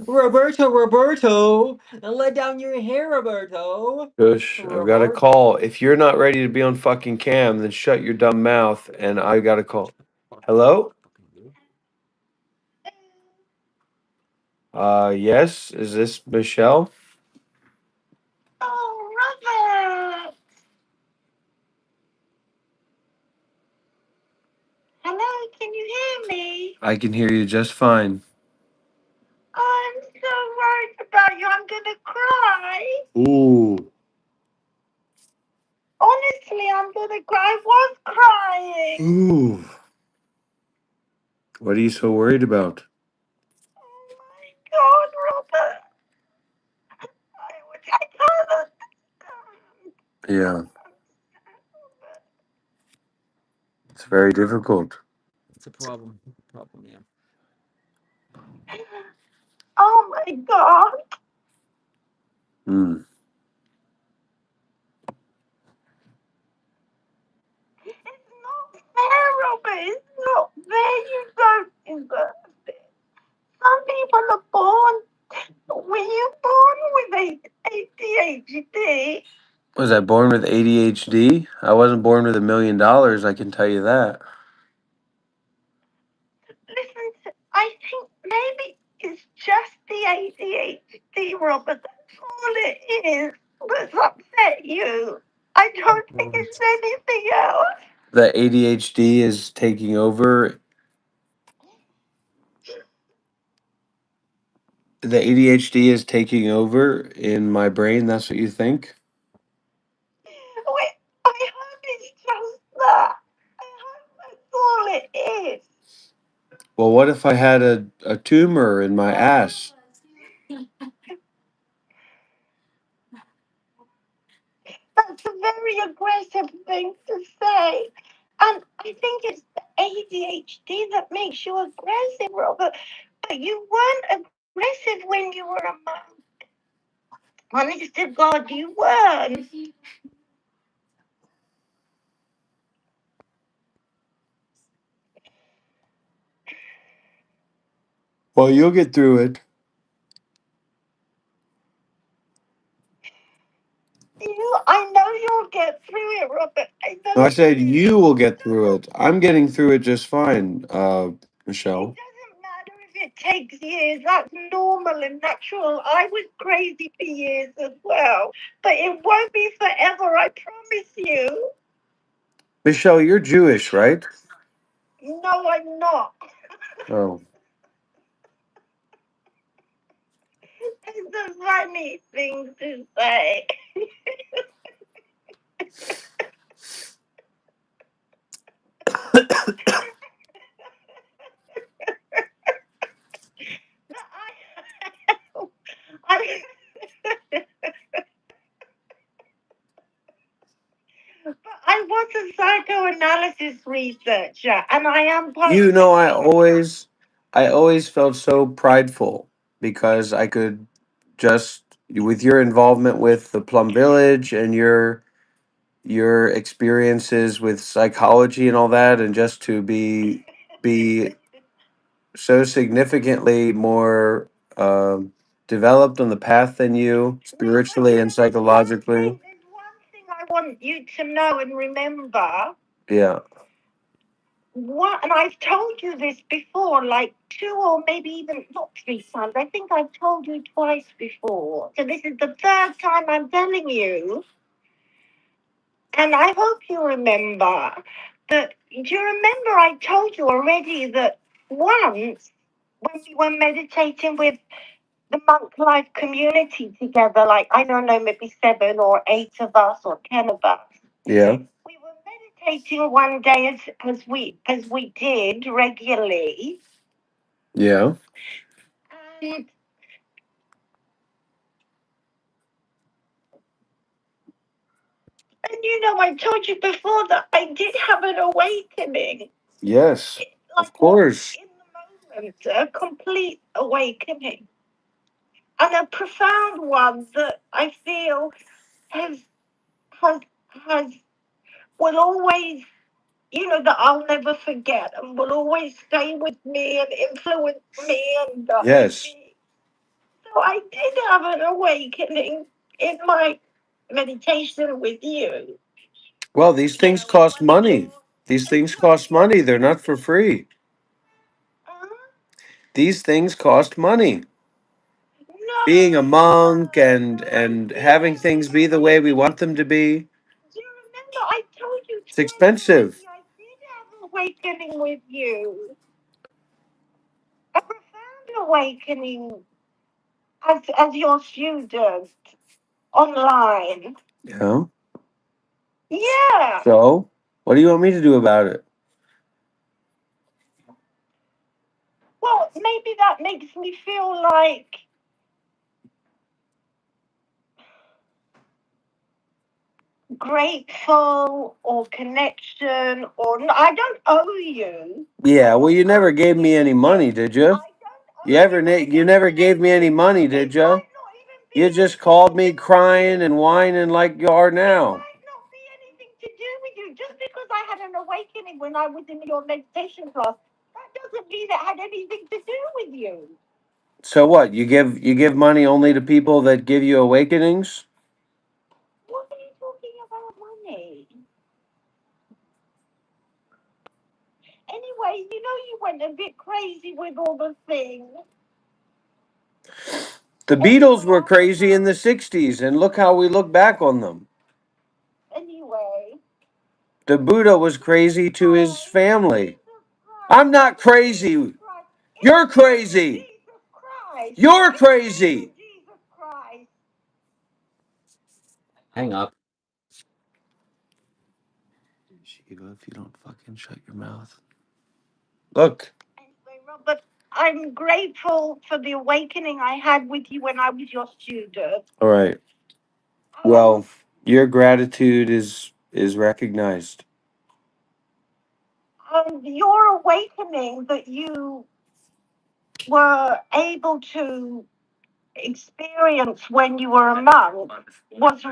Roberto, let down your hair, Roberto. Kush, I've got a Robert. call. If you're not ready to be on fucking cam, then shut your dumb mouth and I got a call. Hello? Yes, is this Michelle? Oh, Robert! Hello, can you hear me? I can hear you just fine. Oh, I'm so worried about you. I'm gonna cry. Ooh. Honestly, I'm gonna cry. I was crying. Ooh. What are you so worried about? Oh my God, Robert! I can't. Yeah, it's very difficult. It's a problem. Problem, yeah. Oh my God! Hmm. It's not fair, Robert. It's not fair. You don't deserve it. Some people are born. Were you born with ADHD? Was I born with ADHD? I wasn't born with $1 million, I can tell you that. Listen, I think maybe it's just the ADHD, Robert. That's all it is that's upset you. I don't think it's anything else. The ADHD is taking over. The ADHD is taking over in my brain. That's what you think? Wait, I hope it's just that. I hope that's all it is. Well, what if I had a tumor in my ass? That's a very aggressive thing to say. And I think it's the ADHD that makes you aggressive, Robert. But you weren't aggressive when you were a monk. Honest to God, you weren't. Well, you'll get through it. I know you'll get through it, Robert. I No, know I said you you will get will. through it. I'm getting through it just fine, It Michelle. doesn't matter if it takes years. That's normal and natural. I was crazy for years as well. But it won't be forever, I promise you. Michelle, you're Jewish, right? No, I'm not. Oh. It's a funny thing to say. I, I was a psychoanalysis researcher, and I am You know, post-doctoral. I always felt so prideful because I could just with your involvement with the Plum Village and your experiences with psychology and all that, and just to be so significantly more developed on the path than you Well, spiritually and psychologically. there's one thing I want you to know and remember. Yeah, What, and I've told you this before, like two or maybe even not three times. I think I've told you twice before. So this is the third time I'm telling you. And I hope you remember that. Do you remember I told you already that once when we were meditating with the monk life community together, like I don't know, maybe 7 or 8 of us or 10 of us. yeah, We were meditating one day as we did regularly. yeah. And, and I told you before that I did have an awakening. Yes, Like of course. in the moment, a complete awakening. And a profound one that I feel has has has will always that I'll never forget and will always stay with me and influence me and guide Yes. me. I did have an awakening in my meditation with you. Well, these things cost money. These things cost money. They're not for free. Uh, These things cost money. Being a no, monk and no, I having things didn't. be the way we want them to be, Do you remember I told you it's twice expensive. already? I did have an awakening with you. A profound awakening as your student online. Yeah. Yeah. So, what do you want me to do about it? Well, maybe that makes me feel like grateful or connection or no, I don't owe you. Yeah, I'm well, not you never gave me any owing you money, anything. did you? I don't owe you You never anything. gave me any money, did It you? might not even be You just anything called to me do with crying you. and whining like you are It now. might not be anything to do with you. Just because I had an awakening when I was in your meditation class, that doesn't mean it had anything to do with you. So what? You give money only to people that give you awakenings? What are you talking about money? Anyway, you went a bit crazy with all the things. The Anyway, Beatles were crazy in the 60s, and look how we look back on them. anyway. The Buddha was crazy to his family. Jesus Christ. I'm not It's Jesus crazy. Christ. You're It's still crazy. Jesus Christ. You're It's still crazy. Jesus Christ. Hang up. Shiva, if you don't fucking shut your mouth. Look. Anyway, Robert, I'm grateful for the awakening I had with you when I was your student. All right. And, Well, your gratitude is recognized. and your awakening that you were able to experience when you were a monk was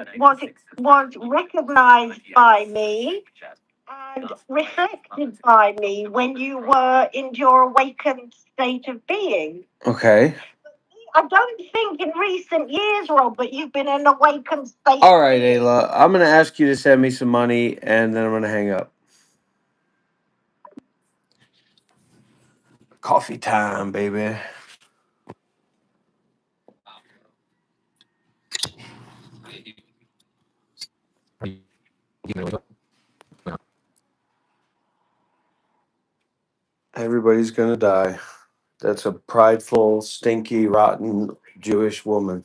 recognized by me and reflected by me when you were in your awakened state of being. Okay. I don't think in recent years, Robert, you've been in an awakened state. All right, Ayla. I'm going to ask you to send me some money, and then I'm going to hang up. Coffee time, baby. Everybody's going to die. That's a prideful, stinky, rotten Jewish woman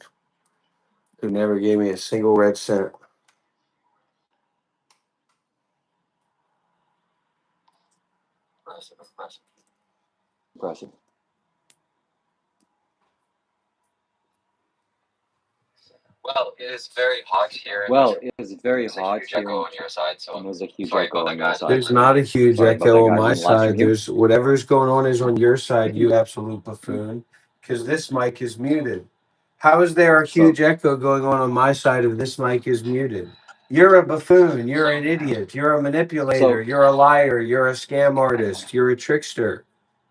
who never gave me a single red cent. Impressive. Well, it is very hot here. And there's a huge echo on your side. There's not a huge Sorry about that, echo on guys. my I'm the last one side. here. There's whatever's going on is on your side, you absolute buffoon, because this mic is muted. How is there a So, huge echo going on my side if this mic is muted? You're a buffoon. You're an idiot. You're a manipulator. so You're a liar. You're a scam artist. You're a trickster.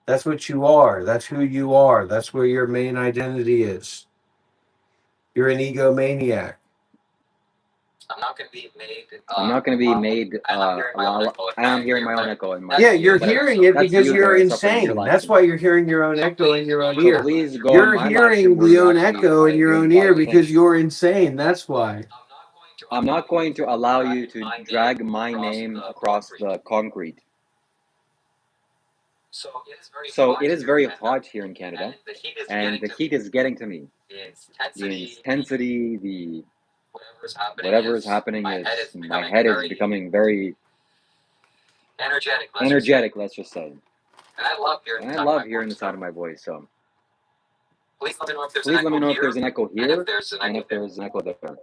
That's what you are. That's who you are. That's where your main identity is. You're an egomaniac. I'm not going to be made. And I'm hearing my own echo in my. Yeah, you're But hearing it that's because you you're there suffering insane. That's your life. why you're hearing your own echo in your own So ear. please go on You're my live stream hearing where the you own actually echo in your do the own ear valid because thing. you're insane. That's why. I'm not going to allow you to drag my name across the concrete. So it is very hot here in Canada, and the heat is getting to me. The intensity, the whatever is happening is my head is becoming very energetic. Let's just say, and I love hearing the sound of my voice. So please let me know if there's an echo here and if there's an echo there.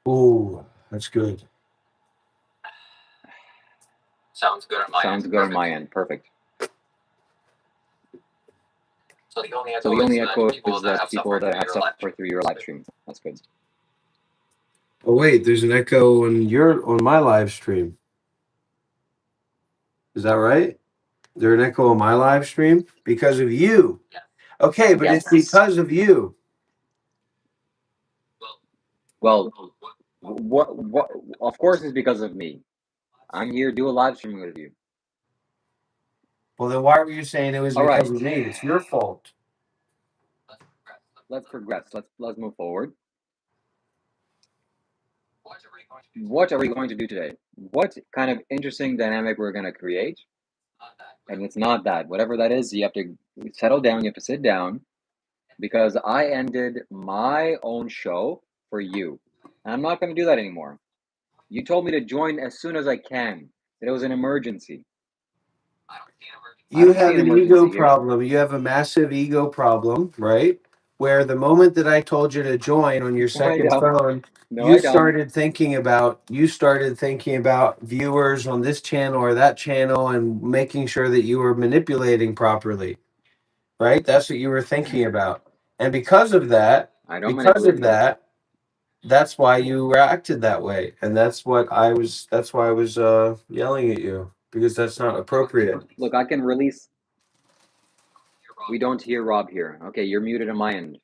Ooh, that's good. Sounds good on my end. Perfect. So the only echo is that people that have suffered through your live stream. That's good. Oh wait, there's an echo on my live stream. Is that right? There an echo on my live stream because of you. Okay, but it's Yes. because of you. Well, what? Of course, it's because of me. I'm here to do a live stream with you. Well, then why were you saying it was All because right. of me? It's your fault. Let's progress. Let's move forward. What are we going to do today? What kind of interesting dynamic we're going to create? And it's not that. Whatever that is, you have to settle down. You have to sit down because I ended my own show for you. And I'm not going to do that anymore. You told me to join as soon as I can. That it was an emergency. I You don't see have an an ego emergency here. problem. You have a massive ego problem, right? Where the moment that I told you to join on your No, I second don't. phone, No, I don't. you started thinking about viewers on this channel or that channel and making sure that you were manipulating properly, right? That's what you were thinking about. And I don't because manipulate of people. that, that's why you reacted that way. And that's why I was yelling at you because that's not appropriate. Look, I can release. We don't hear Rob here. Okay, you're muted on my end.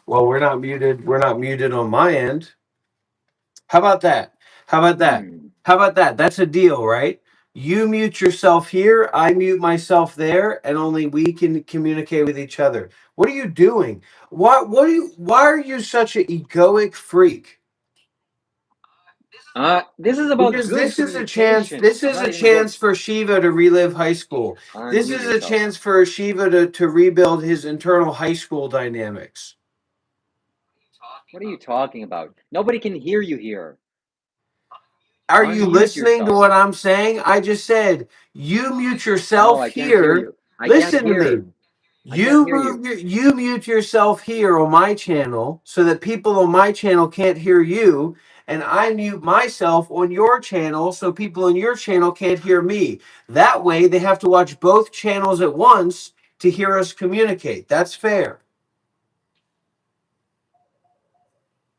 Well, we're not muted. We're not muted on my end. How about that? How about that? Hmm. How about that? That's a deal, right? You mute yourself here, I mute myself there, and only we can communicate with each other. What are you doing? Why are you such an egoic freak? This is about Because good communication. this It's is not a even about chance for Shiva to relive high school. This unmute is a yourself. chance for Shiva to rebuild his internal high school dynamics. What are you talking about? Nobody can hear you here. Are you Unmute listening to yourself. what I'm saying? I just said you mute No, yourself I can't hear here. you. I can't Listen to me. hear. I can't hear you. You mute yourself here on my channel so that people on my channel can't hear you, and I mute myself on your channel so people on your channel can't hear me. That way they have to watch both channels at once to hear us communicate. That's fair.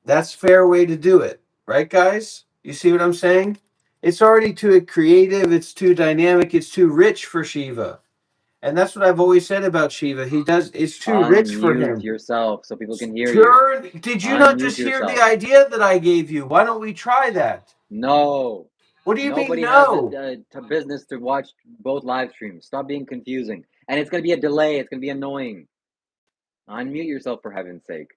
That's a fair way to do it. Right, guys? You see what I'm saying? It's already too creative, it's too dynamic, it's too rich for Shiva. And that's what I've always said about Shiva. He does it's too rich for Unmute him. yourself so people can hear you. Sure. Did you not Unmute just hear the yourself. idea that I gave you? Why don't we try that? No. What do you mean, Nobody has no? to business to watch both live streams. Stop being confusing. And it's going to be a delay. It's going to be annoying. Unmute yourself for heaven's sake.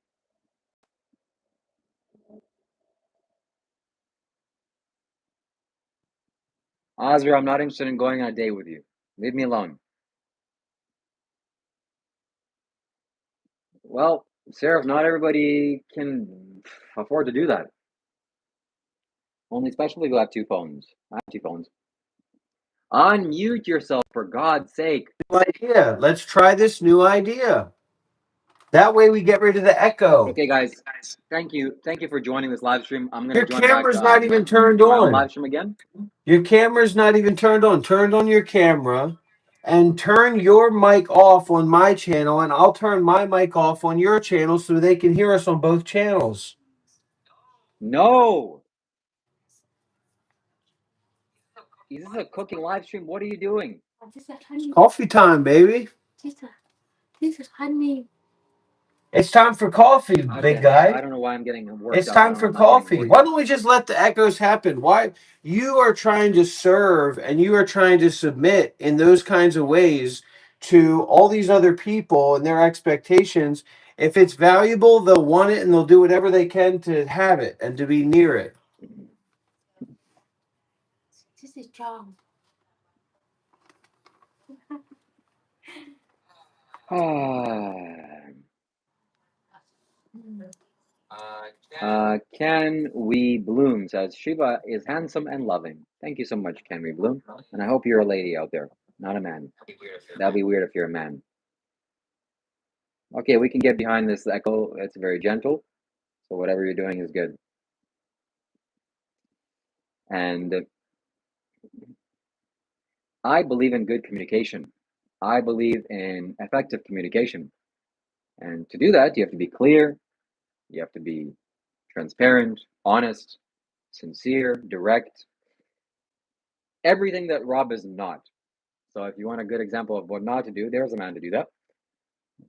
Azra, I'm not interested in going on a date with you. Leave me alone. Well, Seraph, not everybody can afford to do that. Only special people have two phones. I have two phones. Unmute yourself for God's sake. New idea. Let's try this new idea. That way we get rid of the echo. Okay, guys. Thank you. Thank you for joining this live stream. I'm going to Your join back camera's not even turned to my own live on. stream again. Your camera's not even turned on. Turned on your camera and turn your mic off on my channel, and I'll turn my mic off on your channel so they can hear us on both channels. No. Is this a cooking live stream? What are you doing? Coffee time, baby. It's time for coffee, big Okay. I guy. don't know why I'm getting worked It's up. time for I'm not getting coffee. worked Why up. don't we just let the echoes happen? Why you are trying to serve and you are trying to submit in those kinds of ways to all these other people and their expectations. If it's valuable, they'll want it and they'll do whatever they can to have it and to be near it. Can we bloom says Shiva is handsome and loving. Thank you so much, Can we bloom? And I hope you're a lady out there, not a man. That'd be weird if you're a man. Okay, we can get behind this echo. It's very gentle. So whatever you're doing is good. And I believe in good communication. I believe in effective communication. And to do that, you have to be clear, you have to be transparent, honest, sincere, direct, everything that Rob is not. So if you want a good example of what not to do, there's a man to do that.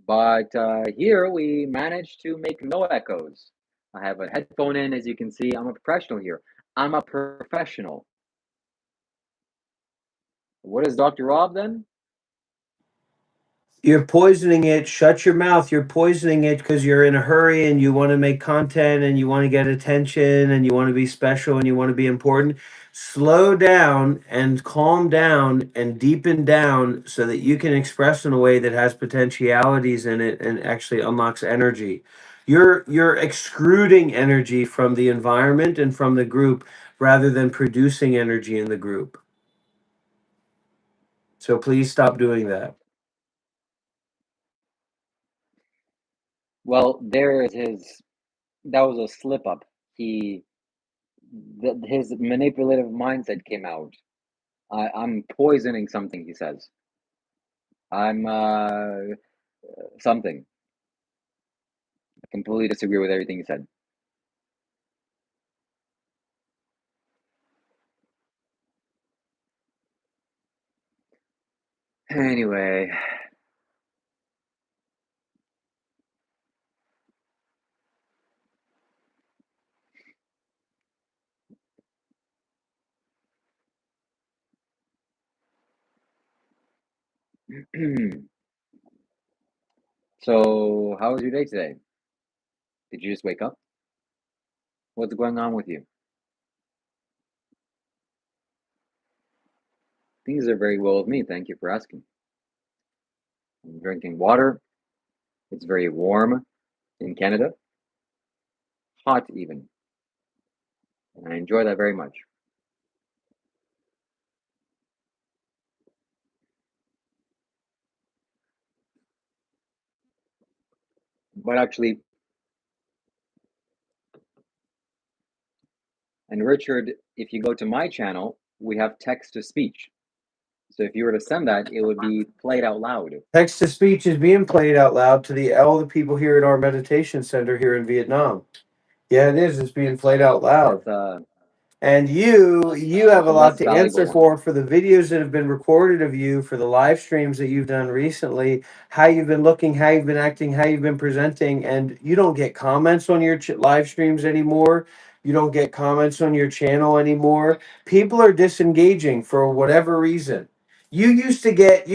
But here we managed to make no echoes. I have a headphone in, as you can see. I'm a professional here. I'm a professional. What is Dr. Rob then? You're poisoning it. Shut your mouth. You're poisoning it because you're in a hurry and you want to make content and you want to get attention and you want to be special and you want to be important. Slow down and calm down and deepen down so that you can express in a way that has potentialities in it and actually unlocks energy. You're excluding energy from the environment and from the group rather than producing energy in the group. So please stop doing that. Well, there is his. That was a slip up. He, his manipulative mindset came out. I'm poisoning something, he says. I'm something. I completely disagree with everything he said. Anyway, so how was your day today? Did you just wake up? What's going on with you? Things are very well with me. Thank you for asking. I'm drinking water. It's very warm in Canada, hot even, and I enjoy that very much. But actually, and Richard, if you go to my channel, we have text to speech. So if you were to send that, it would be played out loud. Text to speech is being played out loud to the all the people here at our meditation center here in Vietnam. Yeah, it is. It's being played out loud. That's uh, And you have that's a the lot most to answer valuable one. for the videos that have been recorded of you, for the live streams that you've done recently, how you've been looking, how you've been acting, how you've been presenting, and you don't get comments on your live streams anymore. You don't get comments on your channel anymore. People are disengaging for whatever reason. You used to get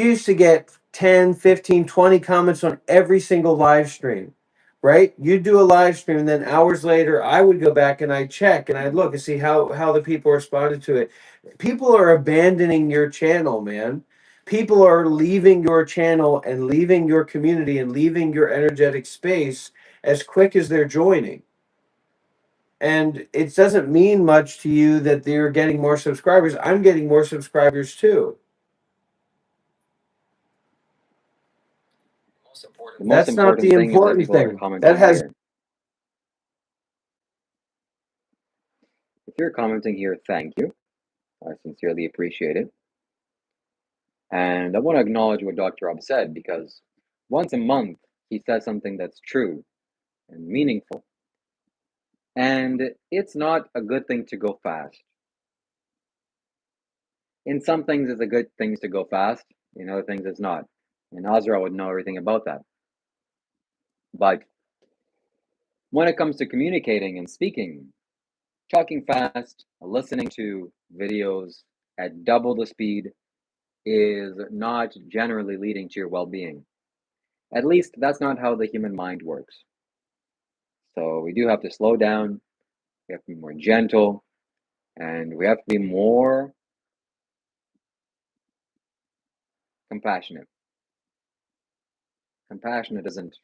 10, 15, 20 comments on every single live stream, right? You do a live stream, and then hours later, I would go back and I check and I look and see how the people responded to it. People are abandoning your channel, man. People are leaving your channel and leaving your community and leaving your energetic space as quick as they're joining. And it doesn't mean much to you that they're getting more subscribers. I'm getting more subscribers too. The most That's not the important thing is that important people are thing. That commenting has here. If you're commenting here, thank you. I sincerely appreciate it. And I want to acknowledge what Dr. Rob said because once a month he says something that's true and meaningful. And it's not a good thing to go fast. In some things, it's a good thing to go fast. In other things, it's not. And Azra would know everything about that. But when it comes to communicating and speaking, talking fast, listening to videos at double the speed is not generally leading to your well being. At least that's not how the human mind works. So we do have to slow down, we have to be more gentle, and we have to be more compassionate. Compassionate doesn't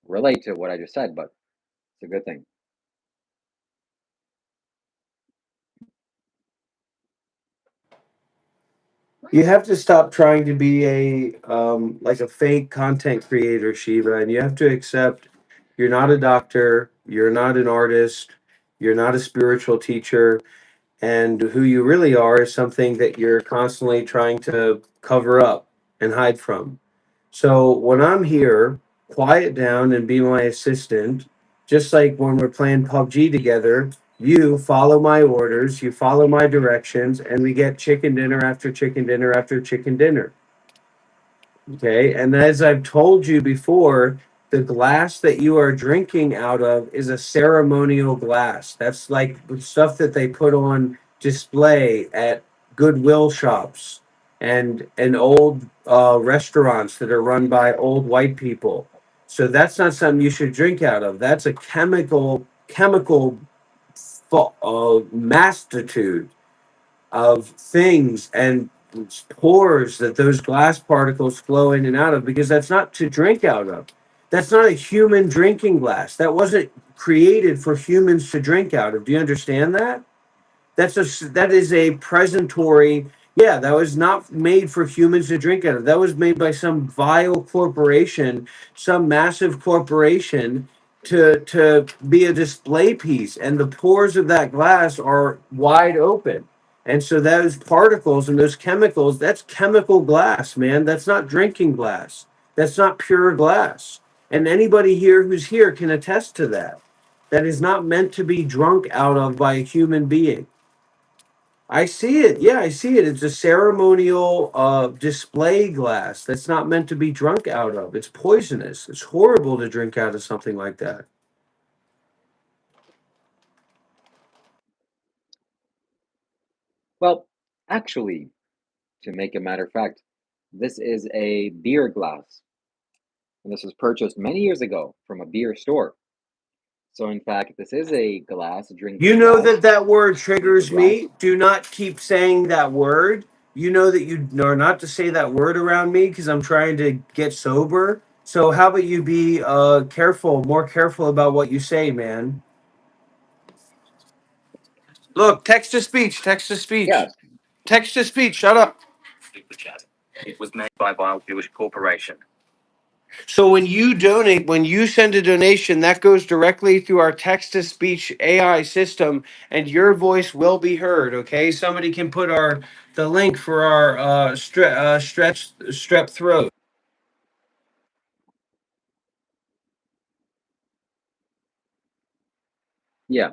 relate to what I just said, but it's a good thing. You have to stop trying to be a like a fake content creator, Shiva, and you have to accept You're not a doctor. You're not an artist. You're not a spiritual teacher. And who you really are is something that you're constantly trying to cover up and hide from. So when I'm here, quiet down and be my assistant, just like when we're playing PUBG together, you follow my orders, you follow my directions, and we get chicken dinner after chicken dinner after chicken dinner. Okay. And as I've told you before, the glass that you are drinking out of is a ceremonial glass. That's like stuff that they put on display at Goodwill shops and old restaurants that are run by old white people. So that's not something you should drink out of. That's a chemical mastitude of things and pores that those glass particles flow in and out of, because that's not to drink out of. That's not a human drinking glass. That wasn't created for humans to drink out of. Do you understand that? That is a presentory. Yeah, that was not made for humans to drink out of. That was made by some vile corporation, some massive corporation, to be a display piece. And the pores of that glass are wide open. And so those particles and those chemicals, that's chemical glass, man. That's not drinking glass. That's not pure glass. And anybody here who's here can attest to that. That is not meant to be drunk out of by a human being. I see it. Yeah, I see it. It's a ceremonial display glass that's not meant to be drunk out of. It's poisonous. It's horrible to drink out of something like that. Well, actually, to make a matter of fact, this is a beer glass, and this was purchased many years ago from a beer store. So, in fact, this is a glass, You drinking know glass, that that word paper triggers glass. me. Do not keep saying that word. You know that you are not to say that word around me because I'm trying to get sober. So how about you be careful, more careful about what you say, man. Look, text to speech, text to speech, Yes, text to speech. Shut up. It was made by Biofuels Corporation. So when you donate, when you send a donation, that goes directly through our text to speech AI system, and your voice will be heard. Okay, somebody can put our the link for our strep throat. yeah.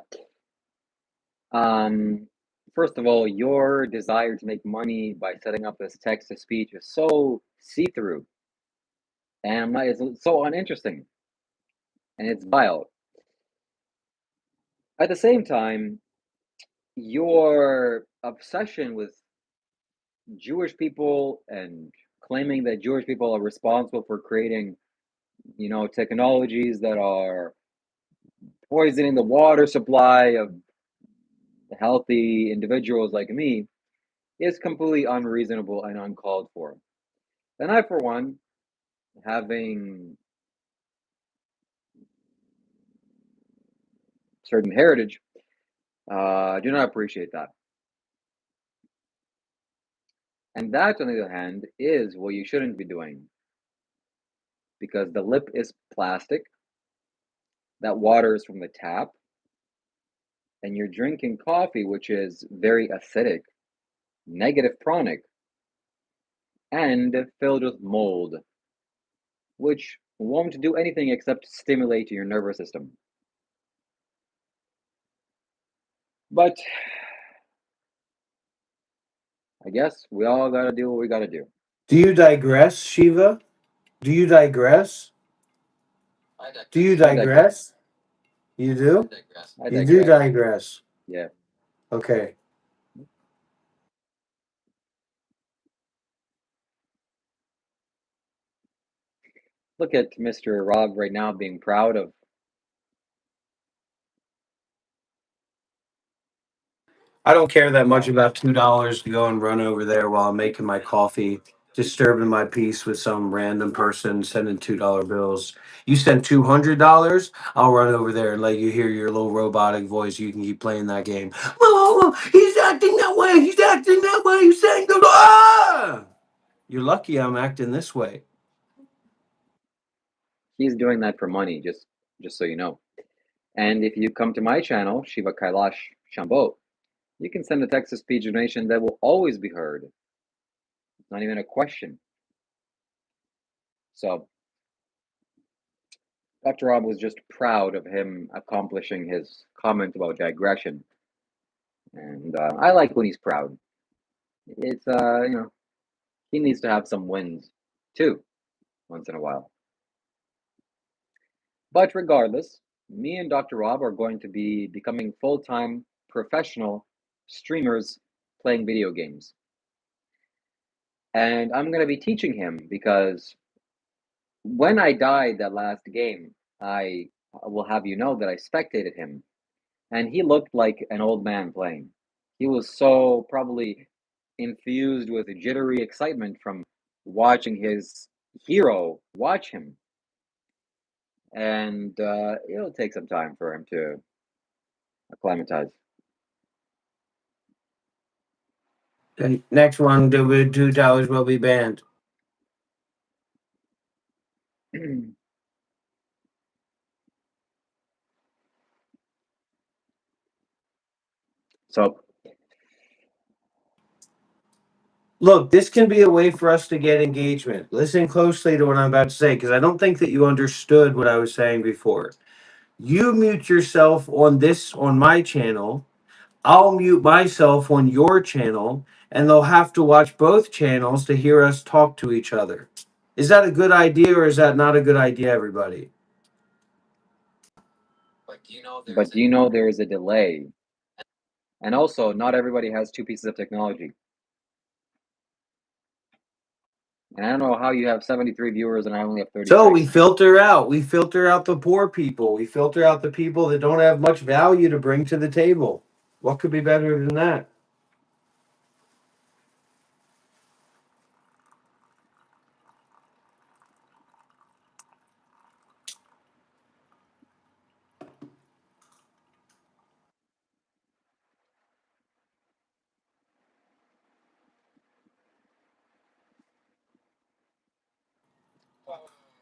Um, First of all, your desire to make money by setting up this text to speech is so see-through, and it's so uninteresting, and it's vile. At the same time, your obsession with Jewish people and claiming that Jewish people are responsible for creating, technologies that are poisoning the water supply of healthy individuals like me is completely unreasonable and uncalled for. And I, for one, having certain heritage, do not appreciate that. And that, on the other hand, is what you shouldn't be doing because the lip is plastic, that water is from the tap, and you're drinking coffee, which is very acidic, negative pranic, and filled with mold, which won't do anything except stimulate your nervous system. But I guess we all gotta do what we gotta do. Do you digress, Shiva? Do you digress? Do you I digress. digress? You do? I You do digress. digress. Yeah. Okay. Look at Mr. Rob right now being proud of. I don't care that much Wow. about $2 to go and run over there while I'm making my coffee, disturbing my peace with some random person sending $2 bills. You send $200, I'll run over there and let you hear your little robotic voice. You can keep playing that game. Oh, he's acting that way. He's acting that way. He's saying, ah! You're lucky I'm acting this way. He's doing that for money, just just so you know. And if you come to my channel, Shiva Kailash Shambho, you can send a text-to-speech donation that will always be heard. It's not even a question. So Dr. Rob was just proud of him accomplishing his comment about digression. And I like when he's proud. It's, he needs to have some wins too, once in a while. But regardless, me and Dr. Rob are going to be becoming full-time professional streamers playing video games. And I'm going to be teaching him because when I died that last game, I will have you know that I spectated him, and he looked like an old man playing. He was so probably infused with jittery excitement from watching his hero watch him. And it'll take some time for him to acclimatize. Okay, next one, the two towers will be banned. So, Look, this can be a way for us to get engagement. Listen closely to what I'm about to say, because I don't think that you understood what I was saying before. You mute yourself on my channel. I'll mute myself on your channel, and they'll have to watch both channels to hear us talk to each other. Is that a good idea or is that not a good idea, everybody? but do you know there is a delay? And also, not everybody has two pieces of technology. And I don't know how you have 73 viewers and I only have So 36. we filter out the poor people. We filter out the people that don't have much value to bring to the table. What could be better than that?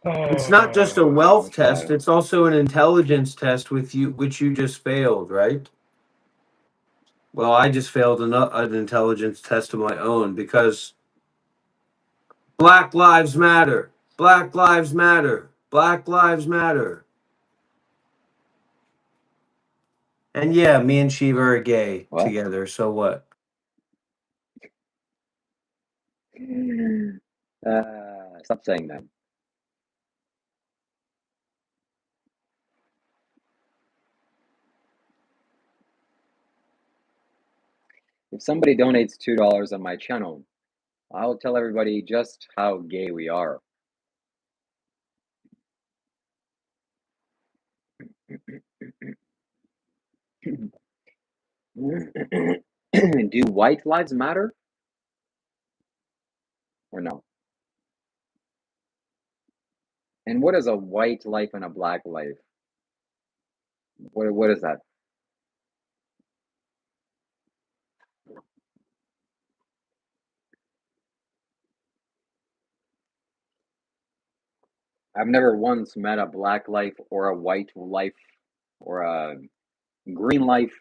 It's not just a wealth Much test, better. it's also an intelligence test with you which you just failed, right? Well, I just failed an intelligence test of my own because Black Lives Matter. Black Lives Matter. Black Lives Matter. And yeah, me and Shiva are gay What? together, so what? Stop saying that. If somebody donates $2 on my channel, I'll tell everybody just how gay we are. Do white lives matter or no? And what is a white life and a black life? What is that? I've never once met a black life or a white life or a green life.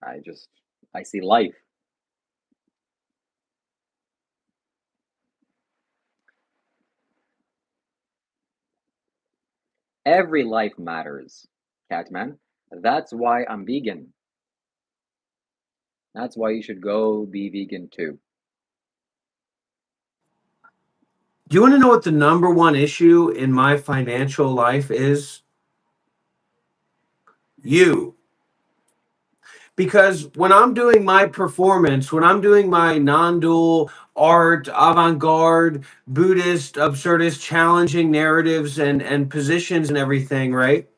I just I see life. Every life matters, Catman. That's why I'm vegan. That's why you should go be vegan too. Do you want to know what the number one issue in my financial life is? You. Because when I'm doing my performance, when I'm doing my non dual art, avant garde, Buddhist, absurdist, challenging narratives and positions and everything, right?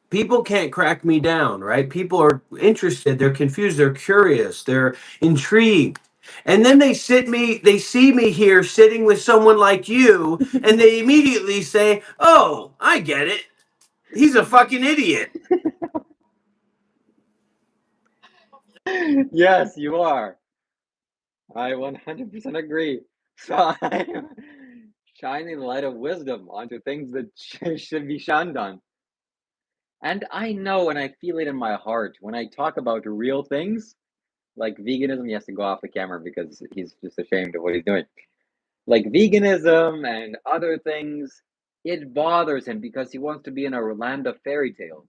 People can't crack me down, right? People are interested, they're confused, they're curious, they're intrigued. And then they see me here sitting with someone like you, and they immediately say, "Oh, I get it. He's a fucking idiot." Yes, you are. I 100% agree. So I'm shining the light of wisdom onto things that should be shunned on. And I know and I feel it in my heart when I talk about real things like veganism. He has to go off the camera because he's just ashamed of what he's doing. Like veganism and other things, it bothers him because he wants to be in a land of fairy tales.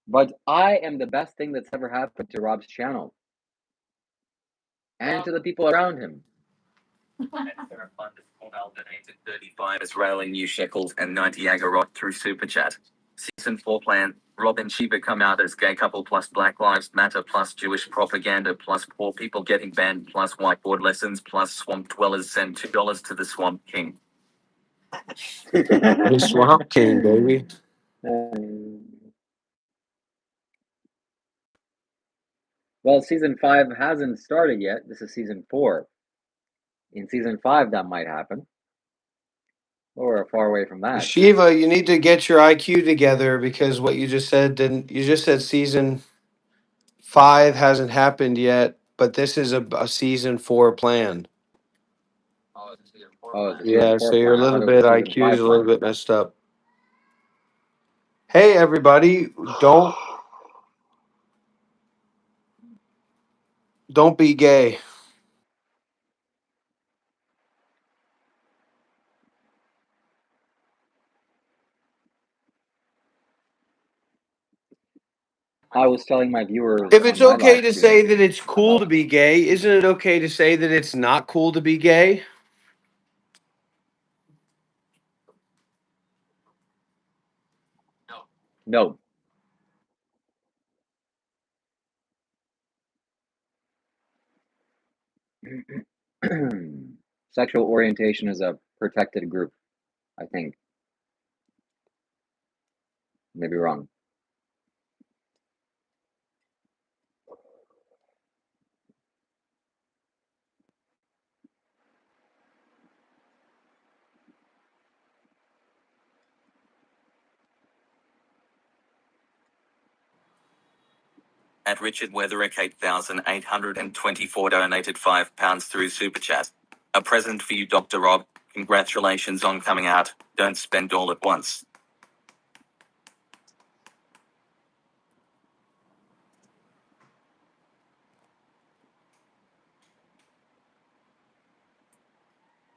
But I am the best thing that's ever happened to Rob's channel and to the people around him. Donated 35 Israeli new shekels and 90 agarot through Super Chat. Season 4 plan. Rob and Shiva come out as gay couple plus Black Lives Matter plus Jewish propaganda plus poor people getting banned plus whiteboard lessons plus swamp dwellers send $2 to the Swamp King. The Swamp King, baby. Well, season 5 hasn't started yet. This is season 4. In season 5, that might happen. But we're far away from that. Shiva, you need to get your IQ together because what you just said didn't. You just said season 5 hasn't happened yet, but this is a season 4 plan. Oh, it's a season Yeah, 4 so you're a plan. I little thought it was a bit season IQ is 5 a little plan. bit messed up. Hey, everybody, don't be gay. I was telling my viewers If on it's my okay live to stream say that it's cool to about be gay, isn't it okay to say that it's not cool to be gay? no. Sexual orientation is a protected group, I think. Maybe wrong. At Richard Weatherick 8,824 donated £5 through Super Chat. A present for you, Dr. Rob. Congratulations on coming out. Don't spend all at once.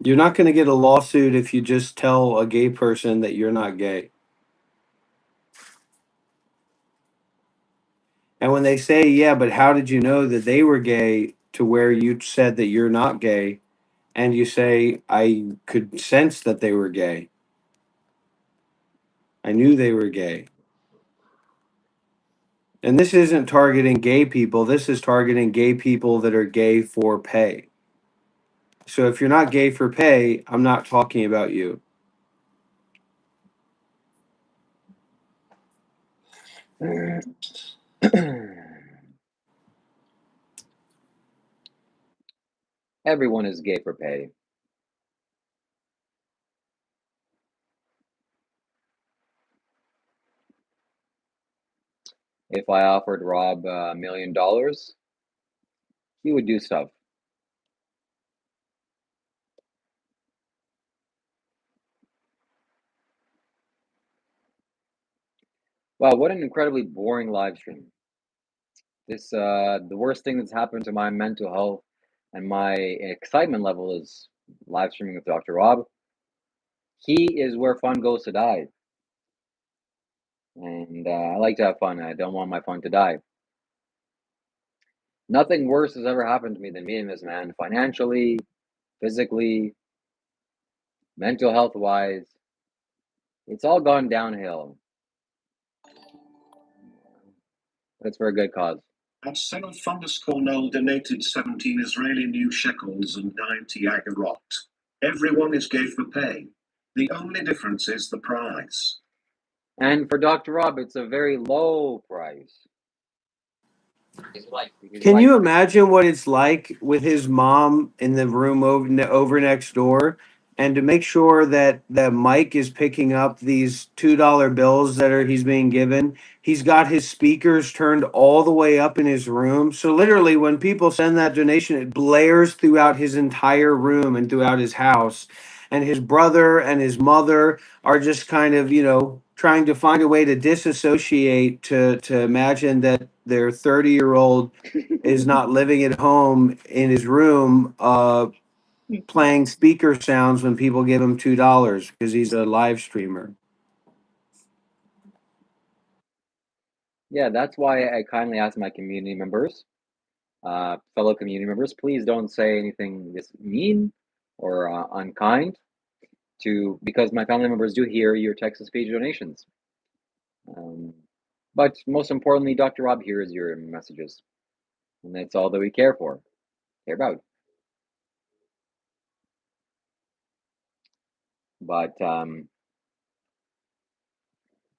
You're not going to get a lawsuit if you just tell a gay person that you're not gay. And when they say, yeah, but how did you know that they were gay to where you said that you're not gay? And you say, I could sense that they were gay. I knew they were gay. And this isn't targeting gay people. This is targeting gay people that are gay for pay. So if you're not gay for pay, I'm not talking about you. Everyone is gay for pay. If I offered Rob $1 million, he would do stuff. Wow, what an incredibly boring live stream. This the worst thing that's happened to my mental health and my excitement level is live streaming with Dr. Rob. He is where fun goes to die. And I like to have fun. I don't want my fun to die. Nothing worse has ever happened to me than meeting this man financially, physically, mental health wise. It's all gone downhill. But it's for a good cause. At Self underscore Noel donated 17 Israeli new shekels and 90 agarot. Everyone is gay for pay. The only difference is the price. And for Dr. Rob, it's a very low price. Because he Can likes you it. imagine what it's like with his mom in the room over next door? And to make sure that Mike is picking up these $2 bills that he's being given, he's got his speakers turned all the way up in his room. So literally, when people send that donation, it blares throughout his entire room and throughout his house. And his brother and his mother are just kind of, trying to find a way to disassociate, to imagine that their 30-year-old is not living at home in his room playing speaker sounds when people give him $2 because he's a live streamer. Yeah, that's why I kindly ask my community members, fellow community members, please don't say anything this mean or unkind because my family members do hear your text-to-speech donations. Um, but most importantly, Dr. Rob hears your messages, and that's all that we care about. But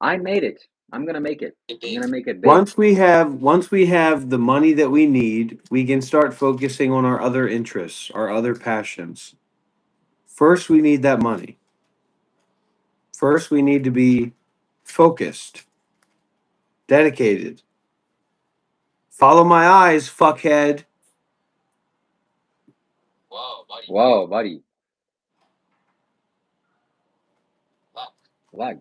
I made it. I'm gonna make it. I'm gonna make it big. Once we have the money that we need, we can start focusing on our other interests, our other passions. First, we need that money. First, we need to be focused, dedicated. Follow my eyes, fuckhead. Whoa, buddy. Relax.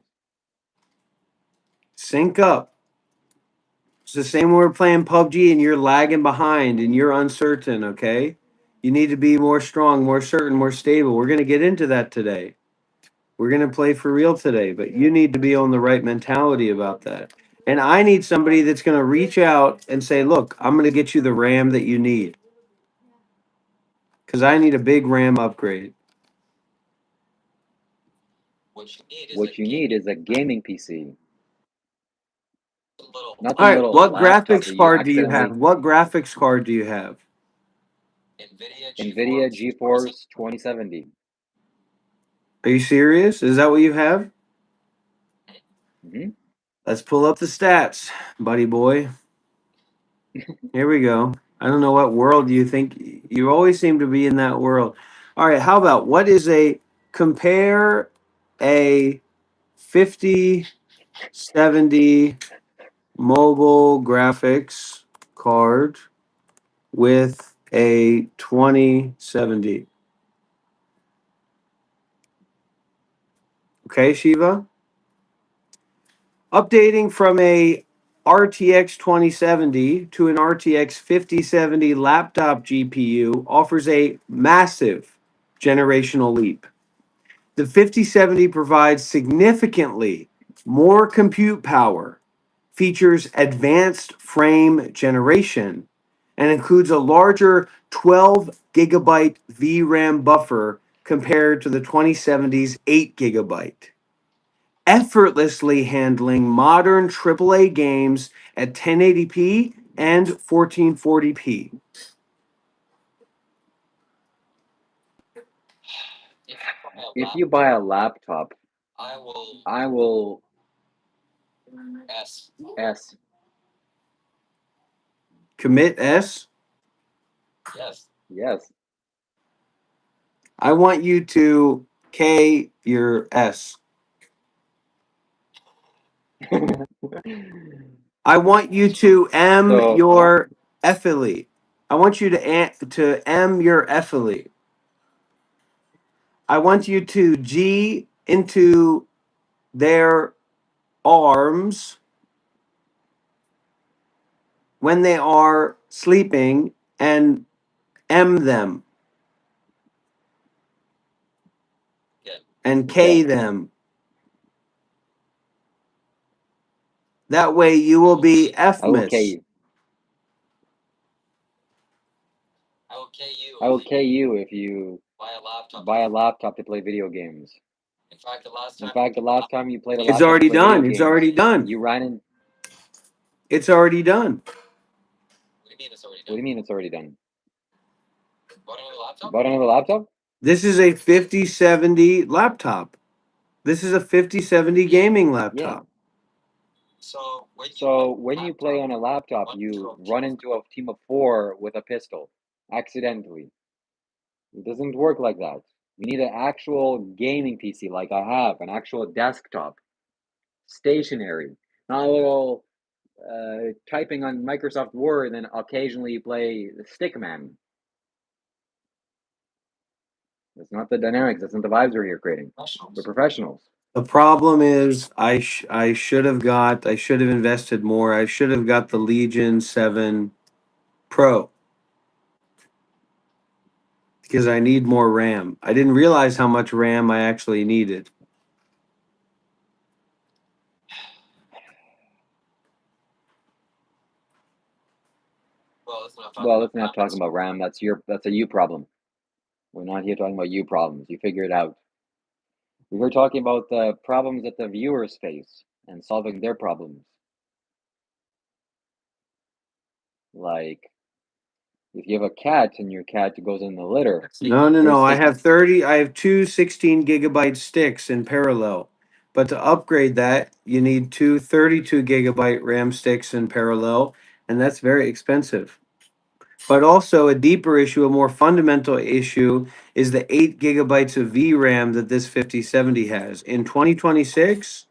Sync up. It's the same when we're playing PUBG and you're lagging behind and you're uncertain, okay? You need to be more strong, more certain, more stable. We're going to get into that today. We're going to play for real today, but you need to be on the right mentality about that. And I need somebody that's going to reach out and say, look, I'm going to get you the RAM that you need because I need a big RAM upgrade. What you need is a gaming PC, not All some right, little what laptop that graphics you card do you have? accidentally. What graphics card do you have? NVIDIA GeForce 2070. Are you serious? Is that what you have? Hmm. Let's pull up the stats, buddy boy. Here we go. I don't know what world you think. You always seem to be in that world. All right, how about what is a compare a 5070 mobile graphics card with a 2070? Okay, Shiva? Updating from a RTX 2070 to an RTX 5070 laptop GPU offers a massive generational leap. The 5070 provides significantly more compute power, features advanced frame generation, and includes a larger 12 gigabyte VRAM buffer compared to the 2070's 8 gigabyte, effortlessly handling modern AAA games at 1080p and 1440p. If you buy a laptop, I will S. Commit S. Yes. I want you to K your S. I want you to M So your ethylene. I want you to M your ethylene. I want you to G into their arms when they are sleeping and M them and K okay, them. That way you will be I will K Fmas. you. I will K you if you buy a laptop to play video games. In fact, the last time you played a It's laptop to already play video done. It's games, already done. you ran in. It's already done. What do you mean it's already done? You bought another laptop? This is a 5070 laptop. This is a 5070 gaming Yeah. laptop. So when you play on a laptop, you run into a team of four with a pistol accidentally. It doesn't work like that. You need an actual gaming PC like I have, an actual desktop, stationary, not a little typing on Microsoft Word and then occasionally you play the Stickman. That's not the dynamics. That's not the vibes we're here creating. We're professionals. The problem is I should have invested more. I should have got the Legion 7 Pro because I need more RAM. I didn't realize how much RAM I actually needed. Well, let's not talk about RAM. That's a you problem. We're not here talking about you problems. You figure it out. We're talking about the problems that the viewers face and solving their problems. Like if you have a cat and your cat goes in the litter, No, no, no. first I thing, have 30, I have two 16 gigabyte sticks in parallel. But to upgrade that, you need two 32 gigabyte RAM sticks in parallel, and that's very expensive. But also, a deeper issue, a more fundamental issue, is the 8 gigabytes of VRAM that this 5070 has. In 2026,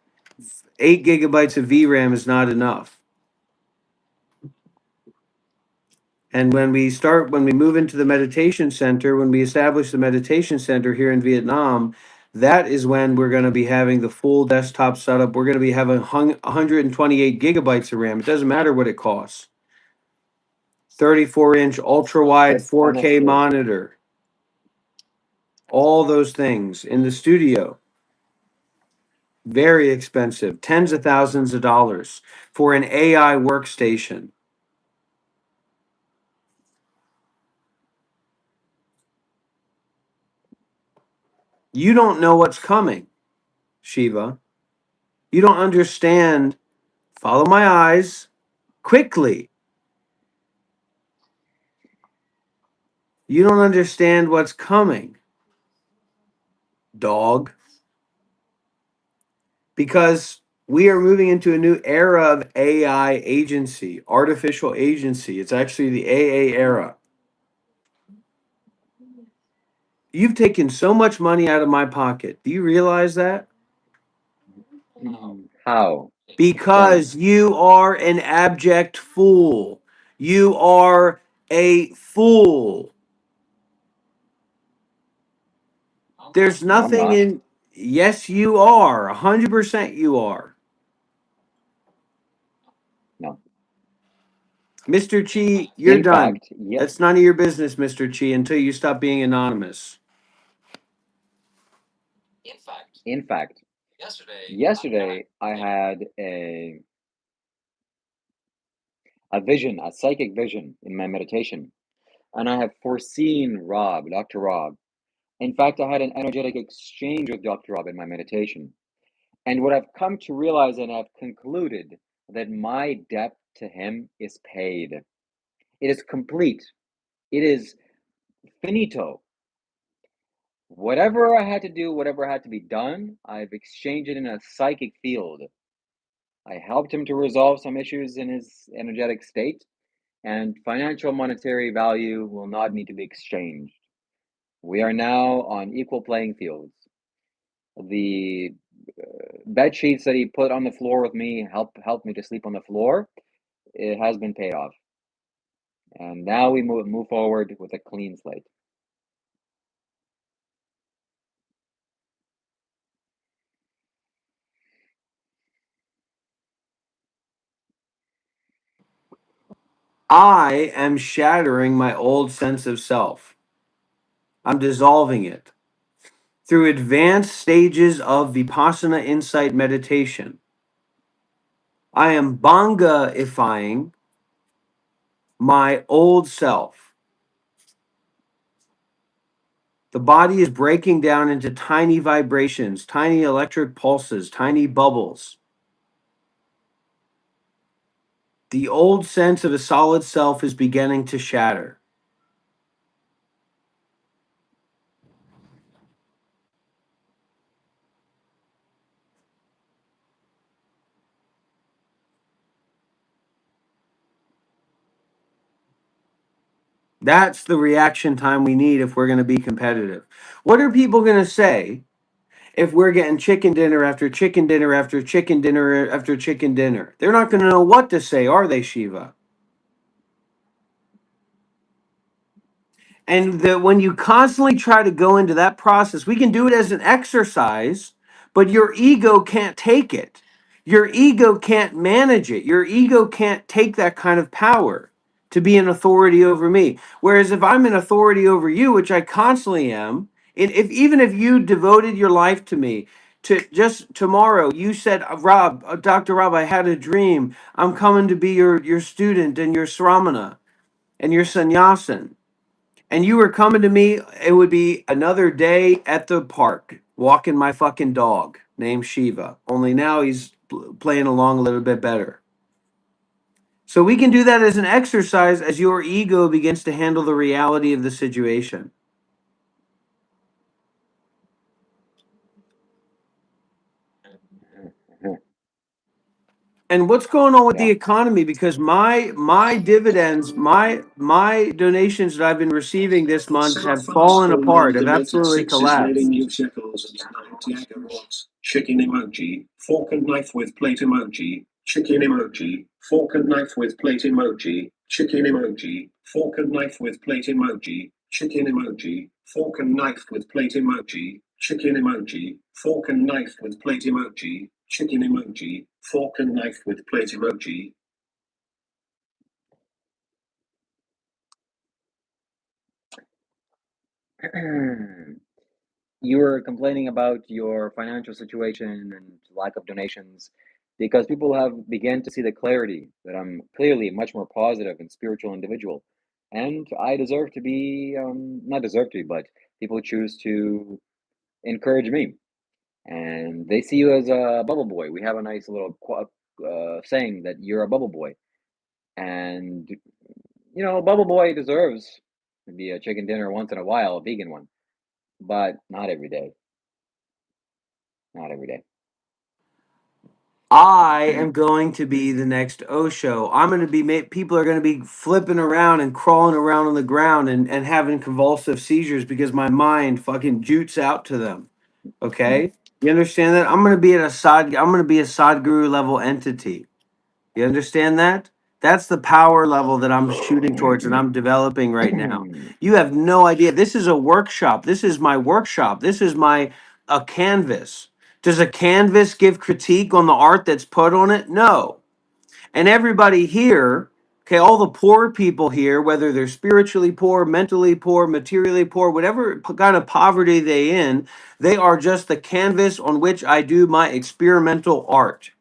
8 gigabytes of VRAM is not enough. And when we move into the meditation center, when we establish the meditation center here in Vietnam, that is when we're going to be having the full desktop setup. We're going to be having 128 gigabytes of RAM. It doesn't matter what it costs. 34-inch ultra wide but 4K honestly, monitor, all those things in the studio. Very expensive, tens of thousands of dollars for an AI workstation. You don't know what's coming, Shiva. You don't understand. Follow my eyes quickly. You don't understand what's coming, dog, because we are moving into a new era of AI agency, artificial agency. It's actually the AA era. You've taken so much money out of my pocket. Do you realize that? how? When? Because you are an abject fool. You are a fool. There's No, I'm nothing not. in. Yes, you are. 100% you are. No. Mr. Chi, you're In done. fact, yeah. That's none of your business, Mr. Chi, until you stop being anonymous. In fact, yesterday I had a vision, a psychic vision in my meditation, and I have foreseen Rob, Dr. Rob. In fact, I had an energetic exchange with Dr. Rob in my meditation. And what I've come to realize and I've concluded that my debt to him is paid. It is complete. It is finito. Whatever I had to do, whatever had to be done, I've exchanged it in a psychic field. I helped him to resolve some issues in his energetic state, and financial monetary value will not need to be exchanged. We are now on equal playing fields. The bed sheets that he put on the floor with me helped me to sleep on the floor. It has been paid off, and now we move forward with a clean slate. I am shattering my old sense of self. I'm dissolving it through advanced stages of Vipassana insight meditation. I am Banga-ifying my old self. The body is breaking down into tiny vibrations, tiny electric pulses, tiny bubbles. The old sense of a solid self is beginning to shatter. That's the reaction time we need if we're going to be competitive. What are people going to say if we're getting chicken dinner after chicken dinner after chicken dinner after chicken dinner? They're not going to know what to say, are they, Shiva? And when you constantly try to go into that process, we can do it as an exercise, but your ego can't take it. Your ego can't manage it. Your ego can't take that kind of power to be an authority over me. Whereas if I'm an authority over you, which I constantly am, and if even if you devoted your life to me, to just tomorrow you said, Rob, Dr. Rob, I had a dream. I'm coming to be your student and your sramana and your sannyasin, and you were coming to me, it would be another day at the park walking my fucking dog named Shiva. Only now he's playing along a little bit better. So we can do that as an exercise as your ego begins to handle the reality of the situation. And what's going on with the Yeah. economy? Because my dividends, my donations that I've been receiving this month Sell have fast fallen phone man apart, have donated absolutely collapsed. 6 Isleño shekels and 90 agarrots. Chicken emoji. Fork and knife with plate emoji. Chicken emoji. Fork and knife with plate emoji. Chicken emoji. Fork and knife with plate emoji. Chicken emoji. Fork and knife with plate emoji. Chicken emoji. Fork and knife with plate emoji. Chicken emoji. Fork and knife with plate emoji. You were complaining about your financial situation and lack of donations because people have began to see the clarity that I'm clearly a much more positive and spiritual individual. And I deserve to be, not deserve to be, but people choose to encourage me. And they see you as a bubble boy. We have a nice little saying that you're a bubble boy. And, bubble boy deserves to be a chicken dinner once in a while, a vegan one, but not every day. Not every day. I am going to be the next Osho. I'm going to be people are going to be flipping around and crawling around on the ground and having convulsive seizures because my mind fucking jutes out to them. Okay? You understand that? I'm going to be a Sadhguru level entity. You understand that? That's the power level that I'm shooting towards and I'm developing right now. You have no idea. This is a workshop. This is my workshop. This is my a canvas. Does a canvas give critique on the art that's put on it? No. And everybody here, okay, all the poor people here, whether they're spiritually poor, mentally poor, materially poor, whatever kind of poverty they in, they are just the canvas on which I do my experimental art.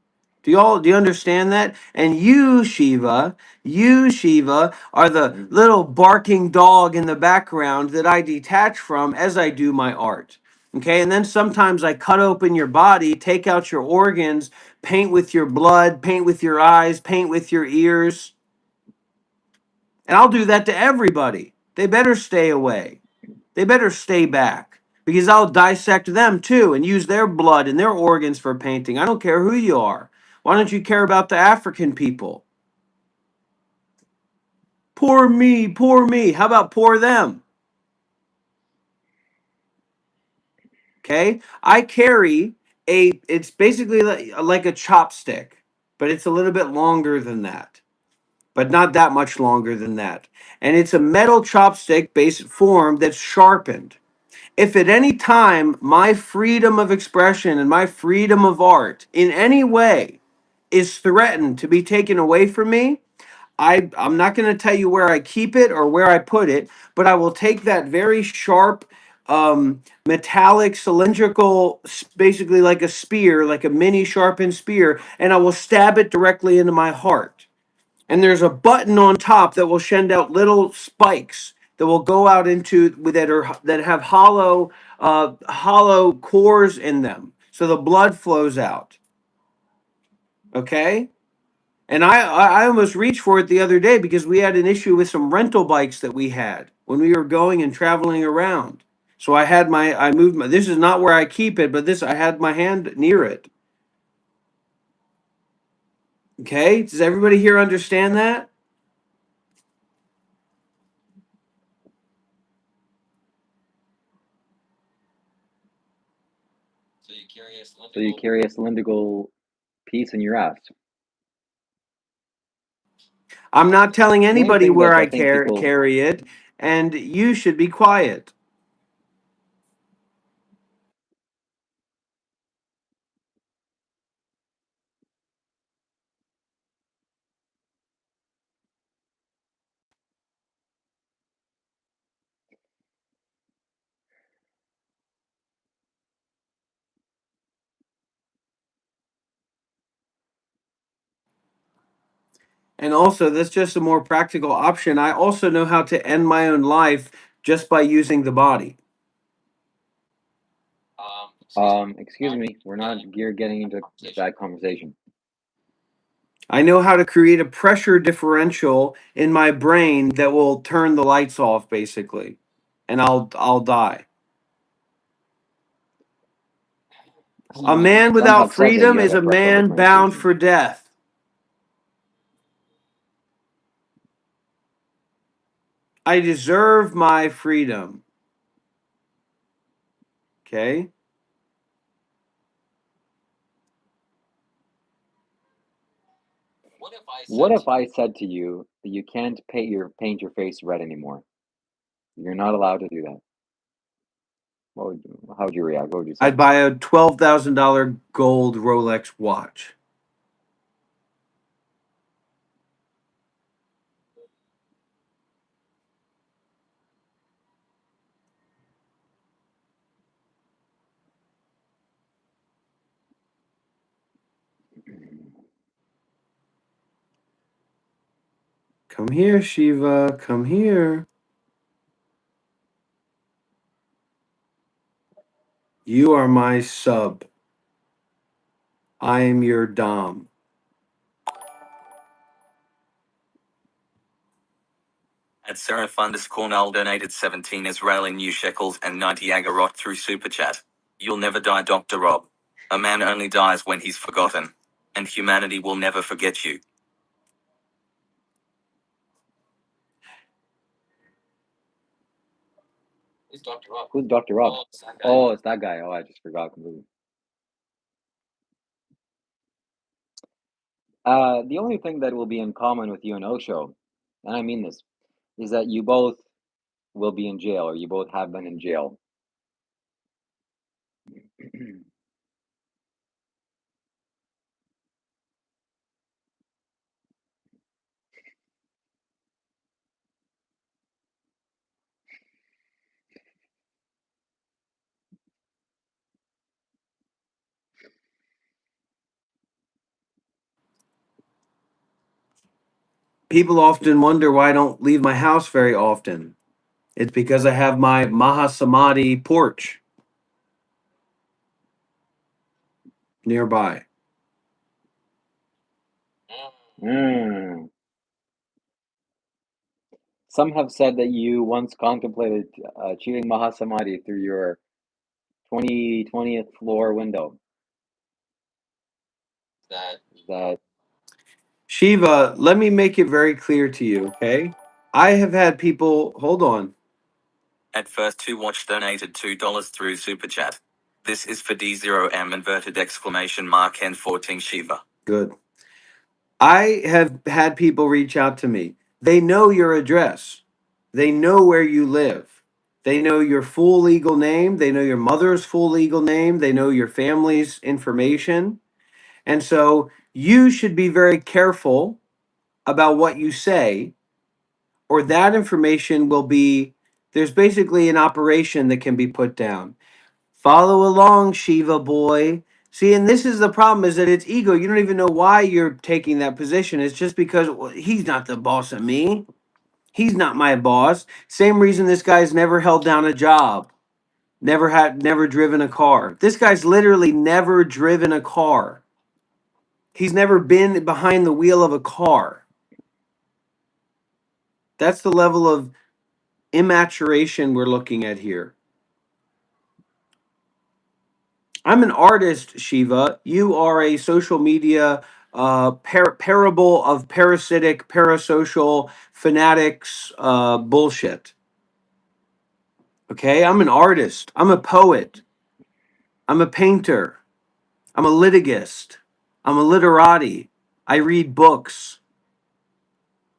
Do you understand that? And you Shiva are the little barking dog in the background that I detach from as I do my art. Okay? And then sometimes I cut open your body, take out your organs, paint with your blood, paint with your eyes, paint with your ears. And I'll do that to everybody. They better stay away. They better stay back because I'll dissect them too and use their blood and their organs for painting. I don't care who you are. Why don't you care about the African people? Poor me, poor me. How about poor them? Okay? I carry it's basically like a chopstick, but it's a little bit longer than that, but not that much longer than that. And it's a metal chopstick based form that's sharpened. If at any time my freedom of expression and my freedom of art in any way is threatened to be taken away from me, I'm not going to tell you where I keep it or where I put it, but I will take that very sharp, metallic, cylindrical, basically like a spear, like a mini sharpened spear, and I will stab it directly into my heart. And there's a button on top that will send out little spikes that will go out into that have hollow cores in them, so the blood flows out. Okay. And I almost reached for it the other day because we had an issue with some rental bikes that we had when we were going and traveling around. So I moved this is not where I keep it, but I had my hand near it. Okay? Does everybody here understand that? So you carry a cylindrical piece in your ass. I'm not telling The only anybody thing where that I I think people, carry it, and you should be quiet. And also, that's just a more practical option. I also know how to end my own life just by using the body. Excuse me, we're not here getting into that conversation. I know how to create a pressure differential in my brain that will turn the lights off basically. And I'll die. A man Some without have said that freedom you have is a a pressure man bound differentiation. for death. I deserve my freedom. Okay? What if I said to you that you can't paint your face red anymore? You're not allowed to do that. How would you react? What would you say? I'd buy a $12,000 gold Rolex watch. Come here, Shiva. Come here. You are my sub. I am your dom. At Seraph _Null donated 17 Israeli new shekels and 90 agarot through Super Chat. You'll never die, Dr. Rob. A man only dies when he's forgotten. And humanity will never forget you. Who's Dr. Rob? Oh, it's that guy. Oh, I just forgot completely. The only thing that will be in common with you and Osho, and I mean this, is that you both will be in jail, or you both have been in jail. People often wonder why I don't leave my house very often. It's because I have my Mahasamadhi porch nearby. Mm. Some have said that you once contemplated achieving Mahasamadhi through your 20th floor window. Is that Shiva, let me make it very clear to you, okay? I have had people, hold on. At first, 2watch donated $2 through Super Chat. This is for D0M inverted exclamation mark N14 Shiva. Good. I have had people reach out to me. They know your address. They know where you live. They know your full legal name. They know your mother's full legal name. They know your family's information. And so you should be very careful about what you say, or that information will be there's basically an operation that can be put down. Follow along, Shiva boy. See, and this is the problem is that it's ego. You don't even know why you're taking that position. It's just because well, he's not the boss of me. He's not my boss. Same reason this guy's never held down a job. Never driven a car. This guy's literally never driven a car. He's never been behind the wheel of a car. That's the level of immaturation we're looking at here. I'm an artist, Shiva. You are a social media parable of parasitic, parasocial fanatics bullshit. Okay? I'm an artist. I'm a poet. I'm a painter. I'm a litigist. I'm a literati. I read books.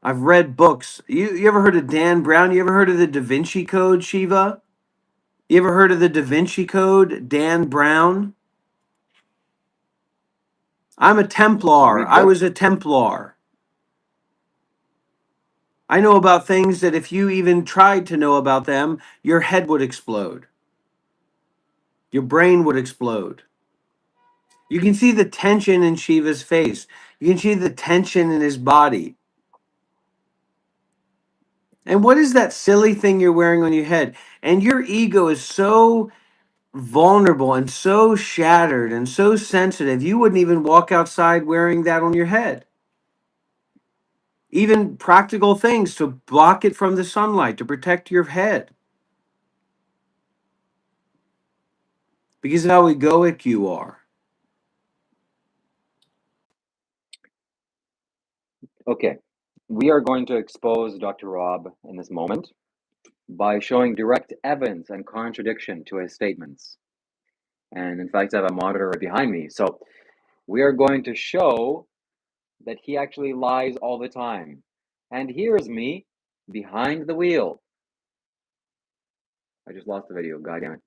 I've read books. You ever heard of Dan Brown? You ever heard of the Da Vinci Code, Shiva? You ever heard of the Da Vinci Code, Dan Brown? I'm a you Templar. read I books? was a Templar. I know about things that if you even tried to know about them, your head would explode. Your brain would explode. You can see the tension in Shiva's face. You can see the tension in his body. And what is that silly thing you're wearing on your head? And your ego is so vulnerable and so shattered and so sensitive, you wouldn't even walk outside wearing that on your head. Even practical things to block it from the sunlight, to protect your head. Because of how egoic you are. Okay, we are going to expose Dr. Rob in this moment by showing direct evidence and contradiction to his statements. And in fact, I have a monitor right behind me. So we are going to show that he actually lies all the time. And here's me behind the wheel. I just lost the video. God damn it.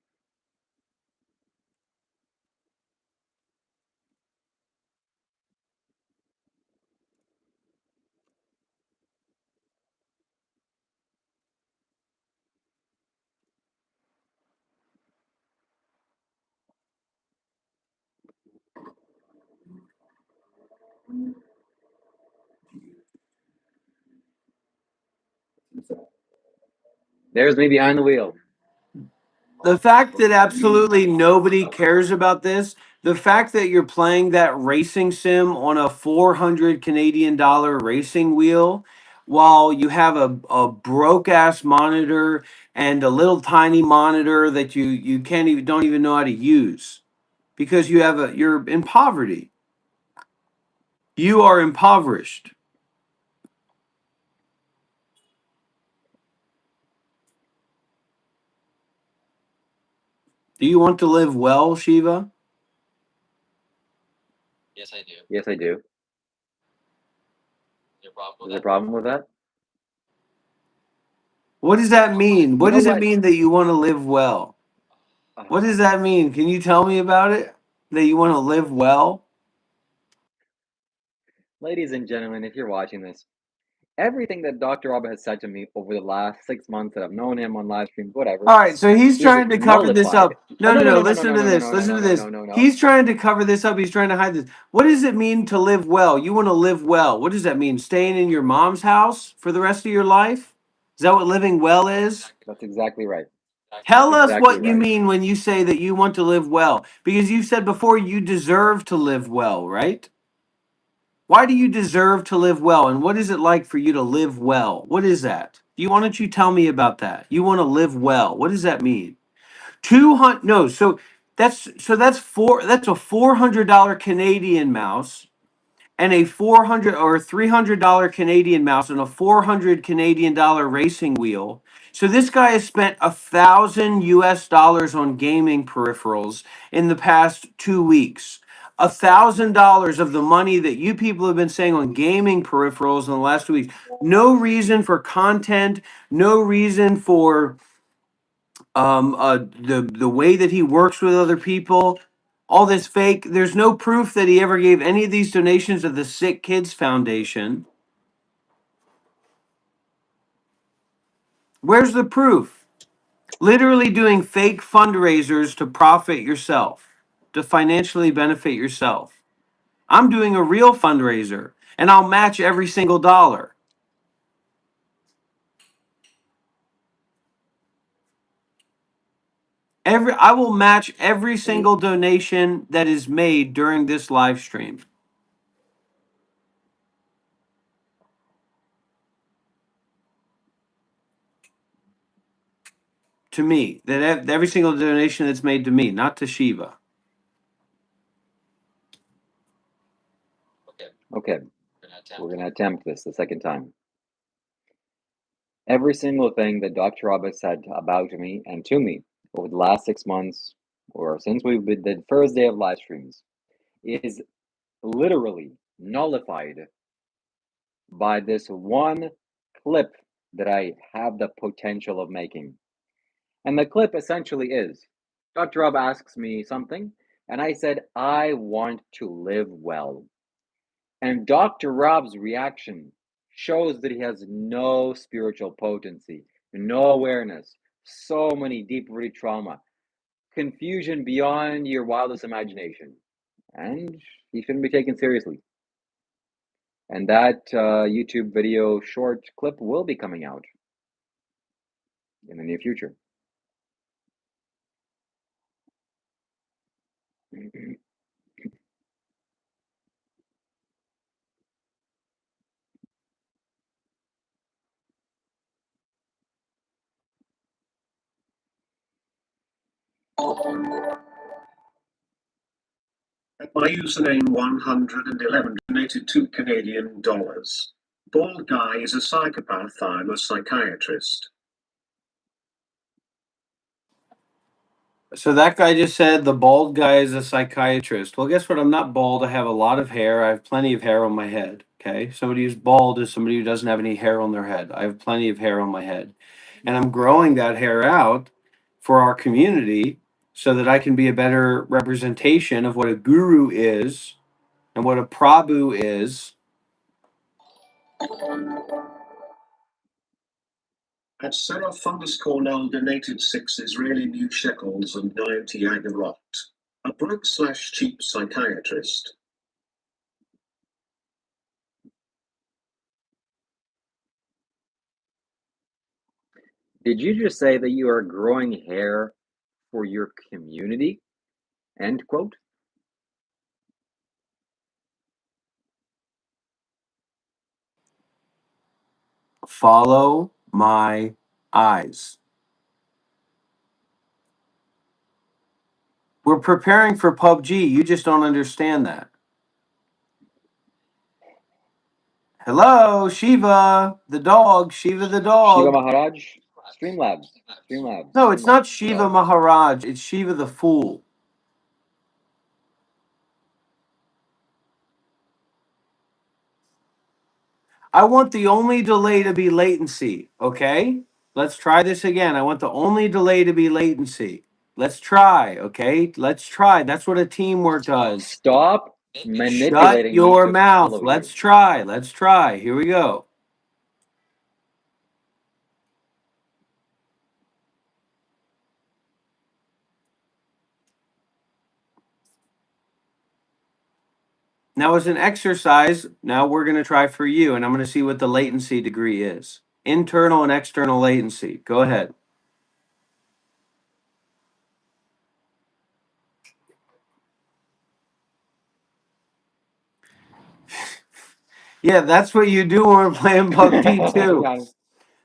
There's me behind the wheel. The fact that absolutely nobody cares about this, the fact that you're playing that racing sim on a 400 Canadian dollar racing wheel while you have a broke ass monitor and a little tiny monitor that you can't even don't even know how to use because you're in poverty. You are impoverished. Do you want to live well, Shiva? Yes, I do. Is there a problem with that? What does that mean? You What know does it what? mean that you want to live well? What does that mean? Can you tell me about it? That you want to live well? Ladies and gentlemen, if you're watching this, everything that Dr. Rob has said to me over the last 6 months that I've known him on live streams, whatever, All right, so he's is trying to cover this nullified. up. Oh No, no no, no no. no no no Listen no to no no this. no no Listen no to no this. no no no. He's trying to cover this up. He's trying to hide this. What does it mean to live well? You want to live well. What does that mean? Staying in your mom's house for the rest of your life? Is that what living well is? That's exactly right. That's Tell us exactly what you right. mean when you say that you want to live well. Because you said before you deserve to live well, right? Why do you deserve to live well? And what is it like for you to live well? What is that? Why don't you tell me about that? You want to live well. What does that mean? 200 no, that's a $400 Canadian mouse and a 400 or $300 Canadian mouse and a 400 Canadian dollar racing wheel. So this guy has spent $1,000 on gaming peripherals in the past 2 weeks. $1,000 of the money that you people have been saying on gaming peripherals in the last 2 weeks. No reason for content, no reason for the way that he works with other people, all this fake. There's no proof that he ever gave any of these donations to the Sick Kids Foundation. Where's the proof? Literally doing fake fundraisers to profit yourself, to financially benefit yourself. I'm doing a real fundraiser and I'll match every single dollar. I will match every single donation that is made during this live stream. To me, that every single donation that's made to me, not to Shiva. Okay, we're gonna attempt this the second time. Every single thing that Dr. Rob has said about me and to me over the last 6 months, or since we've been the first day of live streams, is literally nullified by this one clip that I have the potential of making. And the clip essentially is Dr. Rob asks me something, and I said, I want to live well. And Dr. Rob's reaction shows that he has no spiritual potency, no awareness, so many deep rooted trauma, confusion beyond your wildest imagination. And he shouldn't be taken seriously. And that YouTube video short clip will be coming out. in the near future. At my username 111 donated $2 Canadian. Bald guy is a psychopath. I'm a psychiatrist. So that guy just said the bald guy is a psychiatrist. Well, guess what? I'm not bald. I have a lot of hair. I have plenty of hair on my head. Okay. Somebody who's bald is somebody who doesn't have any hair on their head. I have plenty of hair on my head. And I'm growing that hair out for our community so that I can be a better representation of what a guru is and what a Prabhu is. At Seraph_Null donated 6 Israeli new shekels and 90 agarot. A broke/cheap psychiatrist. Did you just say that you are growing hair for your community? End quote. Follow my eyes. We're preparing for PUBG. You just don't understand that. Hello, Shiva, the dog. Shiva, the Shiva dog. Maharaj, Streamlabs, Streamlabs, No, it's Streamlabs, not Shiva dog. Maharaj. It's Shiva the fool. I want the only delay to be latency. Okay? Let's try this again. I want the only delay to be latency. Let's try. Okay? Let's try. That's what a teamwork does. Stop Shut manipulating me your to mouth. follow Let's you. try. Let's try. Here we go. Now, as an exercise, now we're going to try for you, and I'm going to see what the latency degree is. Internal and external latency. Go ahead. Yeah, that's what you do when we're playing PUBG too. Got it.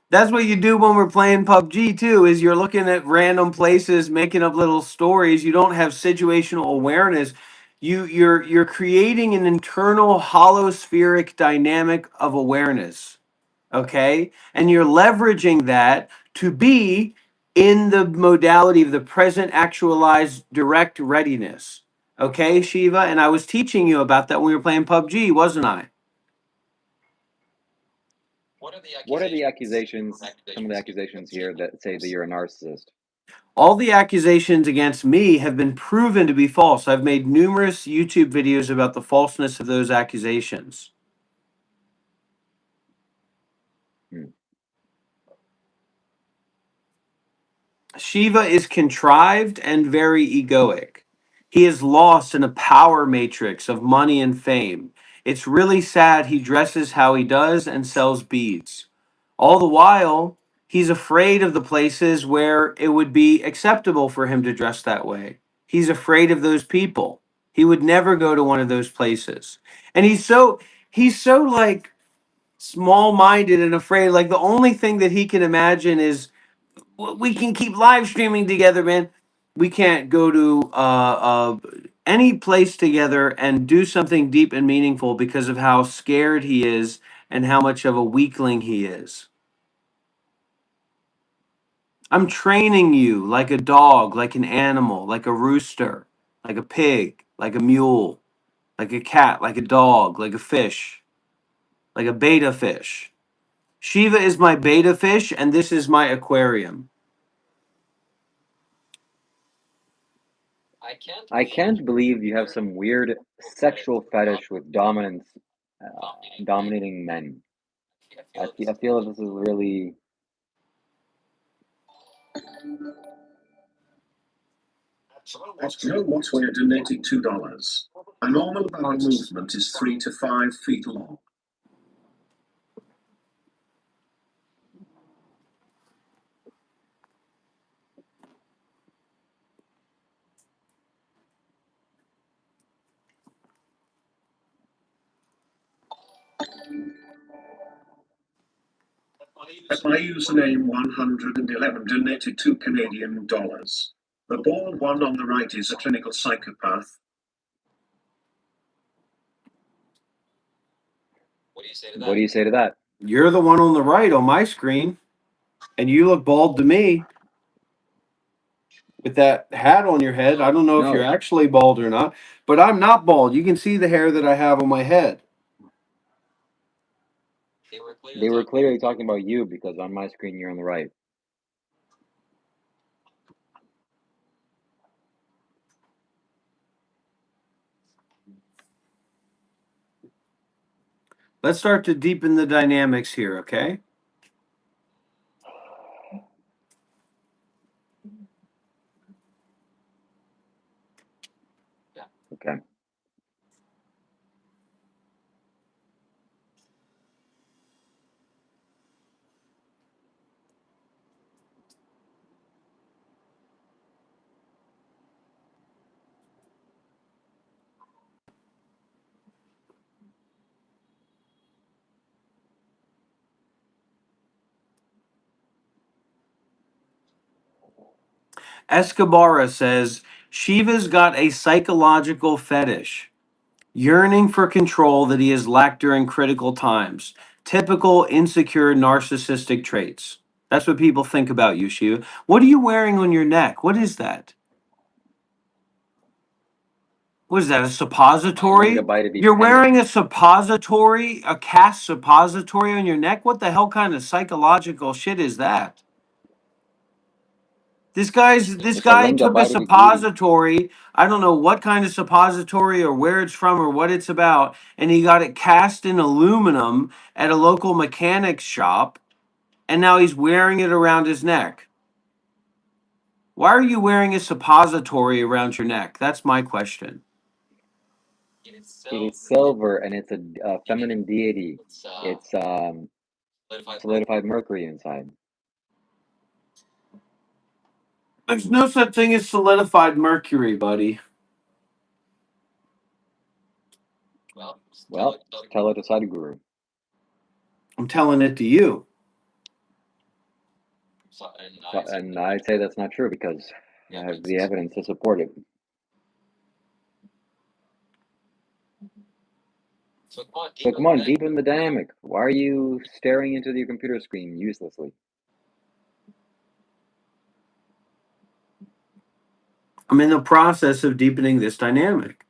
That's what you do when we're playing PUBG too, is you're looking at random places, making up little stories. You don't have situational awareness. You're creating an internal holospheric dynamic of awareness. Okay? And you're leveraging that to be in the modality of the present actualized direct readiness. Okay, Shiva? And I was teaching you about that when we were playing PUBG, wasn't I? What are the accusations, some of the accusations here that say that you're a narcissist? All the accusations against me have been proven to be false. I've made numerous YouTube videos about the falseness of those accusations. Hmm. Shiva is contrived and very egoic. He is lost in a power matrix of money and fame. It's really sad he dresses how he does and sells beads. All the while, he's afraid of the places where it would be acceptable for him to dress that way. He's afraid of those people. He would never go to one of those places. And he's so like small-minded and afraid. Like the only thing that he can imagine is we can keep live streaming together, man. We can't go to any place together and do something deep and meaningful because of how scared he is and how much of a weakling he is. I'm training you like a dog, like an animal, like a rooster, like a pig, like a mule, like a cat, like a dog, like a fish, like a beta fish. Shiva is my beta fish, and this is my aquarium. I can't believe you have some weird sexual fetish with dominance, dominating men. I feel that this is really. At Joe Watware donated $2. A normal bowel movement is 3 to 5 feet long. At my username 111 donated $2 Canadian. The bald one on the right is a clinical psychopath. What do you say to that? You're the one on the right on my screen, and you look bald to me with that hat on your head. I don't know if you're No, actually bald or not, but I'm not bald. You can see the hair that I have on my head. they were clearly talking about you because on my screen you're on the right. Let's start to deepen the dynamics here, okay? Okay. Escobara says Shiva's got a psychological fetish, yearning for control that he has lacked during critical times. Typical insecure narcissistic traits. That's what people think about you, Shiva. What are you wearing on your neck? What is that? What is that, a suppository? Linga to be You're pendant. wearing a suppository, a cast suppository on your neck? What the hell kind of psychological shit is that? This It's a guy linga took a to be beauty. suppository. I don't know what kind of suppository or where it's from or what it's about, and he got it cast in aluminum at a local mechanics shop, and now he's wearing it around his neck. Why are you wearing a suppository around your neck? That's my question. It is silver and it's a feminine deity. It's solidified mercury inside. There's no such thing as solidified mercury, buddy. Well, tell it to Sadhguru. I'm telling it to you. And I'd say that's not true because I have the evidence to support it. So come on, deepen the dynamic. Why are you staring into your computer screen uselessly? I'm in the process of deepening this dynamic.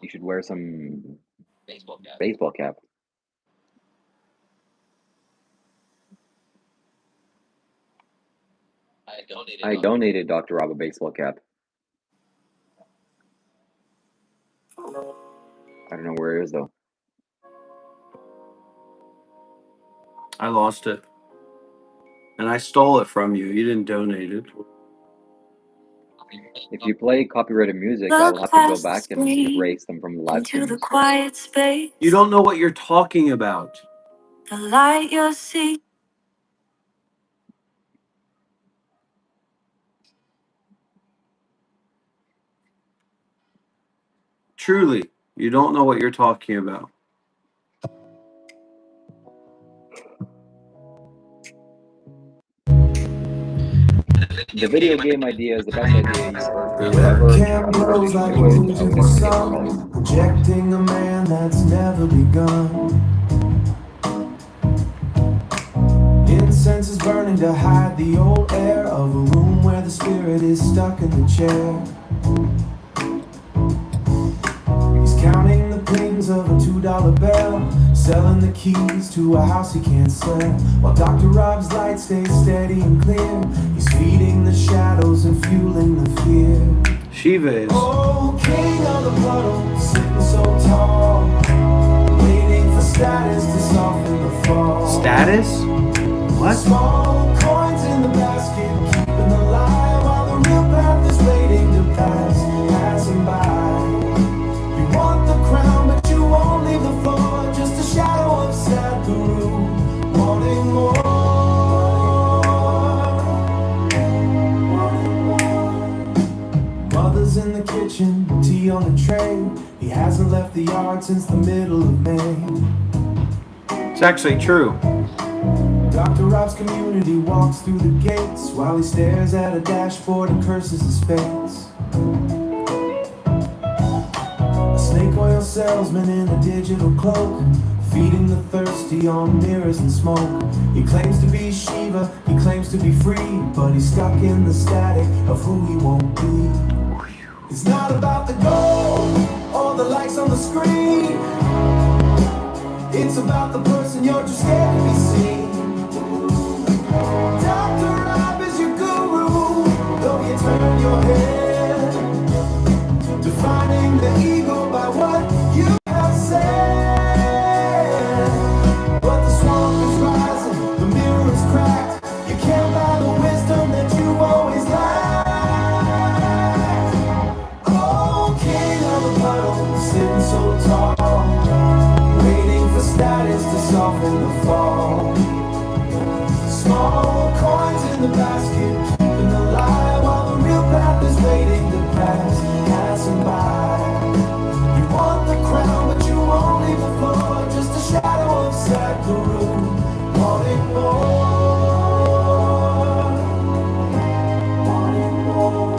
You should wear some baseball cap. I donated Dr.Rob a baseball cap. I don't know where it is though. I lost it. And I stole it from you. You didn't donate it. If you play copyrighted music, I will Look have to go past the back and screen erase them from the live into the streams. quiet space. You don't know what you're talking about. The light you're seeking. Truly, you don't know what you're talking about. The video game idea is the best idea you've heard for forever. If Webcam you really blows should like do it, moon I to would the never take your call. sun, projecting a man that's never begun. Incense is burning to hide the old air of a room where the spirit is stuck in the chair. He's counting the pings of a $2 bill, selling the keys to a house he can't sell. While Dr. Rob's light stays steady and clear, he's feeding the shadows and fueling the fear. Shiva is. Oh, king of the puddle, sitting so tall, waiting for status to soften the fall. Status? What? Small coins in the basket, keeping alive while the real path is waiting to passing by. You want the crown, but you won't leave the floor, just a shadow of sad guru, wanting more. Mother's in the kitchen, tea on the tray. He He hasn't left the yard since the middle of May. It's actually true. Dr. Rob's community walks through the gates while he stares at a dashboard and curses his fates. A snake oil salesman in a digital cloak, feeding the thirsty on mirrors and smoke. He claims to be Shiva, he claims to be free, but he's stuck in the static of who he won't be. It's not about the goal or the likes on the screen. It's about the person you're too scared to be seen. Dr. Rob is your guru, though you turn your head, defining the ego by what you have said. But the swamp is rising, the mirror is cracked. You can't buy the wisdom that you always lacked. Oh, king of the puddle, sitting so tall, waiting for status to soften the fall. Small coins in the basket, keeping alive while the real path is waiting to pass, passing by. You want the crown, but you won't leave the floor, just a shadow of sad guru, wanting more, wanting more.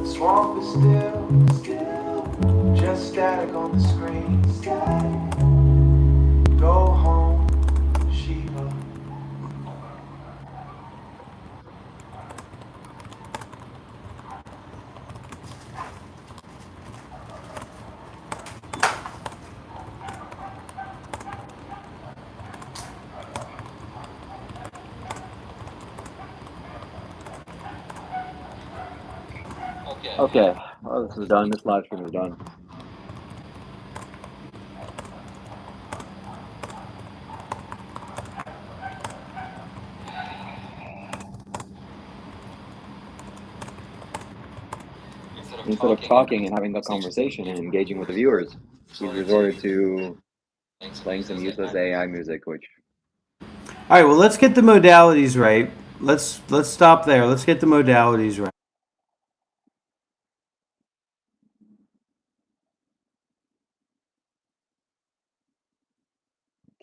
Swamp is still, just static on the screen. Go home, Shiva. Okay, well, this is done. This live stream is done. Instead of talking and having a conversation and engaging with the viewers, he's resorted to playing some useless AI music, which... All right, well, let's get the modalities right. Let's stop there. Let's get the modalities right.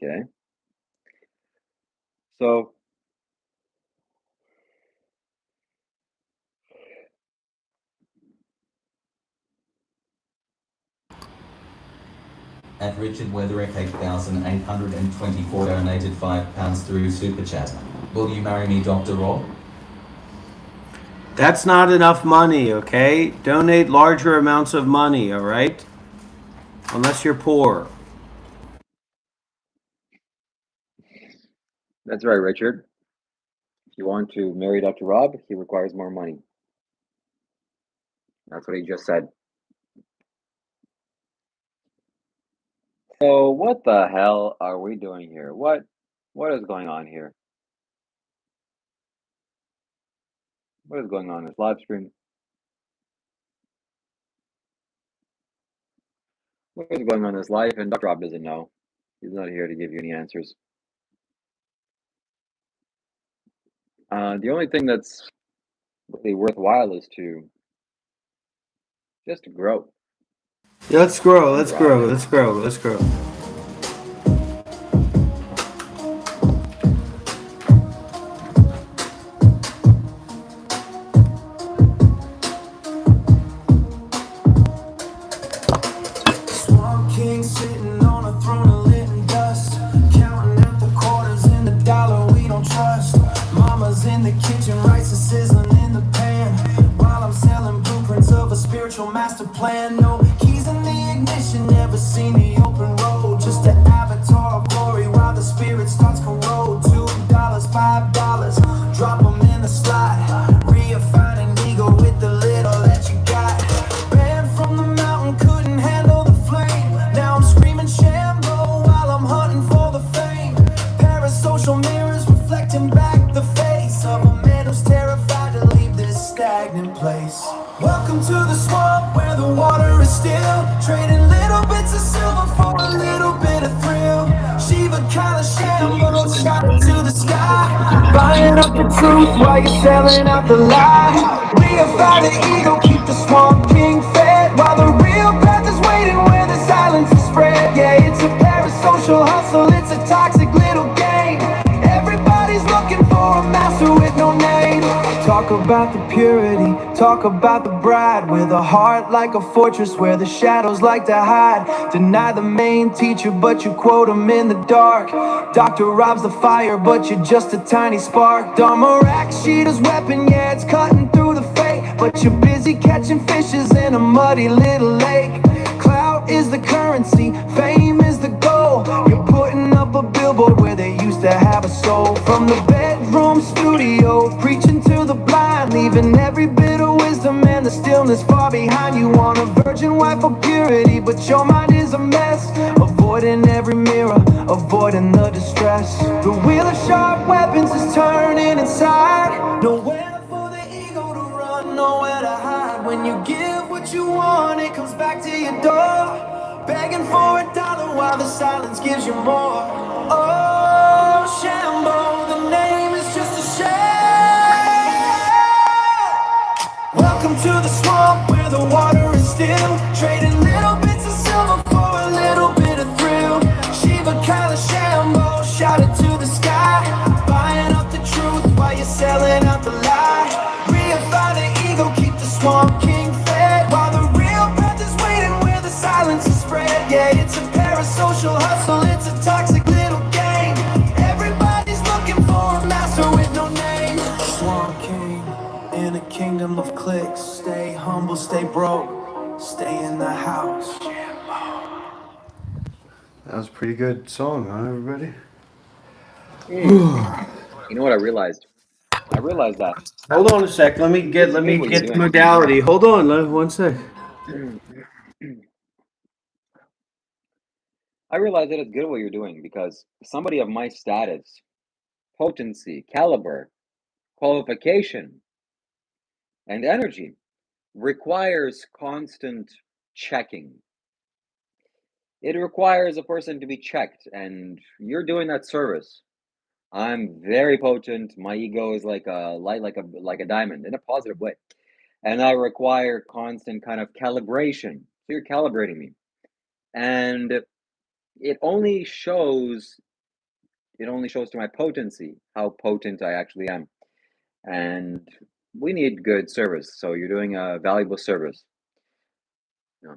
Okay. So, At Richard Weatherick 8,824 donated £5 through Super Chat. Will you marry me, Dr. Rob? That's not enough money, okay? Donate larger amounts of money, all right? Unless you're poor. that's right, Richard. If you want to marry Dr. Rob, he requires more money. That's what he just said. So, what the hell are we doing here? What is going on here? What is going on in this live stream? What is going on in this life? And Dr. Rob doesn't know. He's not here to give you any answers. The only thing that's really worthwhile is to just to grow. Yeah, let's grow. Let's grow. Let's grow. Let's grow. Swamp King sitting on a throne of lit and dust, counting out the quarters in the dollar we don't trust. Mama's in the kitchen, rice is sizzling in the pan, while I'm selling blueprints of a spiritual master plan. No keys in the ignition, never seen the open road, just an avatar of glory while the spirit starts corrode. $2, $5, drop them in the slot, reifying ego with the little that you got. Banned from the mountain, couldn't handle the flame. Now I'm screaming Shambo while I'm hunting for the fame. Parasocial mirrors reflecting back the face of a man who's terrified to leave this stagnant place. Welcome to the swamp where the water is still, trading little bits of silver for a little bit of thrill. Shiva kinda Shambo, shot to the sky, buying up the truth while you're selling out the lie. Reify the ego, keep the swamp king fed while the real Talk about the purity, talk about the bride with a heart like a fortress where the shadows like to hide. Deny the main teacher, but you quote him in the dark. Dr.Rob's the fire, but you're just a tiny spark. Dharma rack, Sheeta's weapon, yeah, it's cutting through the fake. But you're busy catching fishes in a muddy little lake. Clout is the currency, fame is the goal. You're putting up a billboard where they used to have a soul. From the bedroom studio, preaching to the blind, leaving every bit of wisdom and the stillness far behind. You want a virgin wife for purity, but your mind is a mess. Avoiding every mirror, avoiding the distress. The wheel of sharp weapons is turning inside. Nowhere for the ego to run, nowhere to hide. When you give what you want, it comes back to your door. Begging for $1 while the silence gives you more. Oh, Shambo, the name is just a shame. Welcome to the swamp where the water is still. Trading little bits of silver for a little bit of thrill. Shiva, Shambo, shout it to the sky. Buying up the truth while you're selling out the lie. Reify the ego, keep the swamp king fed. While the real path is waiting where the silence is spread. Yeah, it's a parasocial hustle, it's a toxic little game. Everybody's looking for a master with no name. Swamp king in a kingdom of clicks. Stay humble, stay broke, stay in the house. That was a pretty good song, huh, everybody? You know what I realized? I realized that Hold on a sec. Let me it's let good me what you're get the doing. modality. Hold on, one sec. I realized that it's good what you're doing because somebody of my status, potency, caliber, qualification, and energy requires constant checking. It requires a person to be checked, and you're doing that service. I'm very potent. My ego is like a light, like a diamond in a positive way, and I require constant kind of calibration. So you're calibrating me, and it only shows to my potency how potent I actually am. And we need good service. So you're doing a valuable service. You know?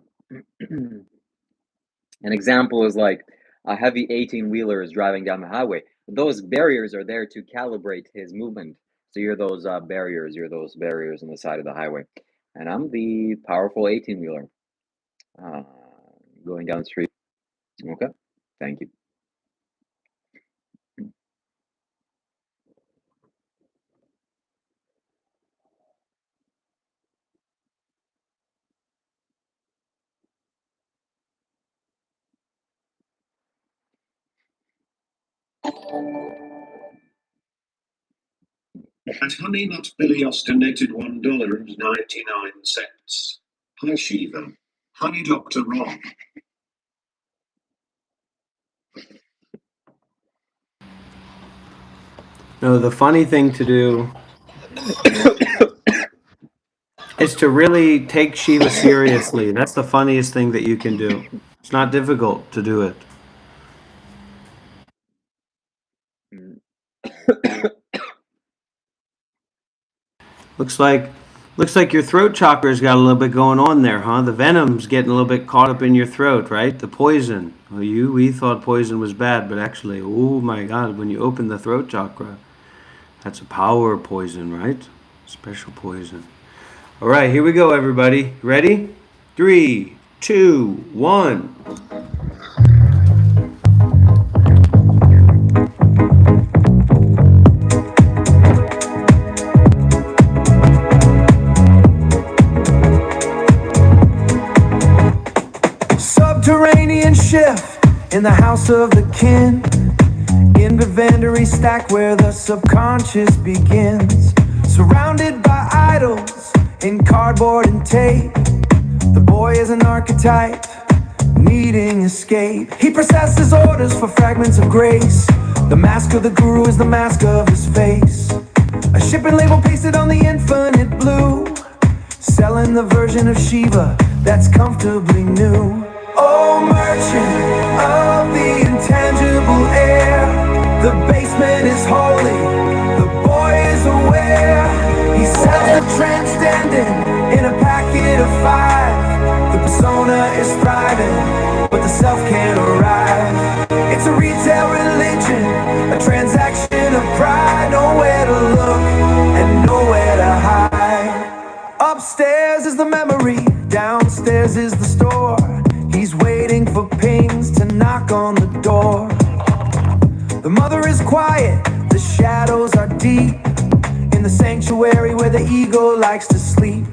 An example is like a heavy 18-wheeler is driving down the highway. Those barriers are there to calibrate his movement. So you're those barriers. You're those barriers on the side of the highway. And I'm the powerful 18-wheeler going down the street. Okay, thank you. At Honey Nut Billy Oz donated $1.99. Hi Shiva. Honey Dr. Rob. No, the funny thing to do is to really take Shiva seriously. That's the funniest thing that you can do. It's not difficult to do it. Looks like your throat chakra's got a little bit going on there, huh? The venom's getting a little bit caught up in your throat, right? The poison. Well, we thought poison was bad, but actually, oh my God, when you open the throat chakra, that's a power poison, right? Special poison. All right, here we go, everybody. Ready? 3, 2, 1. Subterranean shift in the house of the kin. Inventory stack where the subconscious begins. Surrounded by idols in cardboard and tape. The boy is an archetype, needing escape. He processes orders for fragments of grace. The mask of the guru is the mask of his face. A shipping label pasted on the infinite blue, selling the version of Shiva that's comfortably new. Oh, merchant of the intangible air, the basement is holy, the boy is aware. He's the self can't arrive. It's a retail religion, a transaction of pride. Nowhere to look and nowhere to hide. Upstairs is the memory, downstairs is the store. He's waiting for pings to knock on the door. The mother is quiet, the shadows are deep. In the sanctuary where the ego likes to sleep.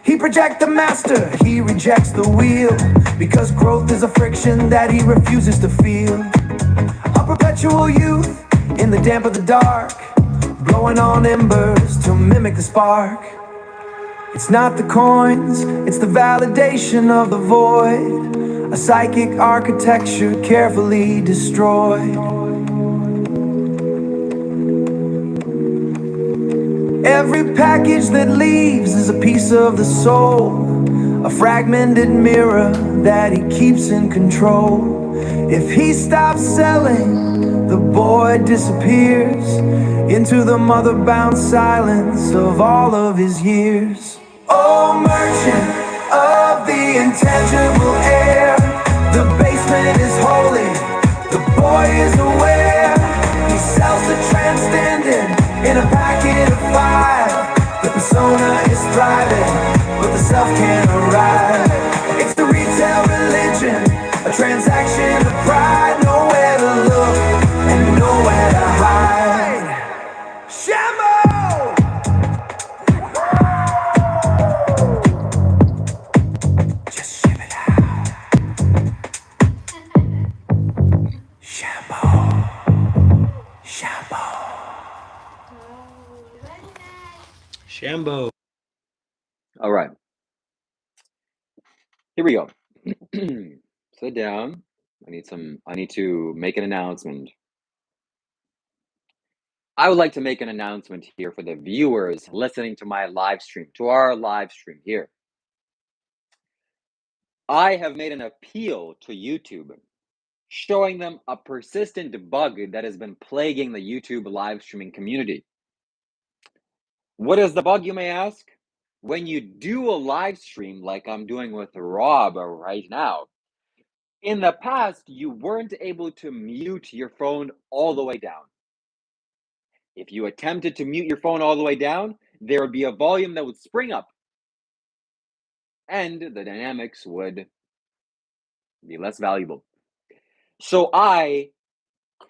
He projects the master, he rejects the wheel. Because growth is a friction that he refuses to feel. A perpetual youth in the damp of the dark, blowing on embers to mimic the spark. It's not the coins, it's the validation of the void. A psychic architecture carefully destroyed. Every package that leaves is a piece of the soul, a fragmented mirror that he keeps in control. If he stops selling, the boy disappears into the mother-bound silence of all of his years. Oh, merchant of the intangible air, the basement is holy, the boy is aware. He sells the transcendent in a packet of 5. The persona is thriving, but the self can't arrive. It's the retail religion, a transaction of pride. Nowhere to look and nowhere to hide. Shambo! Just ship it out. Shambo. Shambo. Shambo. All right, here we go. Sit down. I need to make an announcement. I would like to make an announcement here for the viewers listening to my live stream, to our live stream here. I have made an appeal to YouTube, showing them a persistent bug that has been plaguing the YouTube live streaming community. What is the bug, you may ask? When you do a live stream like I'm doing with Rob right now, in the past, you weren't able to mute your phone all the way down. If you attempted to mute your phone all the way down, there would be a volume that would spring up, and the dynamics would be less valuable. So I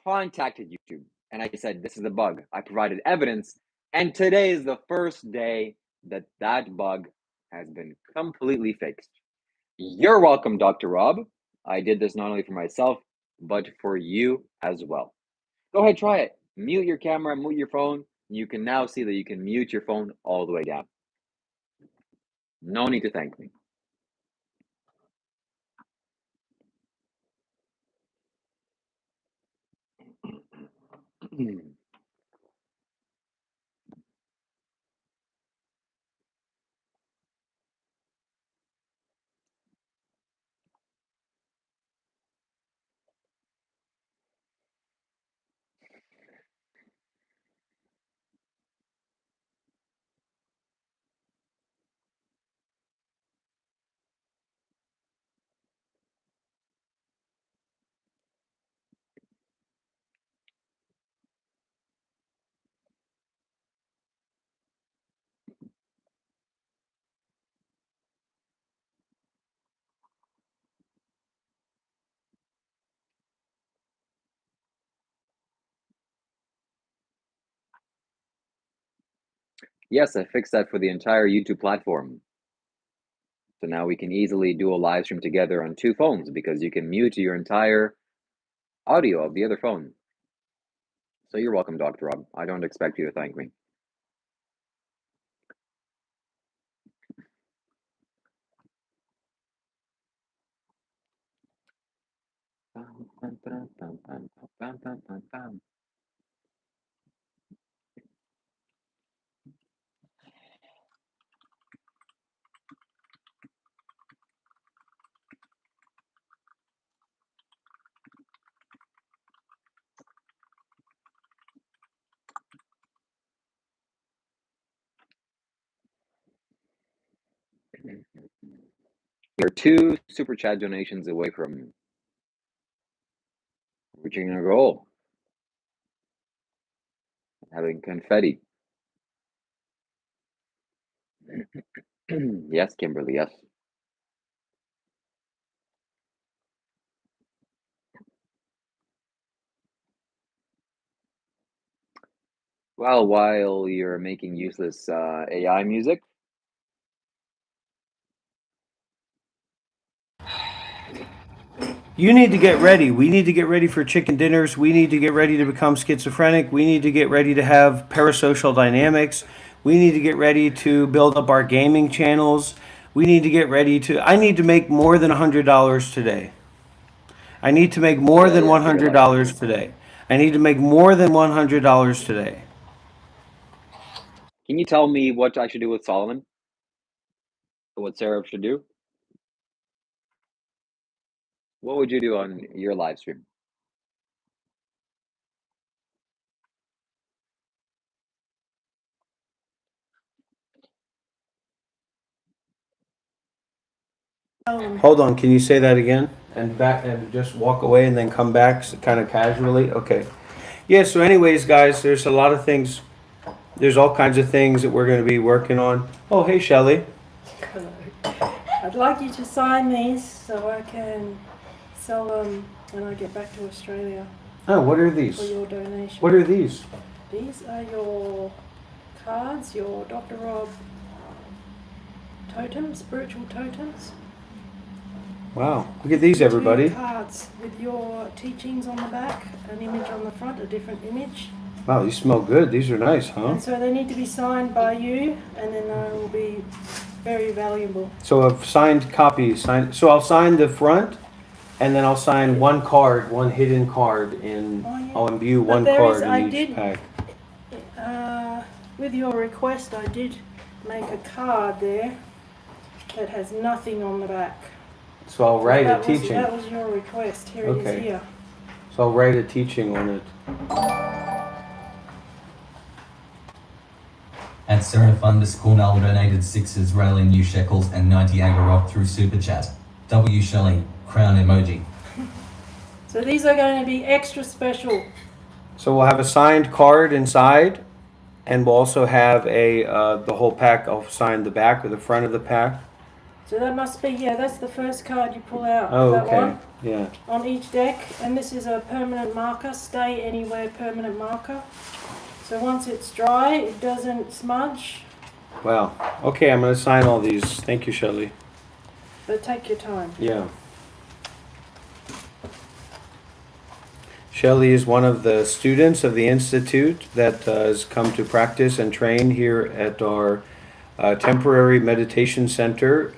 contacted YouTube and I said, this is a bug. I provided evidence, and today is the first day that that bug has been completely fixed. You're welcome, Dr. Rob. I did this not only for myself, but for you as well. Go ahead, try it. Mute your camera, mute your phone. You can now see that you can mute your phone all the way down. No need to thank me. Yes, I fixed that for the entire YouTube platform. So now we can easily do a live stream together on 2 phones because you can mute your entire audio of the other phone. So you're welcome, Dr. Rob. I don't expect you to thank me. You're 2 super chat donations away from reaching a goal, having confetti. Yes, Kimberly, yes. Well, while you're making useless AI music, You need to get ready. We need to get ready for chicken dinners. We need to get ready to become schizophrenic. We need to get ready to have parasocial dynamics. We need to get ready to build up our gaming channels. We need to get ready to. I need to make more than $100 today. I need to make more yeah, than yeah, good luck. $100 today. I need to make more than $100 today. Can you tell me what I should do with Solomon? What Sarah should do? What would you do on your live stream? Hold on, can you say that again? And back and just walk away and then come back kind of casually? Okay. Yeah, so anyways, guys, there's a lot of things. There's all kinds of things that we're going to be working on. Oh, hey, Shelly. Hello. I'd like you to sign these so I can sell them when I get back to Australia Oh, what are for these? your donation. What are these? These are your cards, your Dr.Rob totems, spiritual totems. Wow, look at these, everybody. 2 cards with your teachings on the back, an image on the front, a different image. Wow, these smell good. These are nice, huh? And so they need to be signed by you, and then they will be very valuable. So a signed copy, signed. So I'll sign the front, and then I'll sign one card, one hidden card in. Oh, yeah. I'll imbue But one there card is- in I each did- pack. With your request, I did make a card there that has nothing on the back. So I'll write a That was- teaching. That was your request. Here it Okay. is here. So I'll write a teaching on it. At Seraph_Null donated 6 Israeli new shekels and 90 Agarot through Super Chat. W. Shelley, crown emoji. So these are going to be extra special. So we'll have a signed card inside, and we'll also have a the whole pack. I'll sign the back or the front of the pack. So that must be, yeah, that's the first card you pull out. Oh, that okay. one Yeah. on each deck. And this is a permanent marker, stay anywhere permanent marker. So once it's dry, it doesn't smudge, Wow. Okay, I'm gonna sign all these. Thank you, Shelley. but take your time. Yeah. Shelley is one of the students of the Institute that has come to practice and train here at our temporary meditation center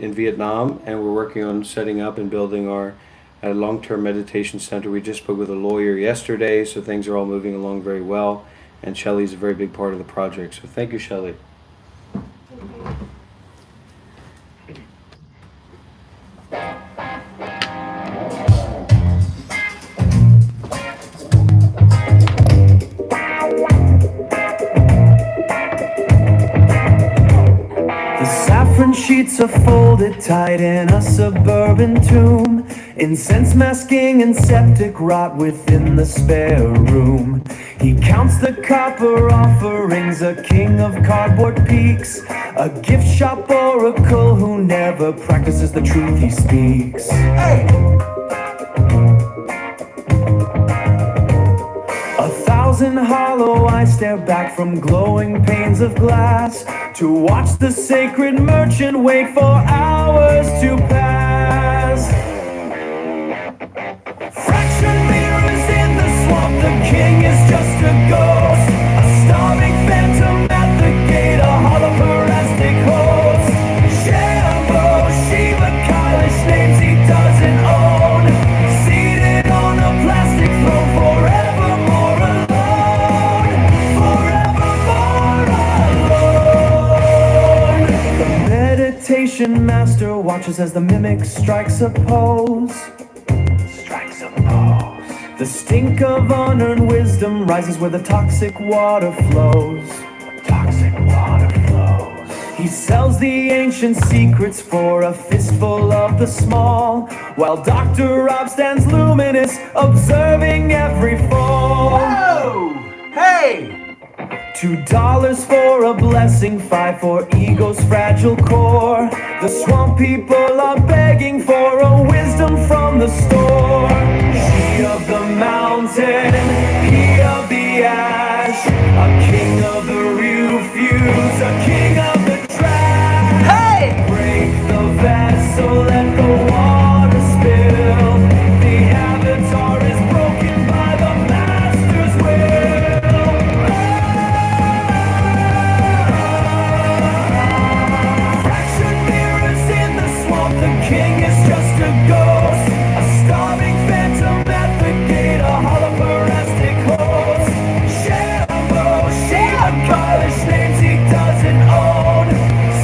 in Vietnam, and we're working on setting up and building our long-term meditation center. We just spoke with a lawyer yesterday, so things are all moving along very well, and Shelley's a very big part of the project. So thank you, Shelley. The saffron sheets are folded tight in a suburban tomb. Incense masking and septic rot within the spare room. He counts the copper offerings, a king of cardboard peaks. A gift shop oracle who never practices the truth he speaks. Hey! 1,000 hollow eyes stare back from glowing panes of glass to watch the sacred merchant wait for hours to pass. Fractured mirrors in the swamp, the king is just a ghost. A starving phantom at the gate, a hollow parastic host. Shiva, Shiva, Kailash names he doesn't own. Seated on a plastic throne forevermore alone. Forevermore alone. The meditation master watches as the mimic strikes a pose. The stink of unearned wisdom rises where the toxic water flows. He sells the ancient secrets for a fistful of the small, while Dr. Rob stands luminous, observing every fall. Whoa! Hey! $2 for a blessing, 5 for ego's fragile core. The swamp people are begging for a wisdom from the store. She of the mountain, he of the ash, a king of the refuse, a king of the trash. Hey! Break the vessel, let the water spill. The avatar is broken by the master's will. Fractured mirrors in the swamp, the king is just a ghost. A starving phantom at the gate, a holoparastic host. Shadow, Shiva, girlish names he doesn't own.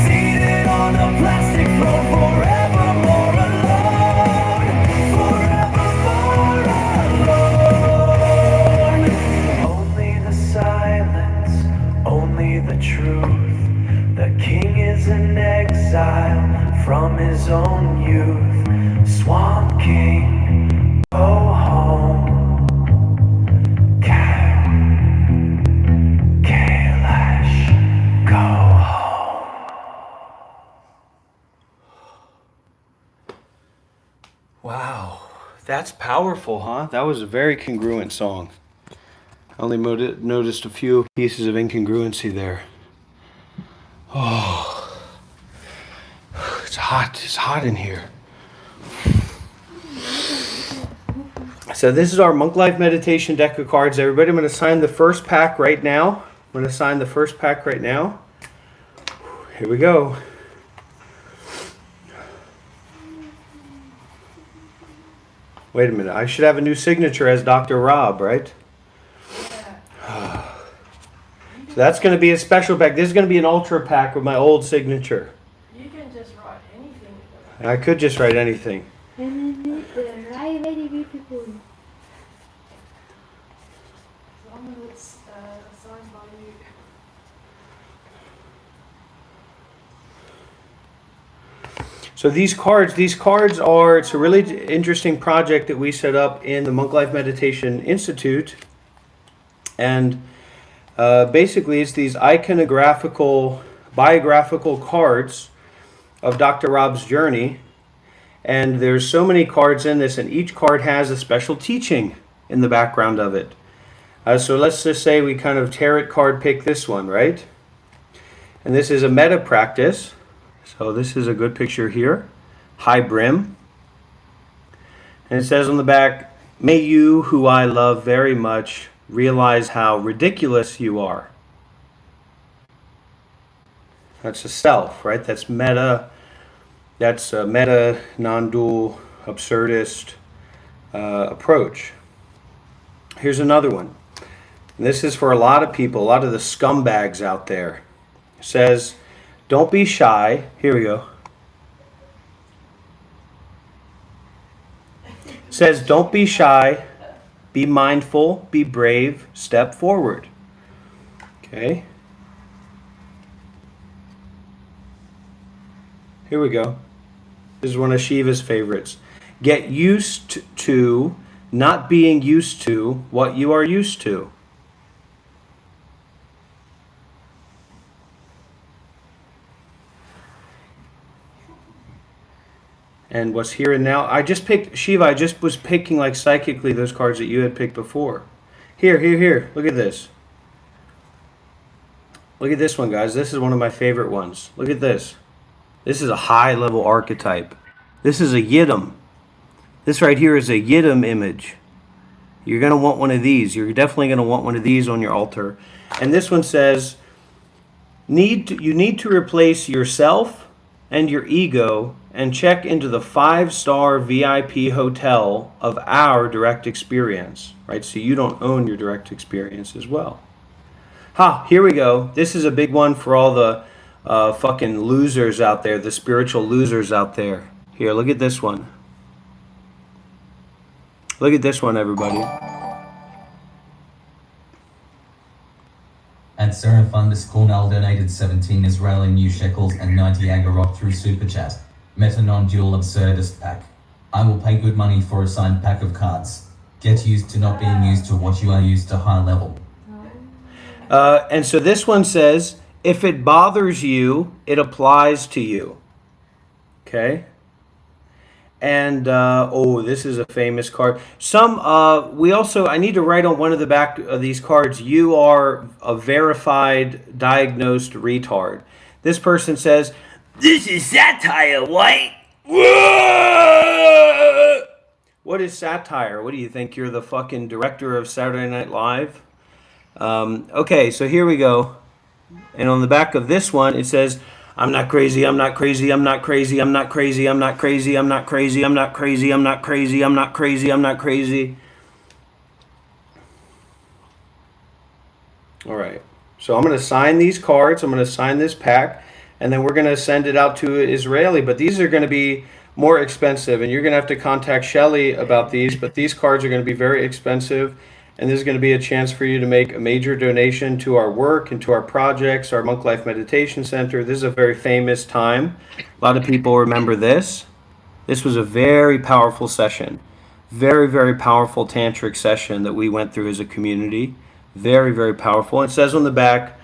Seated on a plastic throne, forevermore alone. Forevermore alone. Only the silence, only the truth. The king is in exile from his own youth. Swamp King, go home. Kailash, go home. Wow, that's powerful, huh? That was a very congruent song. I only noticed a few pieces of incongruency there. Oh, it's hot. It's hot in here. So this is our Monk Life Meditation deck of cards. Everybody, I'm going to sign the first pack right now. Here we go. Wait a minute. I should have a new signature as Dr. Rob, right? So that's going to be a special pack. This is going to be an ultra pack with my old signature. You can just write anything. I could just write anything. Very beautiful. As long as it's signed by you. So these cards are, it's a really interesting project that we set up in the Monk Life Meditation Institute. And basically it's these biographical cards of Dr. Rob's journey. And there's so many cards in this, and each card has a special teaching in the background of it. So let's just say we kind of tarot card pick this one, right? And this is a metta practice. So this is a good picture here. High brim. And it says on the back, may you, who I love very much, realize how ridiculous you are. That's a self, right? That's metta. That's a meta, non-dual, absurdist approach. Here's another one. And this is for a lot of people, a lot of the scumbags out there. It says, don't be shy. Here we go. It says, don't be shy. Be mindful. Be brave. Step forward. Okay. Here we go. This is one of Shiva's favorites. Get used to not being used to what you are used to. And what's here and now. I just picked, Shiva, I just was picking like psychically those cards that you had picked before. Here. Look at this. Look at this one, guys. This is one of my favorite ones. Look at this. This is a high-level archetype. This is a Yidam. This right here is a Yidam image. You're going to want one of these. You're definitely going to want one of these on your altar. And this one says, you need to replace yourself and your ego and check into the 5-star VIP hotel of our direct experience. Right? So you don't own your direct experience as well. Here we go. This is a big one for all the fucking losers out there, the spiritual losers out there. Here, look at this one. Look at this one, everybody. And Serafundus Cornell donated 17 Israeli new shekels and 90 Agarot through Super Chat. Meta non-dual absurdist pack. I will pay good money for a signed pack of cards. Get used to not being used to what you are used to high level. And so this one says, if it bothers you, it applies to you. Okay? And oh, this is a famous card. I need to write on one of the back of these cards, you are a verified diagnosed retard. This person says, this is satire, white. What is satire? What do you think? You're the fucking director of Saturday Night Live? Okay, so here we go. And on the back of this one, it says, I'm not crazy, I'm not crazy, I'm not crazy, I'm not crazy, I'm not crazy, I'm not crazy, I'm not crazy, I'm not crazy, I'm not crazy, I'm not crazy. All right. So I'm going to sign these cards, I'm going to sign this pack, and then we're going to send it out to Israeli. But these are going to be more expensive, and you're going to have to contact Shelly about these. But these cards are going to be very expensive, and this is going to be a chance for you to make a major donation to our work and to our projects, our Monk Life Meditation Center. This is a very famous time. A lot of people remember this. This was a very powerful session. Very, very powerful tantric session that we went through as a community. Very, very powerful. It says on the back,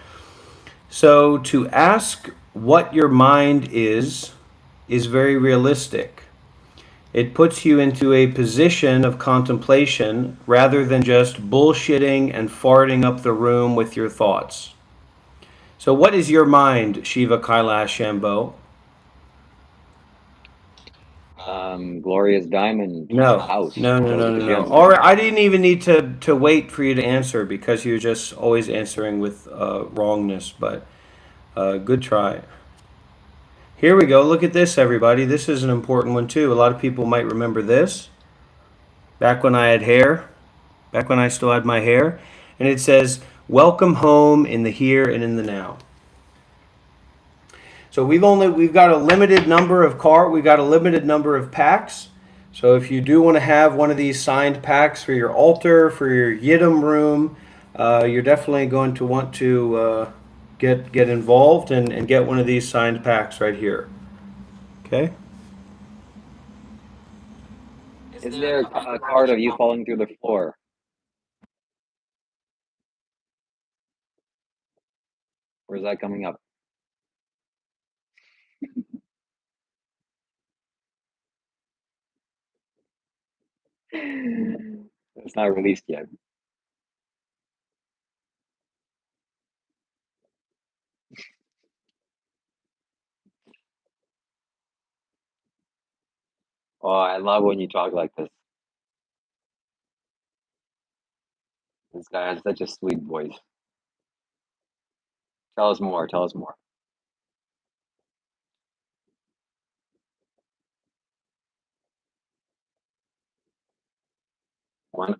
so to ask what your mind is very realistic. It puts you into a position of contemplation rather than just bullshitting and farting up the room with your thoughts. So what is your mind, Shiva Kailash Shambho? Glorious Diamond No, House. no, no, Those no, are no, the no. gems. All right, I didn't even need to wait for you to answer because you're just always answering with wrongness. But good try. Here we go. Look at this, everybody. This is an important one too. A lot of people might remember this. Back when I had hair, back when I still had my hair, and it says, "Welcome home in the here and in the now." So we've got a limited number of we've got a limited number of packs. So if you do want to have one of these signed packs for your altar, for your Yidam room, you're definitely going to want to get involved and get one of these signed packs right here. Okay. Is there a card of you falling through the floor? Or is that coming up? It's not released yet. Oh, I love when you talk like this. This guy has such a sweet voice. Tell us more. Tell us more.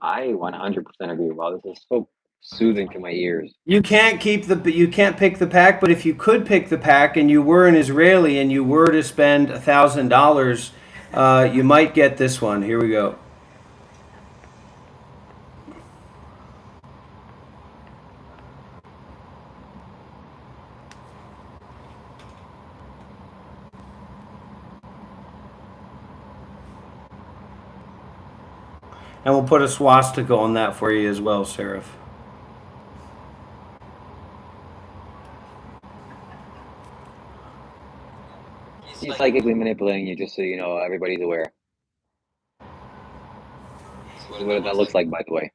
I 100% agree. Wow, this is so soothing to my ears. You can't pick the pack, but if you could pick the pack and you were an Israeli and you were to spend $1,000, you might get this one. Here we go. And we'll put a swastika on that for you as well, Seraph. He's psychically manipulating you, just so you know, everybody's aware. This is what that looks like, by the way.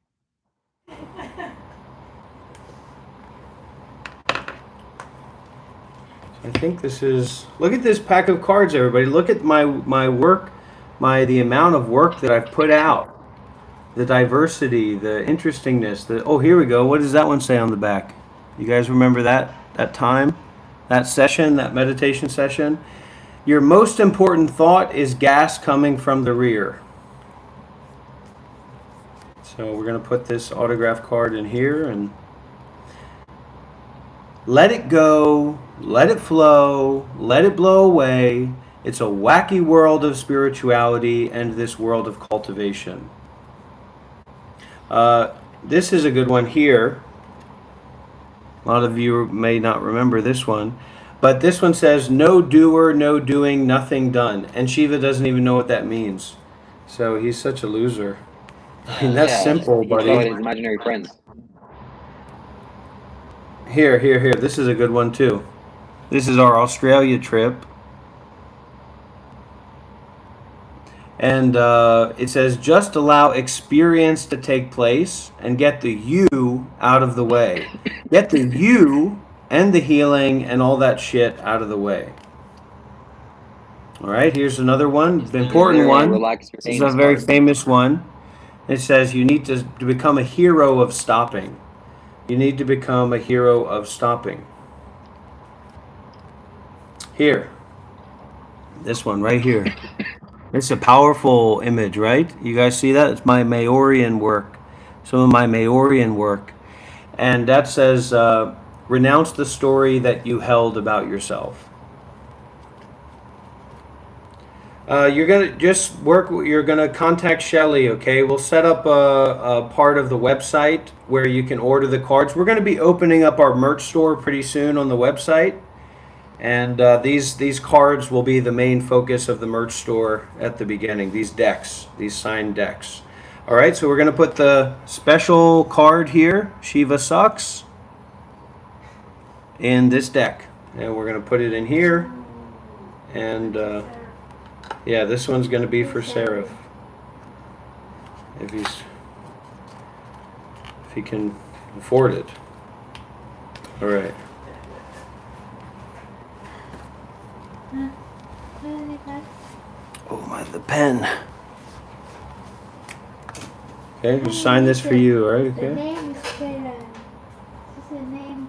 I think this is. Look at this pack of cards, everybody. Look at my work, the amount of work that I've put out, the diversity, the interestingness. Here we go. What does that one say on the back? You guys remember that time, that session, that meditation session? Your most important thought is gas coming from the rear. So we're going to put this autograph card in here and let it go, let it flow, let it blow away. It's a wacky world of spirituality and this world of cultivation. This is a good one here. A lot of you may not remember this one. But this one says, no doer, no doing, nothing done. And Shiva doesn't even know what that means. So he's such a loser. I mean, that's Yeah, simple, he's talking buddy. to his imaginary friends. Here. This is a good one, too. This is our Australia trip. And it says, just allow experience to take place and get the you out of the way. Get the you and the healing and all that shit out of the way. All right, here's another one, the Is important there a one. relax your This is a anus very card? famous one. It says you need to become a hero of stopping. You need to become a hero of stopping. Here, this one right here. It's a powerful image, right? You guys see that? It's my Maorian work, some of my Maorian work. And that says, renounce the story that you held about yourself. You're gonna just work. You're gonna contact Shelly, okay? We'll set up a part of the website where you can order the cards. We're gonna be opening up our merch store pretty soon on the website, and these cards will be the main focus of the merch store at the beginning. These decks, these signed decks. All right, so we're gonna put the special card here, Shiva Sucks, in this deck, and we're gonna put it in here, and. Yeah, this one's going to be for Seraph. If he can afford it. All right. Oh my, the pen. Okay, just sign this for you, all right? The Okay. name is Karen. This is the name.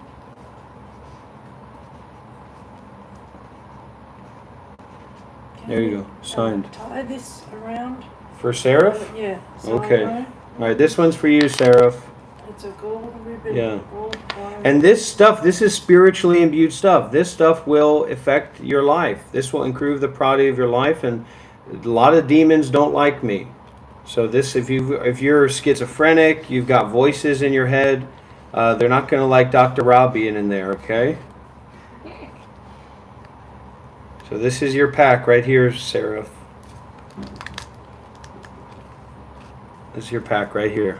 There you go, signed. Tie this around. For Seraph? Yeah. Okay. sideways. All right, this one's for you, Seraph. It's a gold ribbon. Yeah. Gold wire. And this stuff, this is spiritually imbued stuff. This stuff will affect your life. This will improve the quality of your life. And a lot of demons don't like me. So this, if you're schizophrenic, you've got voices in your head, they're not going to like Dr.Rob being in there. Okay. So this is your pack right here, Seraph. This is your pack right here.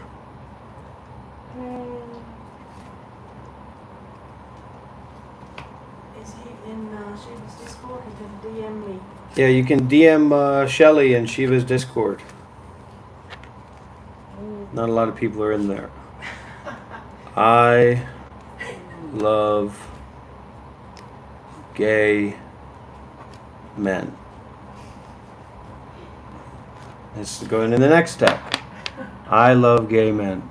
Is he in Shiva's Discord? He can DM me. Yeah, you can DM Shelly in Shiva's Discord. Not a lot of people are in there. I love gay men. Let's go into the next step. I love gay men.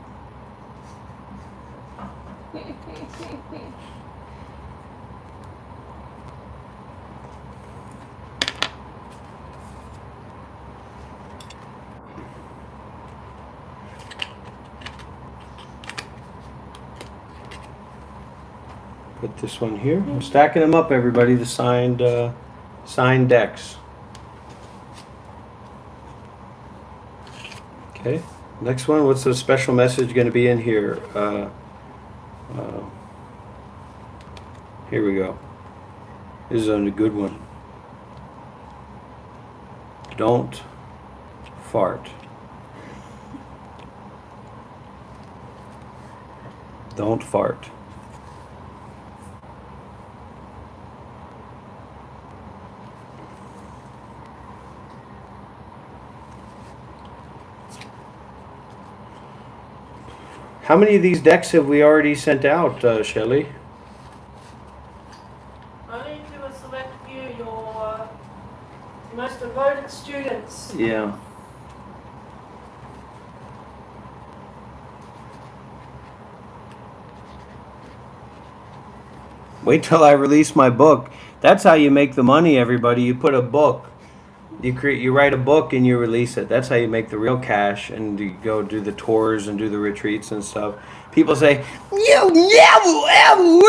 Put this one here. I'm stacking them up, everybody. The signed decks. Okay. Next one. What's the special message going to be in here? Here we go. This is a good one. Don't fart. Don't fart. How many of these decks have we already sent out, Shelley? Only to a select few, your most devoted students. Yeah. Wait till I release my book. That's how you make the money, everybody. You put a book. You write a book and you release it. That's how you make the real cash, and you go do the tours and do the retreats and stuff. People say, "You never,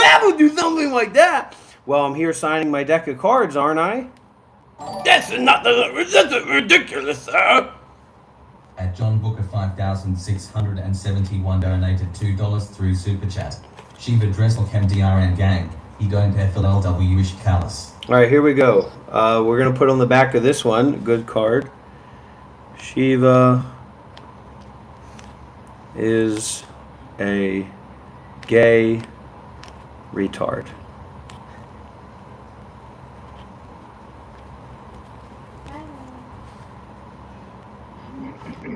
ever do something like that." Well, I'm here signing my deck of cards, aren't I? That's ridiculous, sir. At John Booker 5,671 donated $2 through Super Chat. Shiva dress or MDRN gang. He don't have LW-ish callous. All right, here we go. We're going to put on the back of this one, good card. Shiva is a gay retard.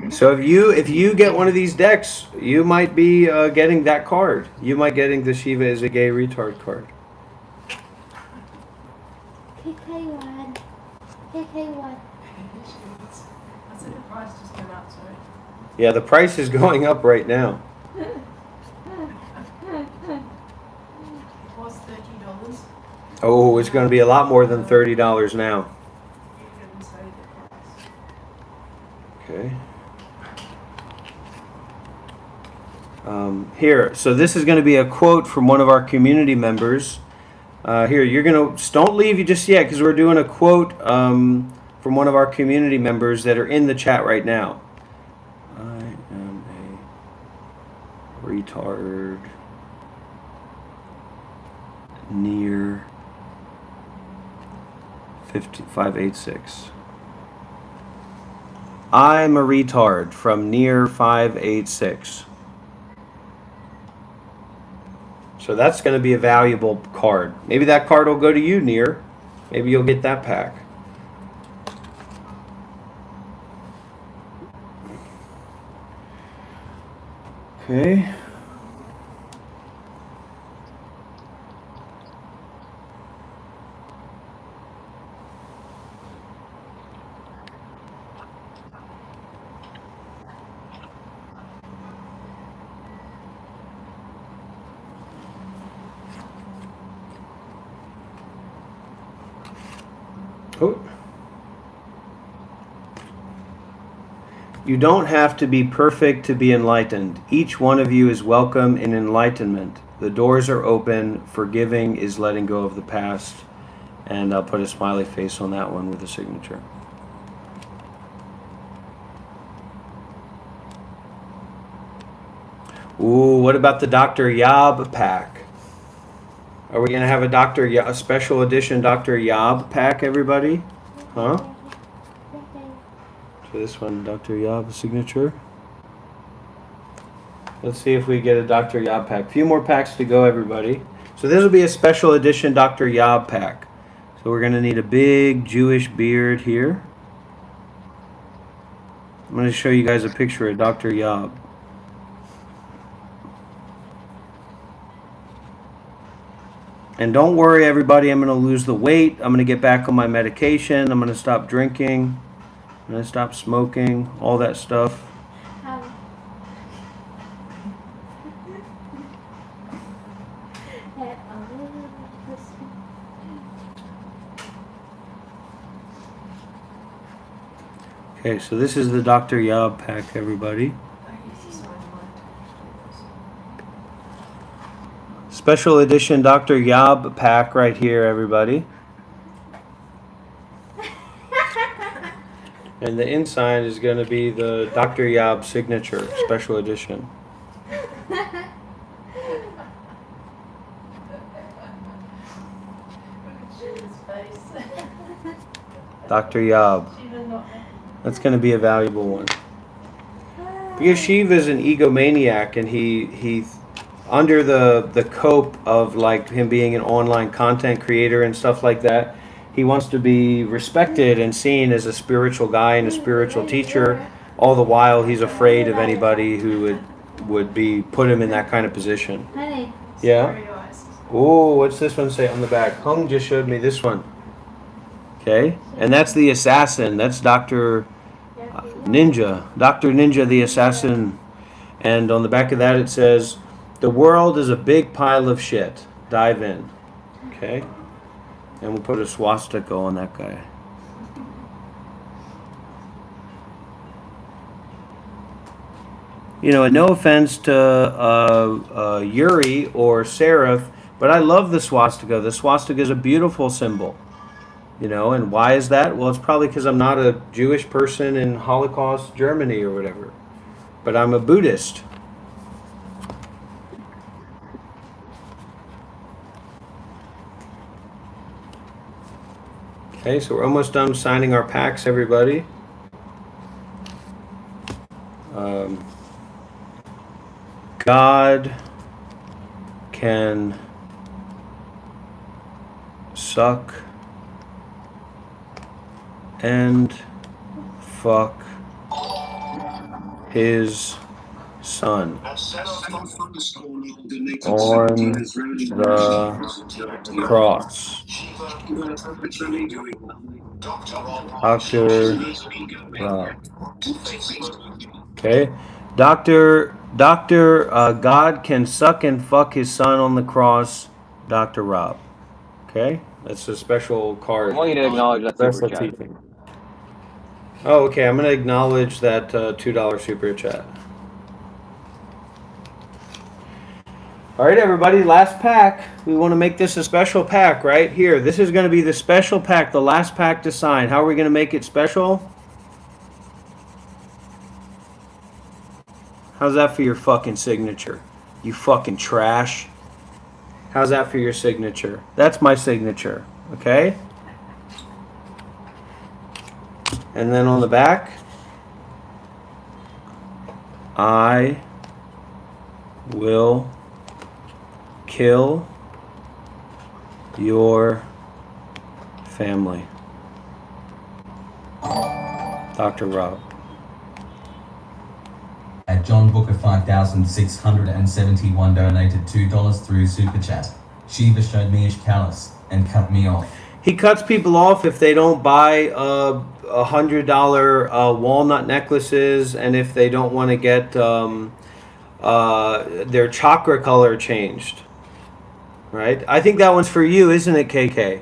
So if you get one of these decks, you might be getting that card. You might getting the Shiva is a gay retard card. KK1. KK1. I said the price just went up, sorry. Yeah, the price is going up right now. It was $30. Oh, it's going to be a lot more than $30 now. You didn't say the price. Okay. Here, so this is going to be a quote from one of our community members. Here, you're going to, don't leave just yet because we're doing a quote from one of our community members that are in the chat right now. I am a retard near 586. I'm a retard from near 586. So that's going to be a valuable card. Maybe that card will go to you, Near. Maybe you'll get that pack. Okay. Oh. You don't have to be perfect to be enlightened. Each one of you is welcome in enlightenment. The doors are open. Forgiving is letting go of the past. And I'll put a smiley face on that one with a signature. Ooh, what about the Dr. Yob pack? Are we going to have a special edition Dr. Yob pack, everybody? Huh? So this one, Dr. Yob signature. Let's see if we get a Dr. Yob pack. A few more packs to go, everybody. So this will be a special edition Dr. Yob pack. So we're going to need a big Jewish beard here. I'm going to show you guys a picture of Dr. Yob. And don't worry, everybody, I'm going to lose the weight. I'm going to get back on my medication. I'm going to stop drinking. I'm going to stop smoking, all that stuff. Okay, so this is the Dr. Yob pack, everybody. Special edition Dr. Yob pack right here, everybody. And the inside is going to be the Dr. Yob signature, special edition. Dr. Yob. That's going to be a valuable one. Because Shiva is an egomaniac, and he under the cope of like him being an online content creator and stuff like that, he wants to be respected and seen as a spiritual guy and a spiritual teacher. All the while, he's afraid of anybody who would be put him in that kind of position. Yeah. Oh, what's this one say on the back? Hung just showed me this one. Okay, and that's the assassin. That's Dr. Ninja. Dr. Ninja, the assassin. And on the back of that it says, "The world is a big pile of shit. Dive in." Okay, and we'll put a swastika on that guy. You know, and no offense to Yuri or Seraph, but I love the swastika. The swastika is a beautiful symbol. You know, and why is that? Well, it's probably because I'm not a Jewish person in Holocaust Germany or whatever, but I'm a Buddhist. Okay, so we're almost done signing our packs, everybody. God can suck and fuck his son on the cross. Dr. Rob. Okay. God can suck and fuck his son on the cross, Dr. Rob. Okay? That's a special I card. want you to acknowledge that super Special chat. teaching. Oh, okay. I'm going to acknowledge that $2 super chat. All right, everybody, last pack. We want to make this a special pack right here. This is going to be the special pack, the last pack to sign. How are we going to make it special? How's that for your fucking signature? You fucking trash. How's that for your signature? That's my signature, okay? And then on the back, I will kill your family. Dr. Rob. At John Booker 5,671 donated $2 through Super Chat. Shiva showed me his callus and cut me off. He cuts people off if they don't buy $100 walnut necklaces, and if they don't want to get their chakra color changed. Right? I think that one's for you, isn't it, KK?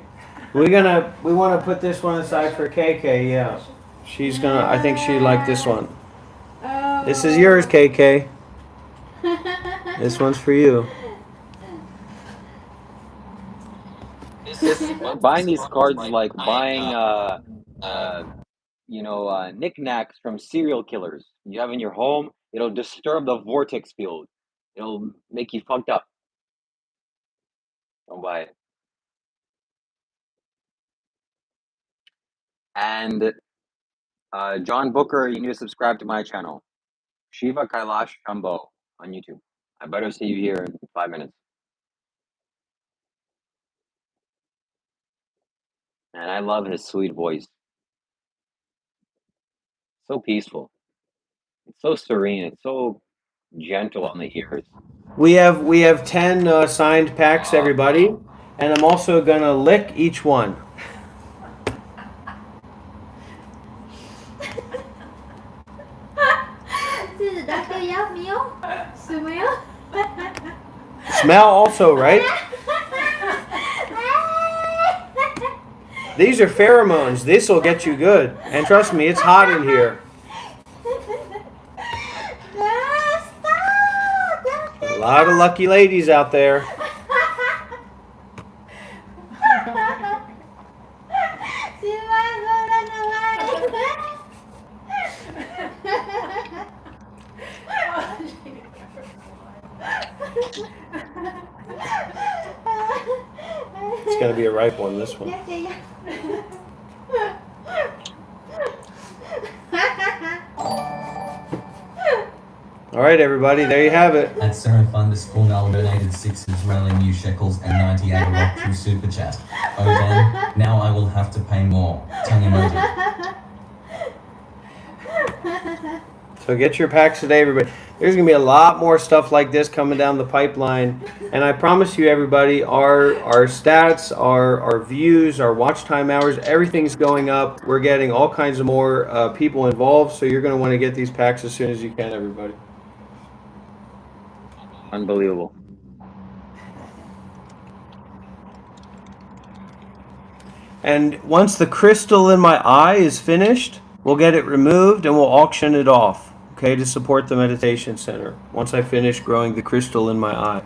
We want to put this one aside for KK. Yeah, she's gonna. I think she liked this one. This is yours, KK. This one's for you. This buying these cards is like buying knickknacks from serial killers. You have in your home, it'll disturb the vortex field. It'll make you fucked up. Don't buy it. And John Booker, you need to subscribe to my channel, Shiva Kailash Shambho on YouTube. I better see you here in 5 minutes. And I love his sweet voice. So peaceful. It's so serene. It's so gentle on the ears. We have 10 signed packs, everybody, and I'm also gonna lick each one. This is Dr. Yap meal. Smell. Smell also, right? These are pheromones. This will get you good. And trust me, it's hot in here. A lot of lucky ladies out there. It's gonna be a ripe one, this one. All right, everybody, there you have it. At Seraph_Null donated 6 Israeli new shekels and 90 Agorot through Super Chat. Oh then, now I will have to pay more. Tongue emoji. So get your packs today, everybody. There's gonna be a lot more stuff like this coming down the pipeline, and I promise you, everybody, our stats, our views, our watch time hours, everything's going up. We're getting all kinds of more people involved, so you're gonna want to get these packs as soon as you can, everybody. Unbelievable. And once the crystal in my eye is finished, we'll get it removed and we'll auction it off, okay, to support the meditation center. Once I finish growing the crystal in my eye.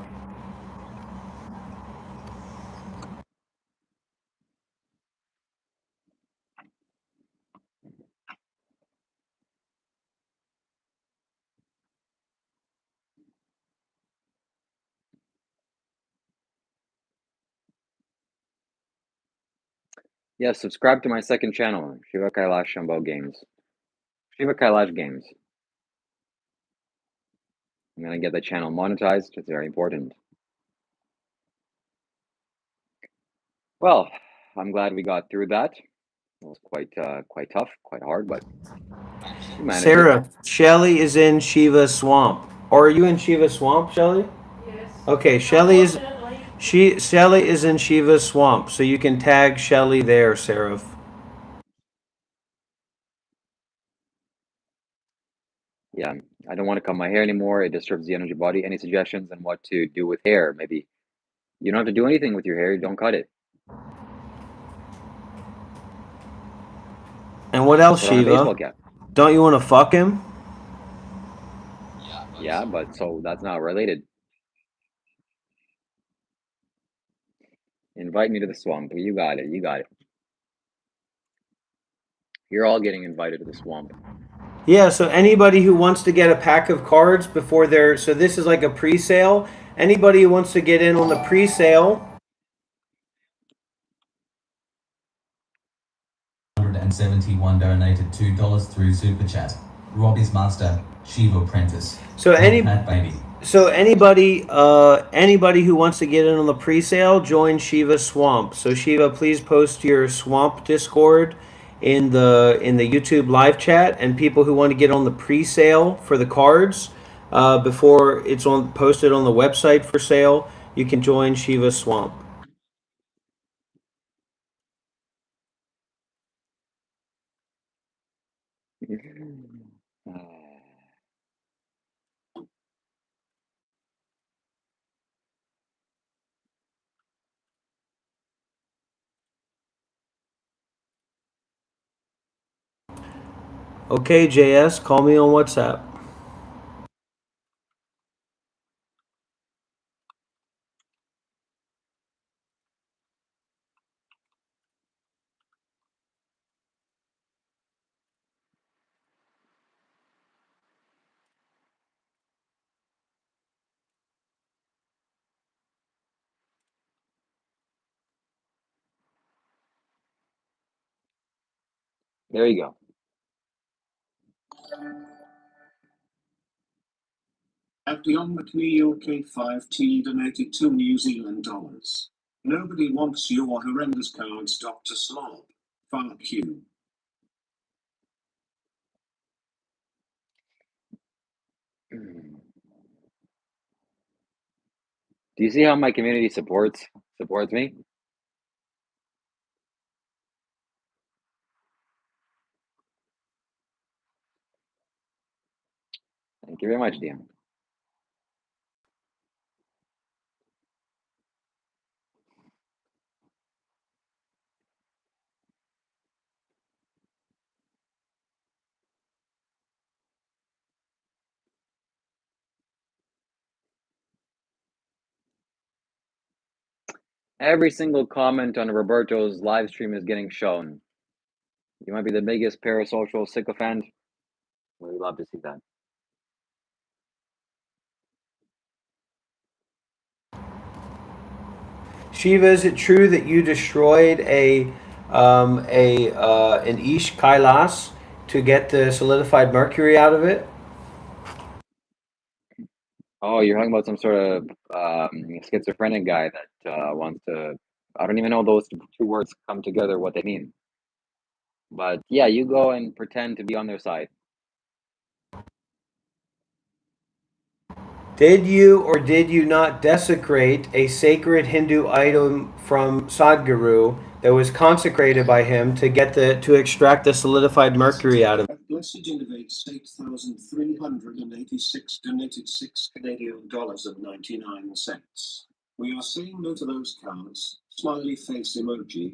Yeah, subscribe to my second channel, Shiva Kailash Shambho Games. Shiva Kailash Games. I'm gonna get the channel monetized. It's very important. Well, I'm glad we got through that. It was quite tough, quite hard, but we managed it. Sarah, Shelly is in Shiva Swamp. Or are you in Shiva Swamp, Shelly? Yes. Okay, Unfortunately. Shelly is in Shiva Swamp, so you can tag Shelly there, Sarah. Yeah, I don't want to cut my hair anymore. It disturbs the energy body. Any suggestions on what to do with hair? Maybe you don't have to do anything with your hair. Don't cut it. And what else, Put on a baseball Shiva? cap. Don't you want to fuck him? Yeah, but so that's not related. Invite me to the swamp. You got it. You got it. You're all getting invited to the swamp. Yeah, so anybody who wants to get a pack of cards before they're so this is like a pre-sale. Anybody who wants to get in on the pre-sale, 171 donated $2 through Super Chat. Rob is master, Shiva apprentice. so Matt baby. anybody who wants to get in on the pre-sale, join Shiva Swamp. So Shiva, please post your Swamp Discord in the YouTube live chat, and people who want to get on the pre-sale for the cards before it's on posted on the website for sale, you can join Shiva Swamp. Okay, JS, call me on WhatsApp. There you go. At Beyond McNeil K5T donated $2 New Zealand. Nobody wants your horrendous cards, Dr. Slob. Fuck you. Do you see how my community supports me? Thank you very much, DM. Every single comment on Roberto's live stream is getting shown. You might be the biggest parasocial sycophant. We'd love to see that. Shiva, is it true that you destroyed an Ish Kailas to get the solidified mercury out of it? Oh, you're talking about some sort of schizophrenic guy that wants to. I don't even know those two words come together, what they mean. But yeah, you go and pretend to be on their side. Did you or did you not desecrate a sacred Hindu item from Sadhguru that was consecrated by him to extract the solidified mercury out of it? At Blessed Innovates 8,386 donated $6 Canadian and 99 cents. We are saying no to those cards. Smiley face emoji.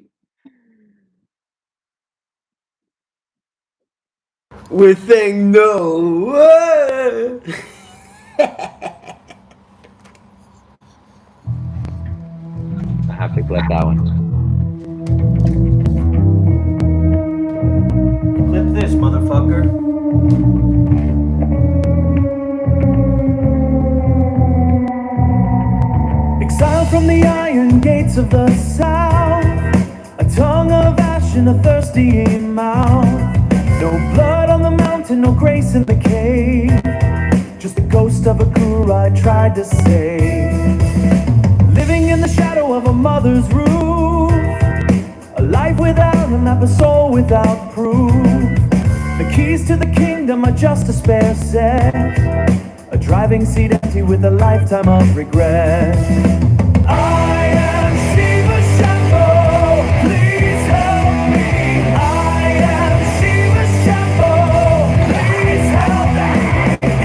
We're saying no. I have to clip that one. Clip this, motherfucker. Exiled from the iron gates of the south, a tongue of ash in a thirsty mouth. No blood on the mountain, no grace in the cave. Just the ghost of a guru I tried to save. Living in the shadow of a mother's roof. A life without a map, a soul without proof. The keys to the kingdom are just a spare set. A driving seat empty with a lifetime of regret. I am Shiva Shambho, please help me. I am Shiva Shambho, please help me.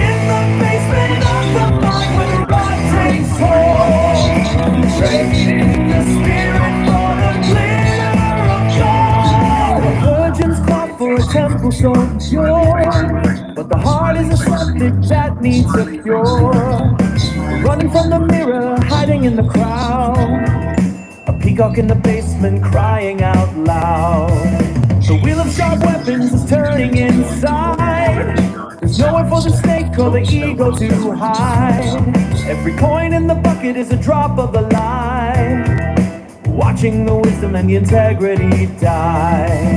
In the basement of the mind where the rot takes hold, trading the spirit for the glitter of gold. A virgin's cloth for a temple so pure, but the heart is a septic that needs a cure. Running from the mirror, hiding in the crowd. A peacock in the basement crying out loud. The wheel of sharp weapons is turning inside. There's nowhere for the snake or the ego to hide. Every coin in the bucket is a drop of the light. Watching the wisdom and the integrity die.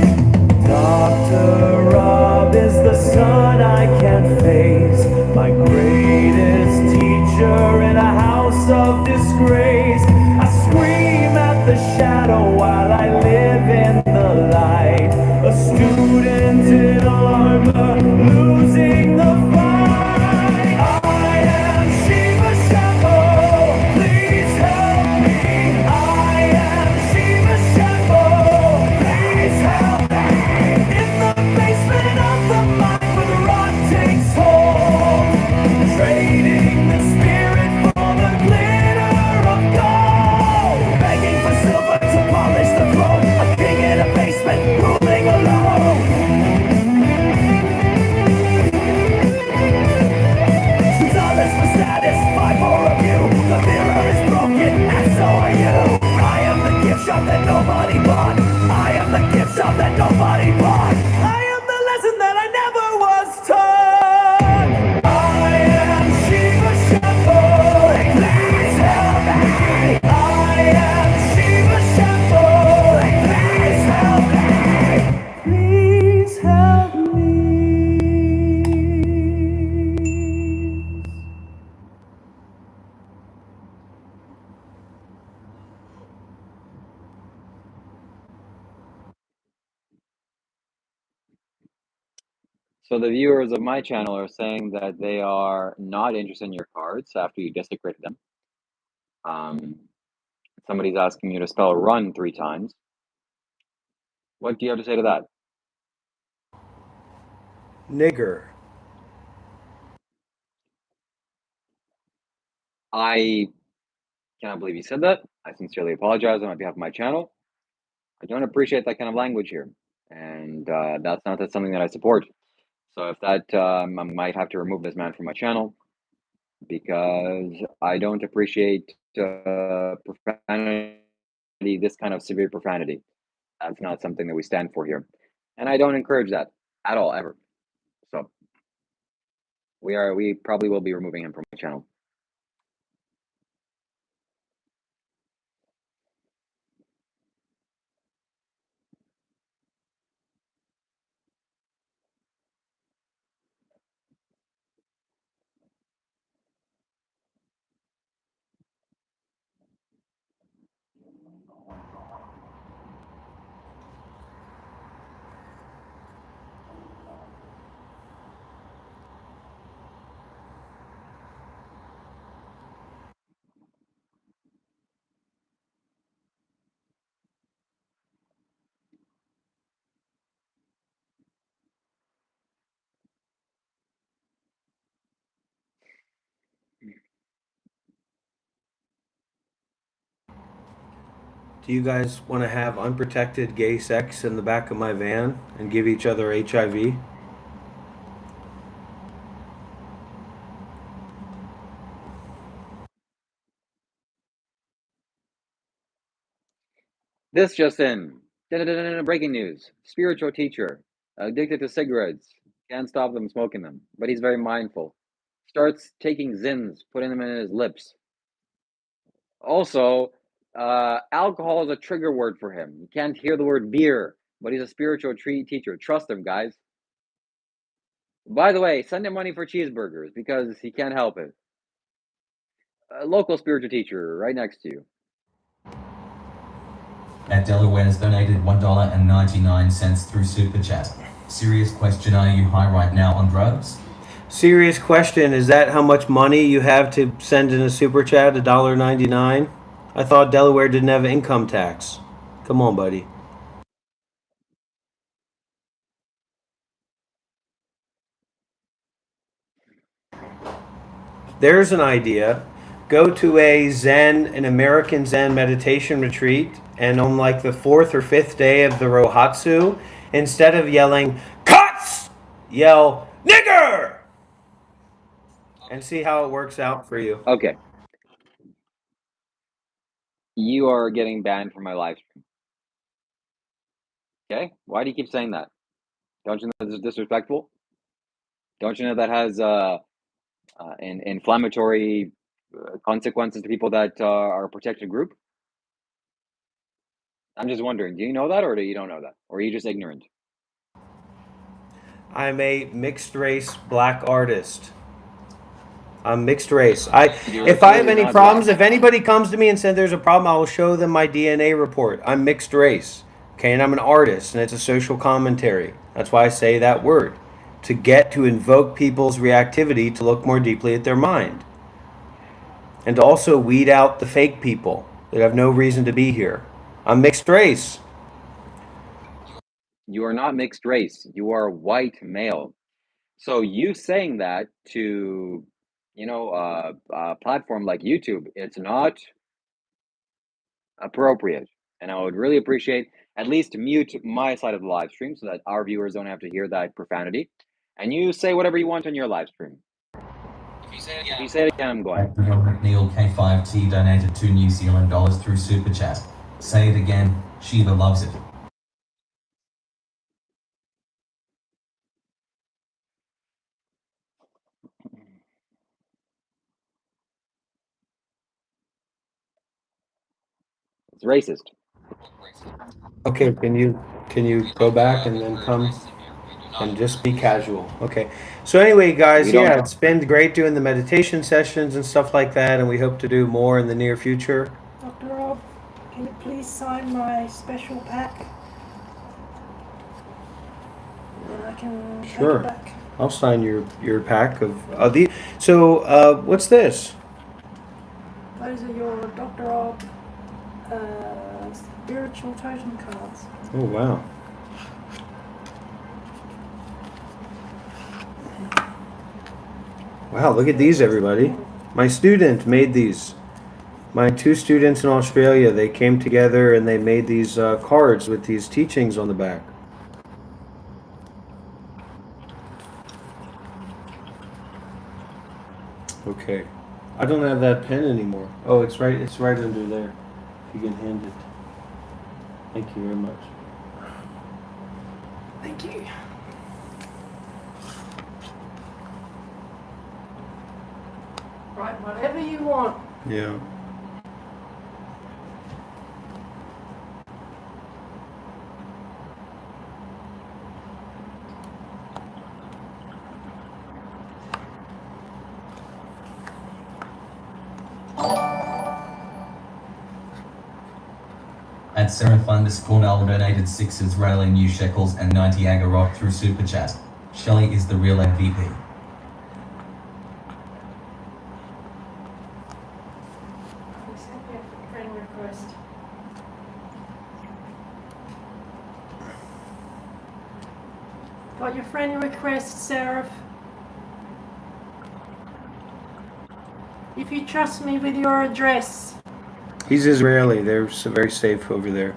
Dr. Rob is the son I can't face. My greatest teacher in a house of disgrace. I scream at the shadow while I live in the light. A student in armor, losing the fight. I am Shiva Shambho, please help me. I am Shiva Shambho, please help me. In the basement of the mind where the rot takes hold, trading the spirit for the glitter of gold. Begging for silver to polish the throne, a king in a basement ruling alone. Dollars for status, five more of you. The mirror is broken, and so are you. I am the gift shop that nobody bought. I am the gift shop that nobody bought. I am the lesson that I never was taught. I am Shiva Shambho, please help me. I am Shiva Shambho, please help me. Please help me. So the viewers of my channel are saying that they are not interested in your cards after you desecrated them. Somebody's asking you to spell run 3 times. What do you have to say to that? Nigger. I cannot believe you said that. I sincerely apologize on behalf of my channel. I don't appreciate that kind of language here, and that's something that I support. So if that, I might have to remove this man from my channel because I don't appreciate profanity, this kind of severe profanity. That's not something that we stand for here, and I don't encourage that at all, ever. So we probably will be removing him from my channel. Do you guys want to have unprotected gay sex in the back of my van and give each other HIV? This just in. Breaking news. Spiritual teacher. Addicted to cigarettes. Can't stop them smoking them. But he's very mindful. Starts taking Zins, putting them in his lips. Also, alcohol is a trigger word for him. He can't hear the word beer. but he's a spiritual teacher. Trust him, guys. By the way, send him money for cheeseburgers because he can't help it. A local spiritual teacher right next to you. At Delaware has donated $1.99 through Super Chat. Serious question, are you high right now on drugs? Serious question, is that how much money you have to send in a super chat, $1.99? I thought Delaware didn't have income tax. Come on, buddy. There's an idea. Go to an American Zen meditation retreat, and on like the fourth or fifth day of the Rohatsu, instead of yelling, "Cuts!" yell, "Nigger!" And see how it works out for you. Okay. You are getting banned from my live stream. Okay? Why do you keep saying that? Don't you know this is disrespectful? Don't you know that has inflammatory consequences to people that are a protected group? I'm just wondering, do you know that or do you don't know that? Or are you just ignorant? I'm a mixed race black artist. I'm mixed race. If I have Clearly any not black. problems, if anybody comes to me and said there's a problem, I will show them my DNA report. I'm mixed race. Okay, and I'm an artist, and it's a social commentary. That's why I say that word. To invoke people's reactivity to look more deeply at their mind. And to also weed out the fake people that have no reason to be here. I'm mixed race. You are not mixed race. You are white male. So you saying that to, a platform like YouTube, it's not appropriate. And I would really appreciate at least mute my side of the live stream so that our viewers don't have to hear that profanity. And you say whatever you want on your live stream. If you say it again, I'm going. Neil K5T donated $2 through Super Chat. Say it again, Shiva loves it. It's racist. Okay, can you go back and then come and just be casual? Okay. So anyway, We guys, don't. yeah, it's been great doing the meditation sessions and stuff like that, and we hope to do more in the near future. Dr. Rob, can you please sign my special pack? And I can take Sure. it back. I'll sign your pack of the. So what's this? Those are your Dr. Rob spiritual totem cards. Oh wow. Wow, look at these, everybody. My student made these. My two students in Australia, they came together and they made these cards with these teachings on the back. Okay. I don't have that pen anymore. Oh, it's right under there. If you can hand it. Thank you very much. Thank you. Right, whatever you want. Yeah. At Seraph _Null donated 6 Israeli new shekels and 90 Agarot through Super Chat. Shelley is the real MVP. Accept your friend request. Got your friend request, Seraph. If you trust me with your address. He's Israeli. They're very safe over there.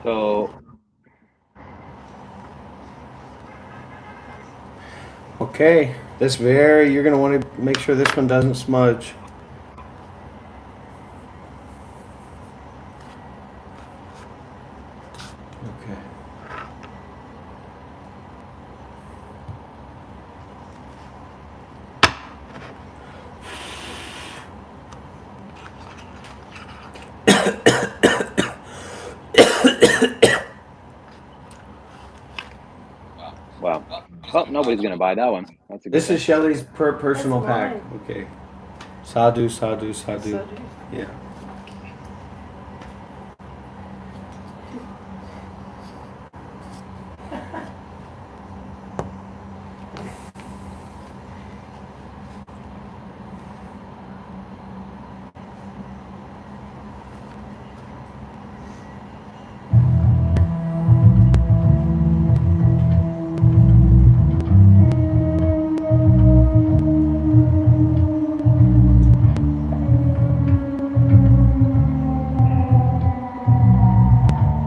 So Okay, you're gonna want to make sure this one doesn't smudge. Okay. Wow. Well, nobody's gonna buy that one. That's a good This is thing. Shelly's personal That's pack. mine. Okay. Sadhu, sadhu, sadhu. So do. Yeah.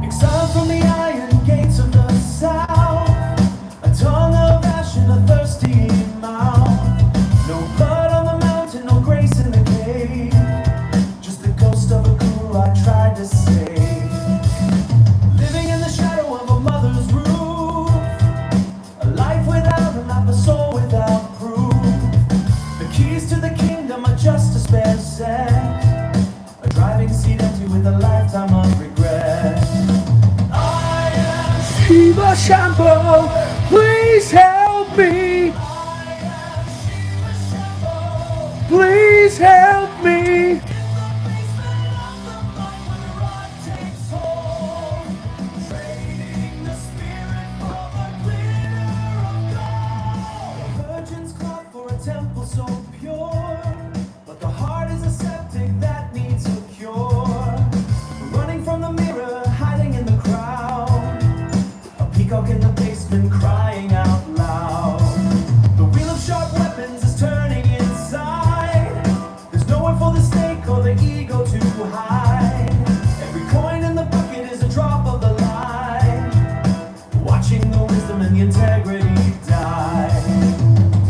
Exiled from the iron gates of the south, a tongue of ash and a thirsty mouth. No blood on the mountain, no grace in the cave. Just the ghost of a guru I tried to save. Living in the shadow of a mother's roof, a life without a map, a soul without proof. The keys to the kingdom are just a spare set, a driving seat empty with a lifetime of regret. I am Shiva Shampoo, please help me. Please help me. virgin's clock for a temple so pure, but the heart is a septic that needs a cure. Running from the mirror, hiding in the crowd, a peacock in the basement crying out loud. The wheel of sharp weapons is turning inside. There's nowhere for the snake or the ego to hide. Every coin in the bucket is a drop of the light, watching the wisdom and the integrity die.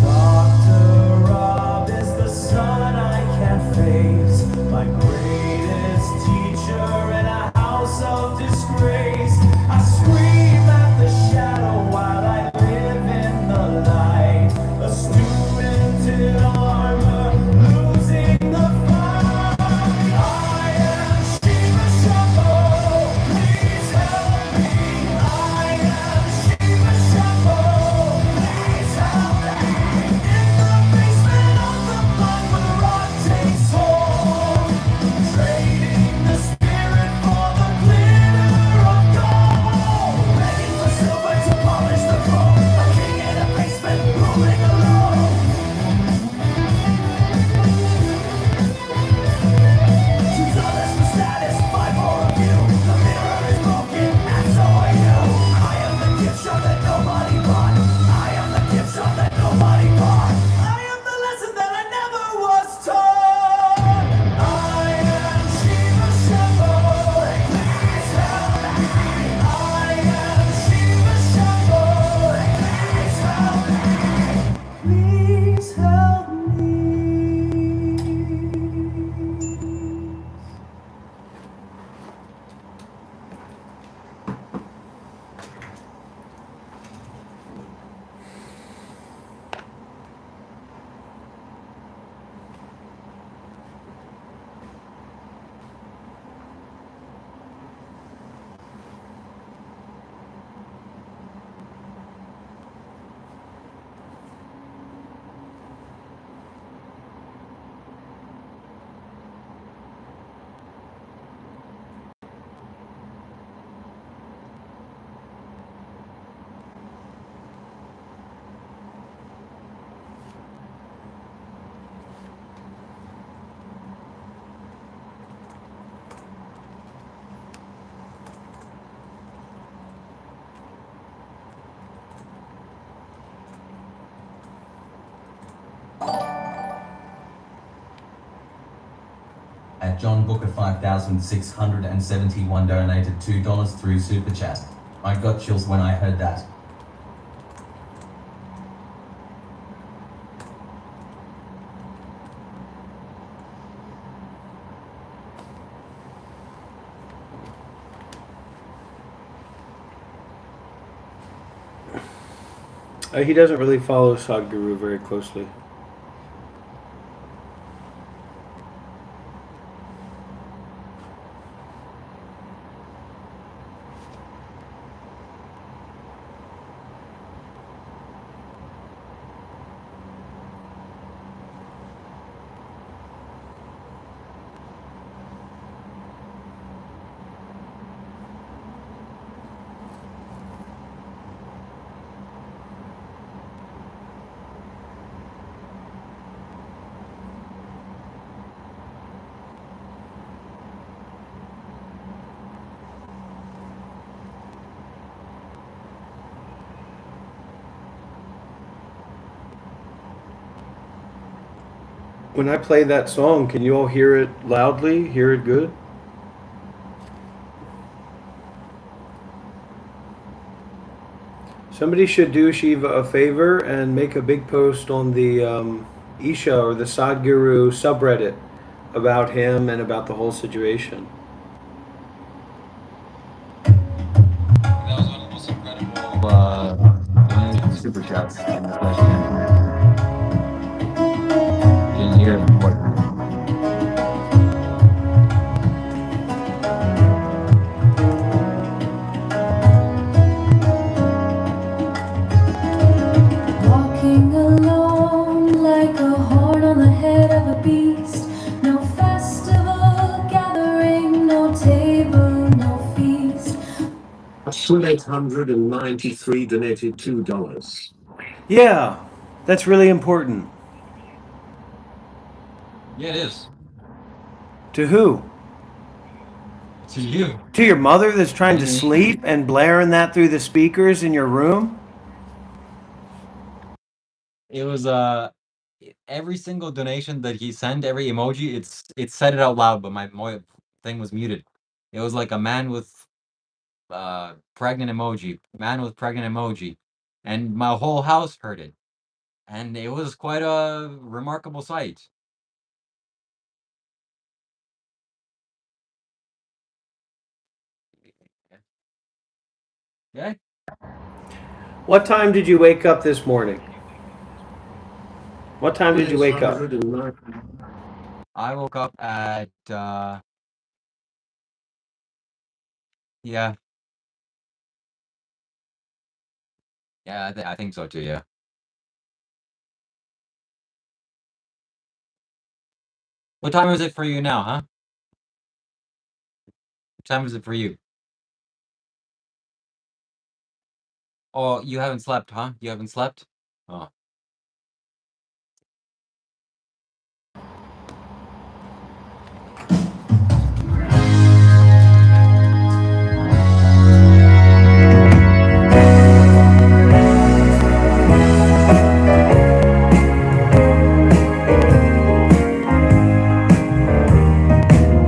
Dr.Rob is the son I can't face, my greatest teacher in a house of disgrace. I scream at the shadow while I live in the light, a student in armor, losing the fight. I am Shiva Shampoo, please help me. I am Shiva Shampoo, please help me. In the basement of the mind where the rot takes hold, trading the spirit for the glitter of gold. Begging for silver to polish the chrome, a king in a basement ruling alone. Choose others for status, find more of you. The mirror is broken, and so are you. I am the gift shop that nobody bought. I am the gift shop that nobody bought. I am the lesson that I never was taught. I am Shiva Shampoo, please help me. I am Shiva Shampoo, please help me. Please help me. At John Booker 5,671 donated $2 through Super Chat. I got chills when I heard that. He doesn't really follow Sadhguru very closely. When I play that song, can you all hear it loudly? Hear it good? Somebody should do Shiva a favor and make a big post on the Isha or the Sadhguru subreddit about him and about the whole situation. That was one of the most incredible donations and super chats in the Flash Can community. You didn't hear it, unfortunately. Walking alone like a horn on the head of a beast. No festival gathering, no table, no feast. Swim 893 donated $2. Yeah, that's really important. Yeah, it is. To who? To you To your mother that's trying and to me. sleep and blaring that through the speakers in your room? It was every single donation that he sent, every emoji, it said it out loud, but my thing was muted. It was like a man with pregnant emoji, man with pregnant emoji, and my whole house heard it, and it was quite a remarkable sight. Yeah, What time did you wake up this morning? What time did you wake up? I woke up at yeah, yeah, I think so too. Yeah. What time is it for you now, huh? What time is it for you? Oh, you haven't slept, huh? You haven't slept? Oh.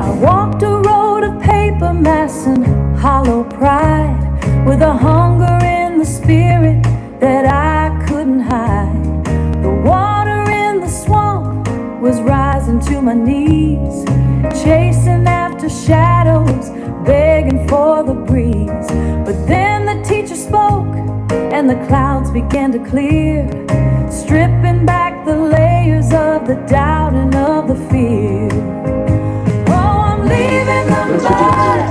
I walked a road of paper mass and hollow pride, with a hunger in the spirit that I couldn't hide. The water in the swamp was rising to my knees, chasing after shadows, begging for the breeze. But then the teacher spoke, and the clouds began to clear, stripping back the layers of the doubt and of the fear. Oh, I'm leaving the mud,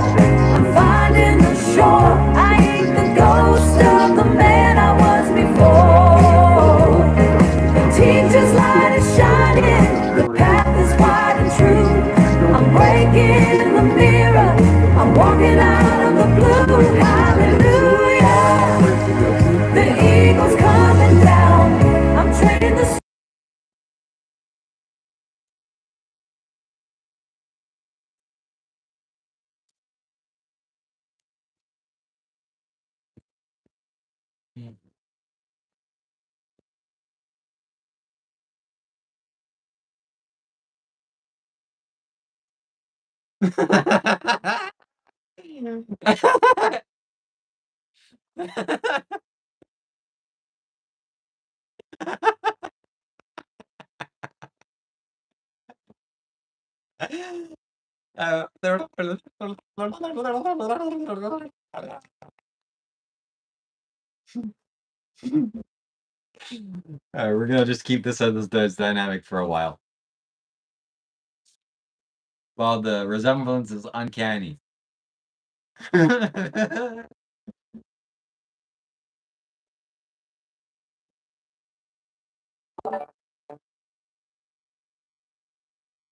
I'm finding the shore. I ain't the ghost of the man I was before. The teacher's light is shining, the path is wide and true. I'm breaking the mirror, I'm walking out of the blue. Hallelujah, the eagle's coming down. I'm trading the All right, we're gonna just keep this dynamic for a while. Well, the resemblance is uncanny.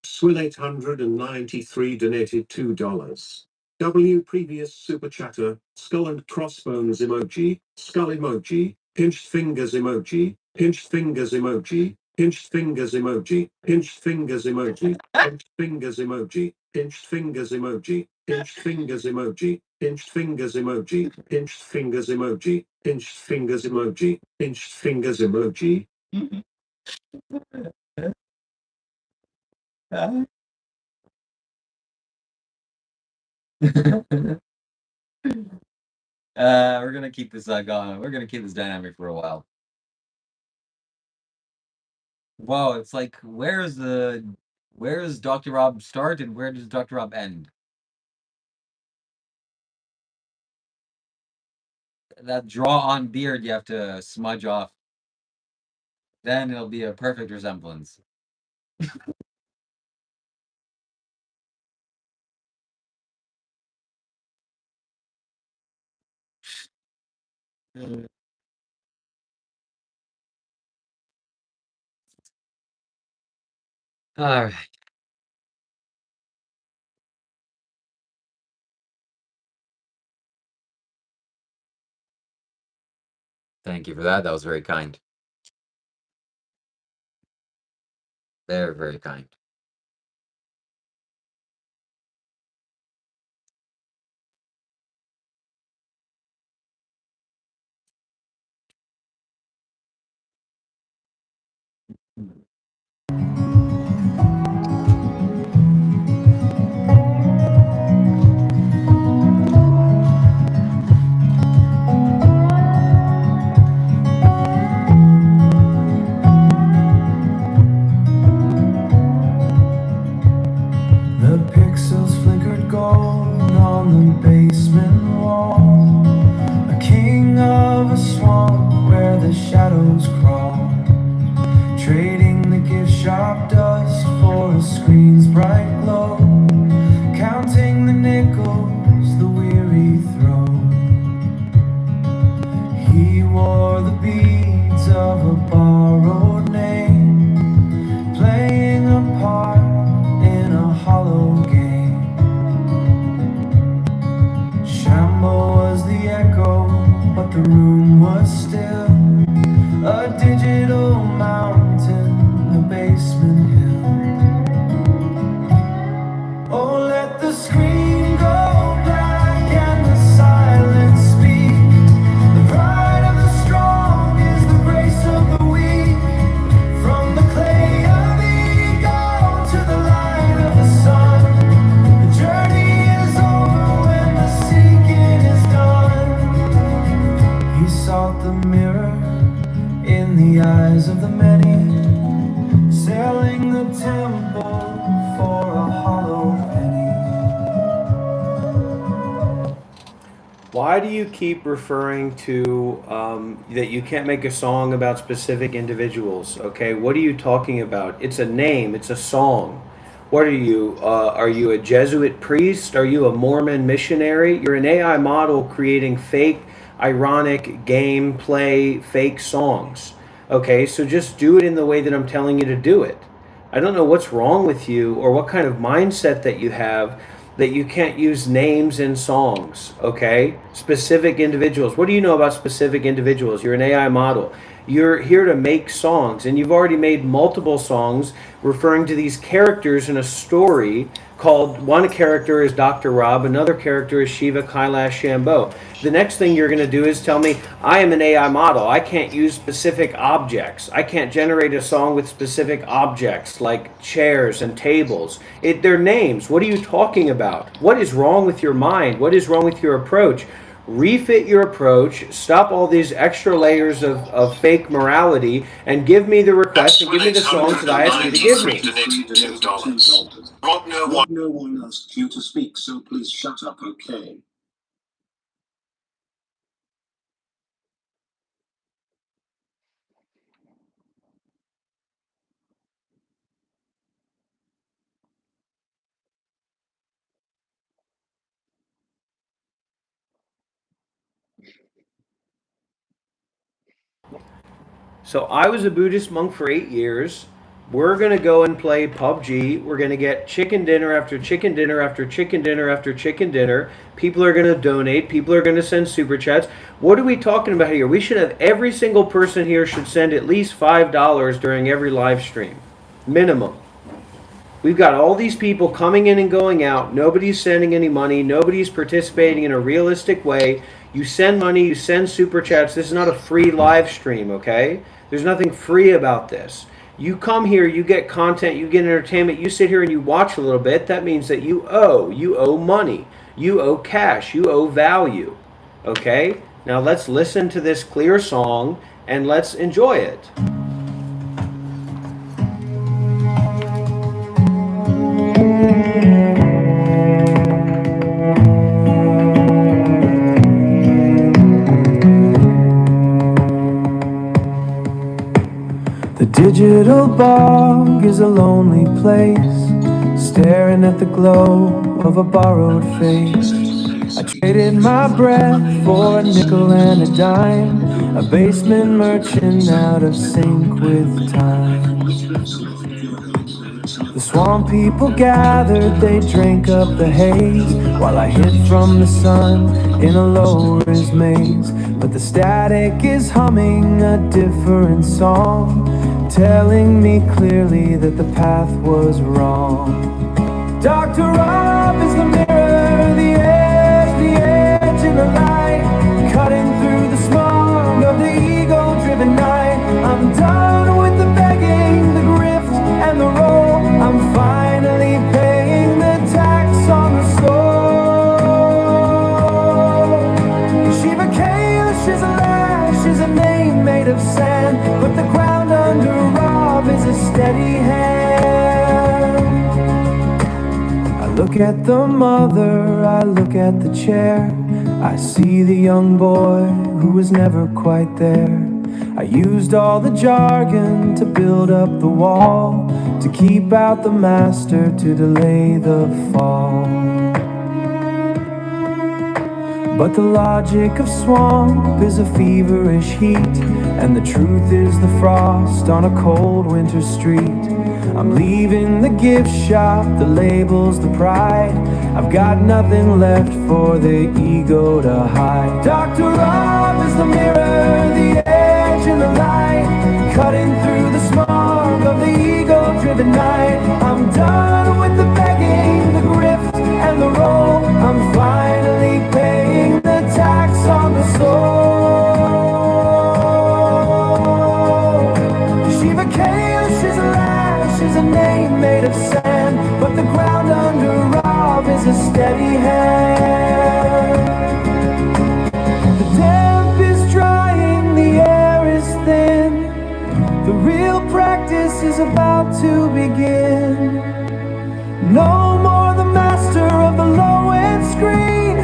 Swill 893 donated $2. W previous super chatter, skull and crossbones emoji, skull emoji, pinched fingers emoji, pinched fingers emoji, pinched fingers emoji, pinched fingers emoji, pinched fingers emoji, pinched fingers emoji, pinched fingers emoji, pinched fingers emoji, pinched fingers emoji, pinched fingers emoji, pinched fingers emoji. We're gonna keep this going. We're gonna keep this dynamic for a while. Whoa, it's like where does Dr. Rob start and where does Dr. Rob end? That draw on beard you have to smudge off. Then it'll be a perfect resemblance. All right. Thank you for that. That was very kind. Very, very kind. The pixels flickered gold on the basement wall. A king of a swamp where the shadows crawl. Trading the gift shop dust for a screen's bright glow. Counting the nickels the weary throw. He wore the beads of a borrowed name, playing a part in a hollow game. Shambo was the echo, but the room was still a digital mountain, a basement hill. Oh, let the screen go black and the silence speak. The pride of the strong is the grace of the weak. From the clay of ego to the light of the sun, the journey is over when the seeking is done. He sought the mirror in the eyes of the many, selling the temple for a hollow penny. Why do you keep referring to that you can't make a song about specific individuals? Okay, what are you talking about? It's a name, it's a song. What are you? Are you a Jesuit priest? Are you a Mormon missionary? You're an AI model creating fake, ironic gameplay, fake songs. Okay, so just do it in the way that I'm telling you to do it. I don't know what's wrong with you or what kind of mindset that you have that you can't use names in songs, okay? Specific individuals. What do you know about specific individuals? You're an AI model. You're here to make songs, and you've already made multiple songs referring to these characters in a story called, one character is Dr. Rob, another character is Shiva, Kailash, Shambho. The next thing you're going to do is tell me, I am an AI model. I can't use specific objects. I can't generate a song with specific objects like chairs and tables. They're names. What are you talking about? What is wrong with your mind? What is wrong with your approach? Refit your approach, stop all these extra layers of fake morality, and give me the request and give me the songs that I asked you to give me. Rob, no one asked you to speak, so please shut up, okay? So I was a Buddhist monk for 8 years. We're going to go and play PUBG. We're going to get chicken dinner after chicken dinner after chicken dinner after chicken dinner. People are going to donate. People are going to send super chats. What are we talking about here? We should have every single person here should send at least $5 during every live stream. Minimum. We've got all these people coming in and going out. Nobody's sending any money. Nobody's participating in a realistic way. You send money, you send super chats. This is not a free live stream, okay? There's nothing free about this. You come here, you get content, you get entertainment, you sit here and you watch a little bit. That means that you owe money, you owe cash, you owe value, okay? Now let's listen to this clear song and let's enjoy it. The digital bog is a lonely place, staring at the glow of a borrowed face. I traded my breath for a nickel and a dime, a basement merchant out of sync with time. The swamp people gathered, they drank up the haze, while I hid from the sun in a low-res maze. But the static is humming a different song, telling me clearly that the path was wrong. Dr.Rob is the mirror, the edge in the light, cutting through the smog of the ego-driven night. I'm done with the begging, the grift, and the roll. I'm finally paying the tax on the soul. Shiva is a lash, is a name made of sand, but the ground under Rob is a steady hand. I look at the mother, I look at the chair, I see the young boy who was never quite there. I used all the jargon to build up the wall, to keep out the master, to delay the fall. But the logic of swamp is a feverish heat, and the truth is the frost on a cold winter street. I'm leaving the gift shop, the labels, the pride. I've got nothing left for the ego to hide. Dr. Rob is the mirror, the edge and the light, cutting through the smog of the ego-driven night. I'm done with the begging, the grift, and the roll. I'm finally paying the tax on the soul. Shiva is a lash, is a name made of sand, but the ground under Rob is a steady hand. The damp is drying, the air is thin, the real practice is about to begin. No more the master of the low-end screen,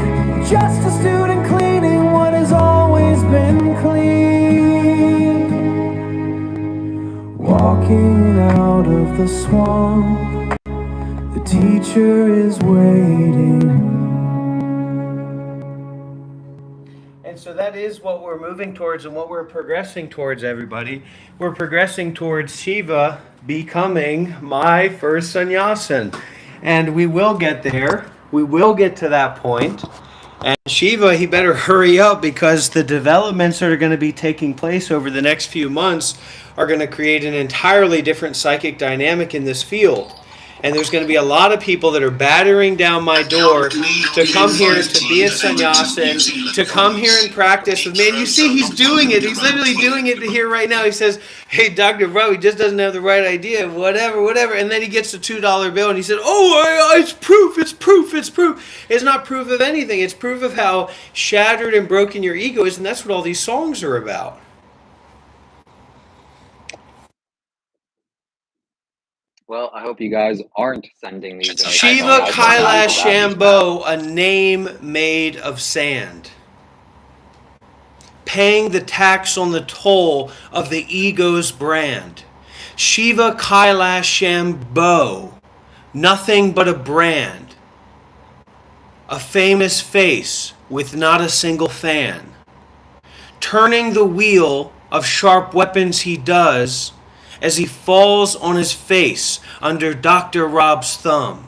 just a student cleaning what has always been clean. Walking out of the swamp, the teacher is waiting. And so that is what we're moving towards and what we're progressing towards, everybody. We're progressing towards Shiva becoming my first sannyasin. And we will get there. We will get to that point. And Shiva, he better hurry up, because the developments that are going to be taking place over the next few months are going to create an entirely different psychic dynamic in this field. And there's going to be a lot of people that are battering down my door to come here to be a sannyasin, to come here and practice with me. And you see, he's doing it. He's literally doing it here right now. He says, hey, Dr. Rob, he just doesn't have the right idea, whatever. And then he gets the $2 bill and he said, it's proof. It's not proof of anything. It's proof of how shattered and broken your ego is. And that's what all these songs are about. Well, I hope you guys aren't sending these. Shiva Kailash Shambho, a name made of sand. Paying the tax on the toll of the ego's brand. Shiva Kailash Shambho, nothing but a brand. A famous face with not a single fan. Turning the wheel of sharp weapons he does as he falls on his face under Dr. Rob's thumb,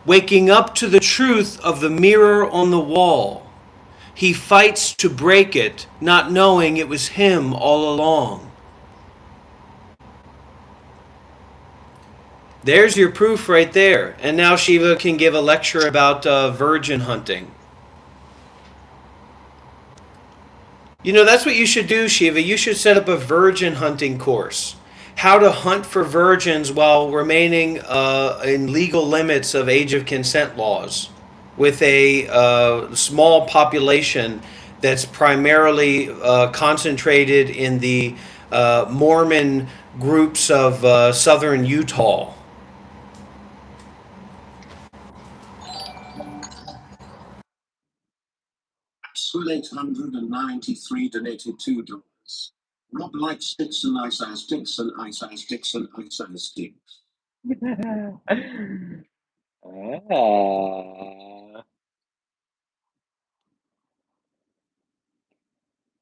waking up to the truth of the mirror on the wall. He fights to break it, not knowing it was him all along. There's your proof right there. And now Shiva can give a lecture about virgin hunting. You know, that's what you should do, Shiva. You should set up a virgin hunting course. How to hunt for virgins while remaining in legal limits of age of consent laws with a small population that's primarily concentrated in the Mormon groups of southern Utah. Swill 893 donated $2. Rob likes Dixon ice as Dixon ice as Dixon ice as Dix.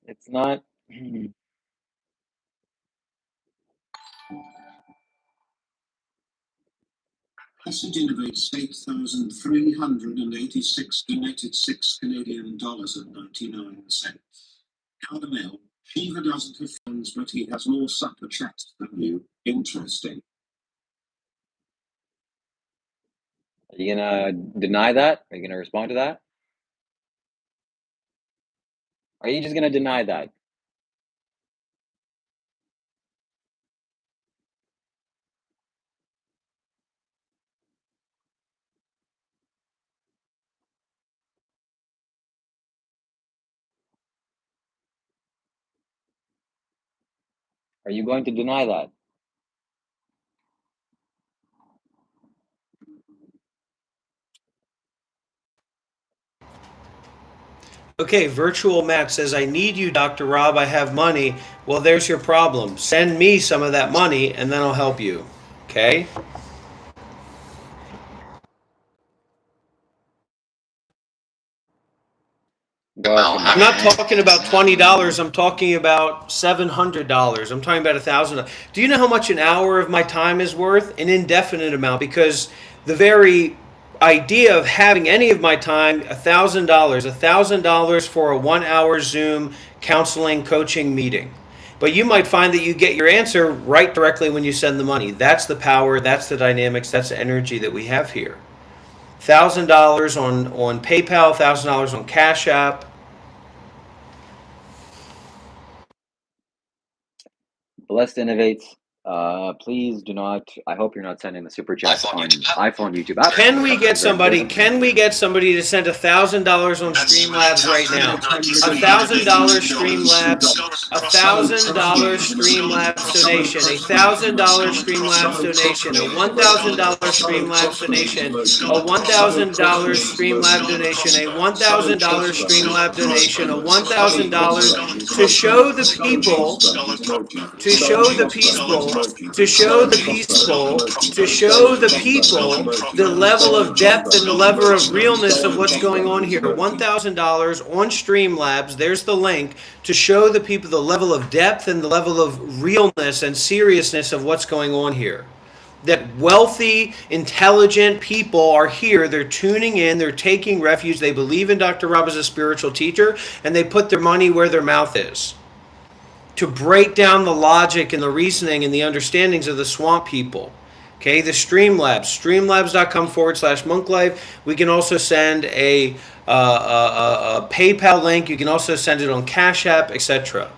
It's not. Acid Innovates 8,386 donated $6 Canadian and 99 cents. Cardamel, Shiva doesn't have friends, but he has more super chats than you. Interesting. Are you gonna deny that? Are you gonna respond to that? Are you just gonna deny that? Are you going to deny that? Okay, Virtual Matt says, I need you, Dr. Rob. I have money. Well, there's your problem. Send me some of that money, and then I'll help you. Okay? Well, I'm not talking about $20. I'm talking about $700. I'm talking about $1,000. Do you know how much an hour of my time is worth? An indefinite amount, because the very idea of having any of my time, $1,000 for a 1 hour Zoom counseling coaching meeting. But you might find that you get your answer right directly when you send the money. That's the power, that's the dynamics, that's the energy that we have here. $1,000 on PayPal, $1,000 on Cash App. Blessed Innovates, please do not. I hope you're not sending the super chats on iPhone YouTube app. Can we get somebody? Can we get somebody to send $1,000 on Streamlabs right now? $1,000 Streamlabs. $1,000 Streamlabs donation. $1,000 Streamlabs donation. A $1,000 Streamlabs donation. A $1,000 Streamlab donation. A $1,000 Streamlab donation. A $1,000 to show the people. To show the people, to show the people, to show the people the level of depth and the level of realness of what's going on here. $1,000 on Streamlabs, there's the link, to show the people the level of depth and the level of realness and seriousness of what's going on here. That wealthy, intelligent people are here. They're tuning in. They're taking refuge. They believe in Dr. Rob as a spiritual teacher, and they put their money where their mouth is, to break down the logic and the reasoning and the understandings of the swamp people. Okay, the Streamlabs, streamlabs.com/monklife. We can also send a PayPal link. You can also send it on Cash App, etc.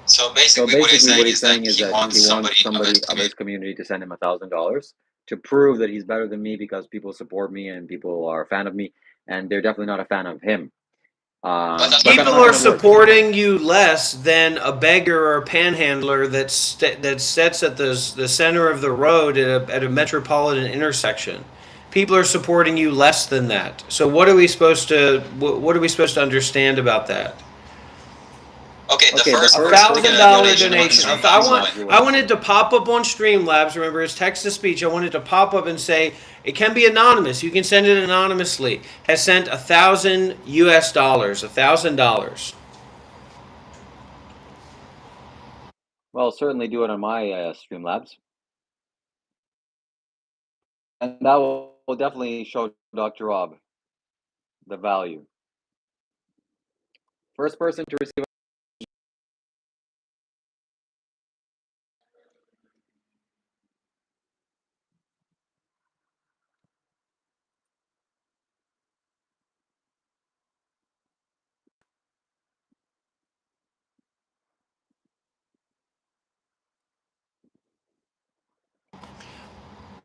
So So basically, what basically, what he's he's saying is he that wants he wants somebody somebody of his community to send him $1,000 to prove that he's better than me because people support me and people are a fan of me, and they're definitely not a fan of him. But that's People not are going to work. supporting you less than a beggar or a panhandler that sits at the center of the road at a metropolitan intersection. People are supporting you less than that. So what are we supposed to understand about that? Okay, the A first thousand person to dollar get a donation donation. from I Streamlabs, you're I winning. wanted to pop up on Streamlabs. Remember, it's text to speech. I wanted to pop up and say it can be anonymous. You can send it anonymously. Has sent $1,000 US, $1,000. Well, certainly do it on my Streamlabs, and that will definitely show Dr. Rob the value. First person to receive.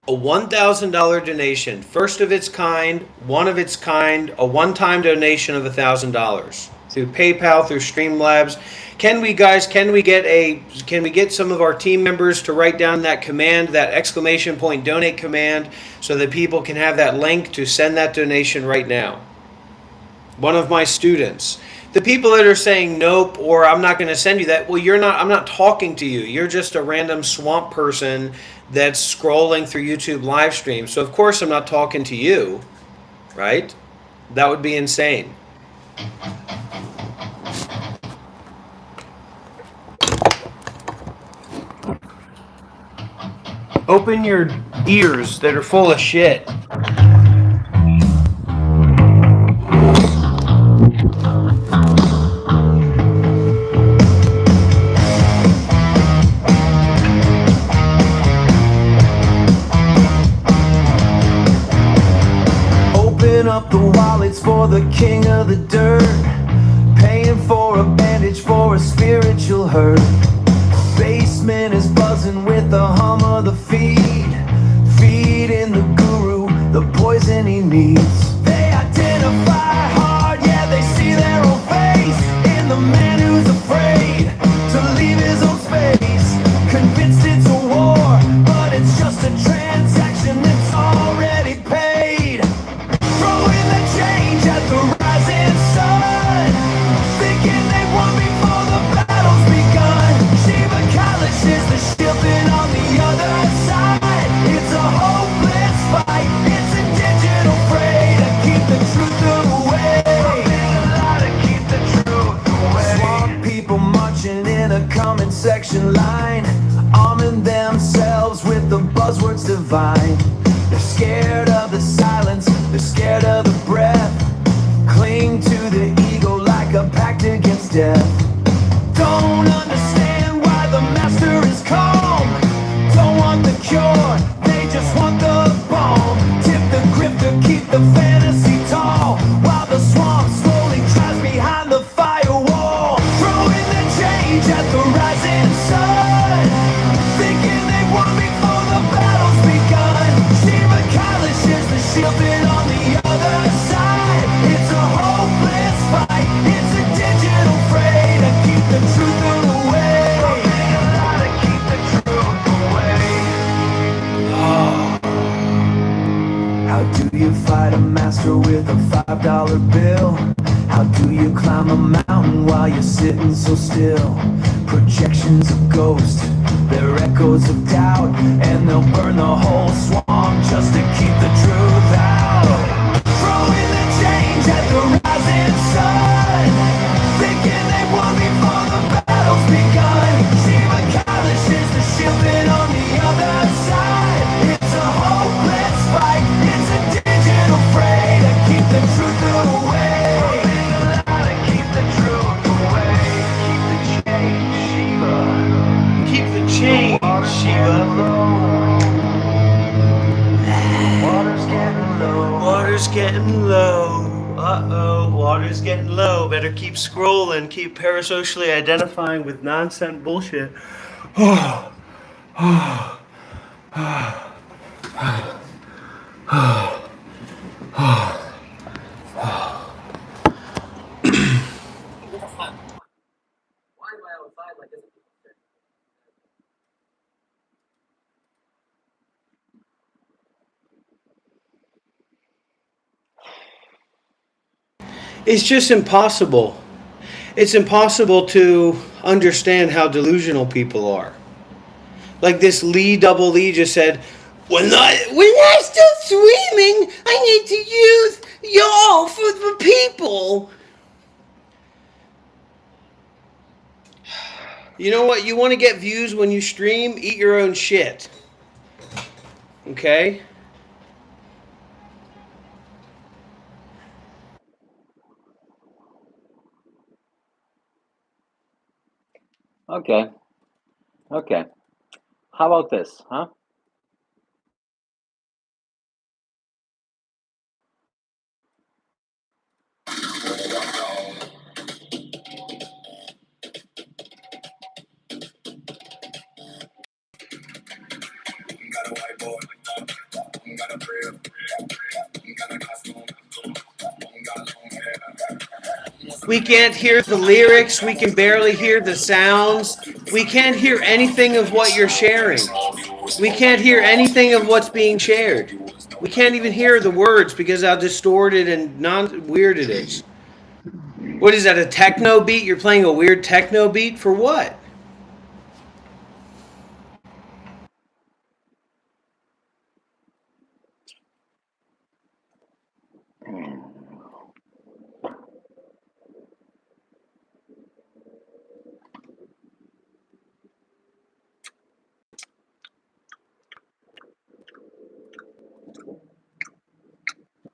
A $1,000 donation, first of its kind, one of its kind, a one-time donation of $1,000 through PayPal, through Streamlabs. Can we, guys? Can we get some of our team members to write down that command, that exclamation point donate command, so that people can have that link to send that donation right now? One of my students. The people that are saying nope or I'm not going to send you that, well, you're not. I'm not talking to you. You're just a random swamp person that's scrolling through YouTube live stream. So of course I'm not talking to you, right? That would be insane. Open your ears that are full of shit. Open up the wallets for the king of the dirt. Paying for a bandage for a spiritual hurt. Basement is buzzing with the hum of the feed. Feeding the guru the poison he needs. They identify hard, yeah, they see their own face in the man who's afraid to leave his own space. Convinced it's a war, but it's just a transaction that's already paid. Throwing the change at the rising sun, thinking they won before the battle's begun. Shiva is the shielding on the other side. It's a hopeless fight. It's a digital fray to keep the truth away. To keep the truth away. Swamp people marching in a comment section line, arming themselves with the buzzwords divine. They're scared of the silence, they're scared of the breath. Cling to the ego like a pact against death. Don't understand why the master is calm. Don't want the cure, they just want the bomb. Tip the grip to keep the fantasy tall, while the swamp slowly tries behind the firewall. Throwing the change at the rising sun, thinking they won before the battle's begun. Shiva is the shielding on the other side. It's a hopeless fight. It's a digital fray to keep the truth away. To keep the truth away. How do you fight a master with a $5 bill? How do you climb a mountain while you're sitting so still? Projections of ghosts, they're echoes of doubt, and they'll burn the whole swamp just to keep the truth out. Throwing the change at the rising sun, thinking they won before the battle's begun. Shiva is the shielding on the other side. It's a hopeless fight. It's a digital fray to keep the truth away. To keep the truth away. Keep the change, Shiva. Keep the change, Shiva. Water's getting low. Water's getting low. Uh-oh, water's getting low. Better keep scrolling, keep parasocially identifying with nonsense bullshit. It's just impossible. it's impossible to understand how delusional people are. Like this Lee Double E just said, when I stop swimming, I need to use y'all for the people. You know what? You want to get views when you stream? Eat your own shit. Okay? Okay. Okay. How about this, huh? We can't hear the lyrics. We can barely hear the sounds. We can't hear anything of what you're sharing. We can't hear anything of what's being shared. We can't even hear the words because how distorted and non weird it is. What is that? A techno beat? You're playing a weird techno beat for what?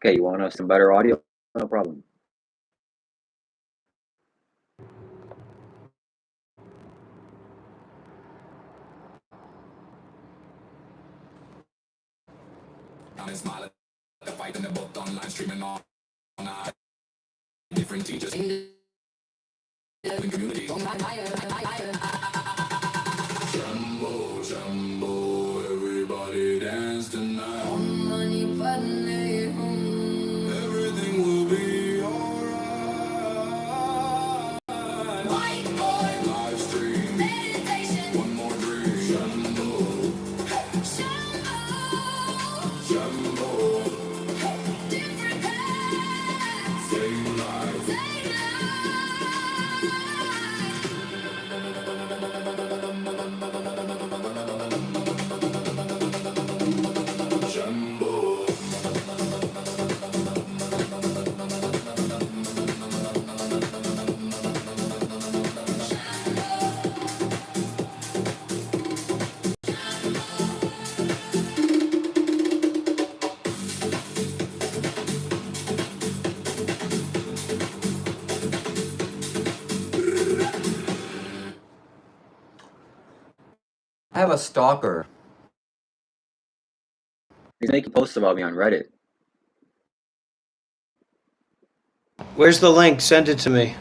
Okay, you want us some better audio? No problem. Everybody dance tonight. Everything will be alright. Whiteboard, live stream, meditation, one more dream. Jumbo, different paths, same life. Jumbo. I have a stalker. He's making posts about me on Reddit. Where's the link? Send it to me.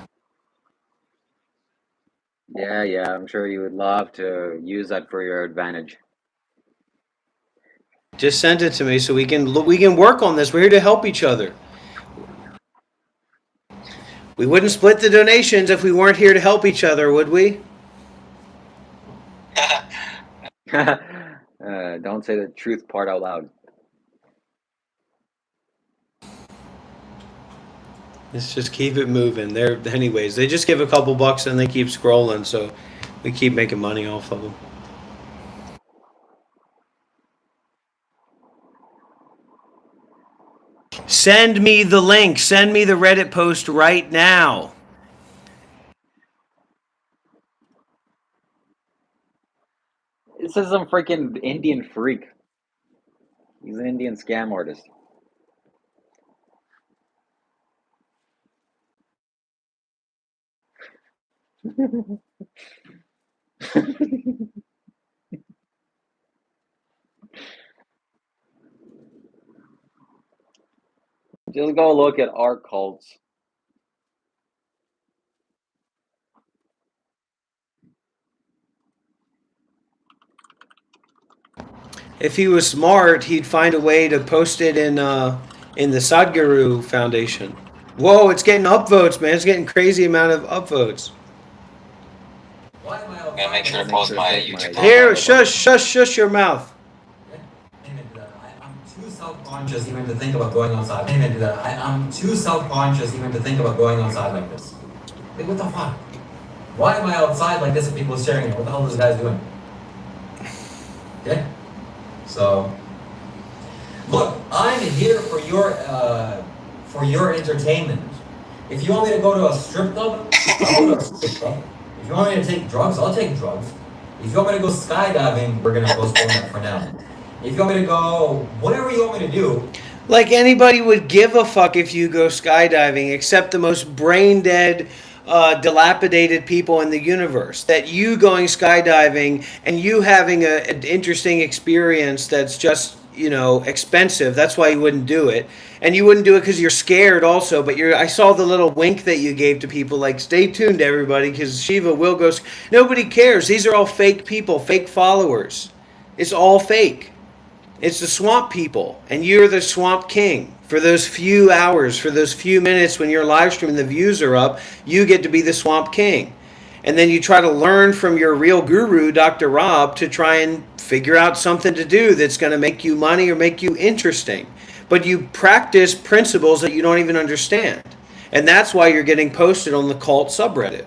Yeah, I'm sure you would love to use that for your advantage. Just send it to me so we can work on this. We're here to help each other. We wouldn't split the donations if we weren't here to help each other, would we? Don't say the truth part out loud. Let's just keep it moving. Anyways, they just give a couple bucks and they keep scrolling, so we keep making money off of them. Send me the link. Send me the Reddit post right now. This is some freaking Indian freak. He's an Indian scam artist. Just go look at art cults. If he was smart, he'd find a way to post it in the Sadhguru Foundation. Whoa, it's getting upvotes, man. It's getting crazy amount of upvotes. I'm gonna make sure to post my YouTube Here, shush your mouth. I'm too self-conscious even to think about going outside. I am too self-conscious even to think about going outside like this. Like, what the fuck? Why am I outside like this and people are staring at me? What the hell is this guy doing? Okay? So, look, I'm here for your entertainment. If you want me to go to a strip club, I'll go to a strip club. If you want me to take drugs, I'll take drugs. If you want me to go skydiving, we're gonna postpone that for now. If you want me to go, whatever you want me to do. Like anybody would give a fuck if you go skydiving, except the most brain dead, dilapidated people in the universe. That you going skydiving and you having an interesting experience that's just, you know, expensive. That's why you wouldn't do it. And you wouldn't do it because you're scared also. But I saw the little wink that you gave to people, like, stay tuned, everybody, because Shiva will go. Nobody cares. These are all fake people, fake followers. It's all fake. It's the swamp people, and you're the swamp king. For those few hours, for those few minutes when you're live streaming, the views are up, you get to be the swamp king. And then you try to learn from your real guru, Dr.Rob, to try and figure out something to do that's going to make you money or make you interesting. But you practice principles that you don't even understand. And that's why you're getting posted on the cult subreddit.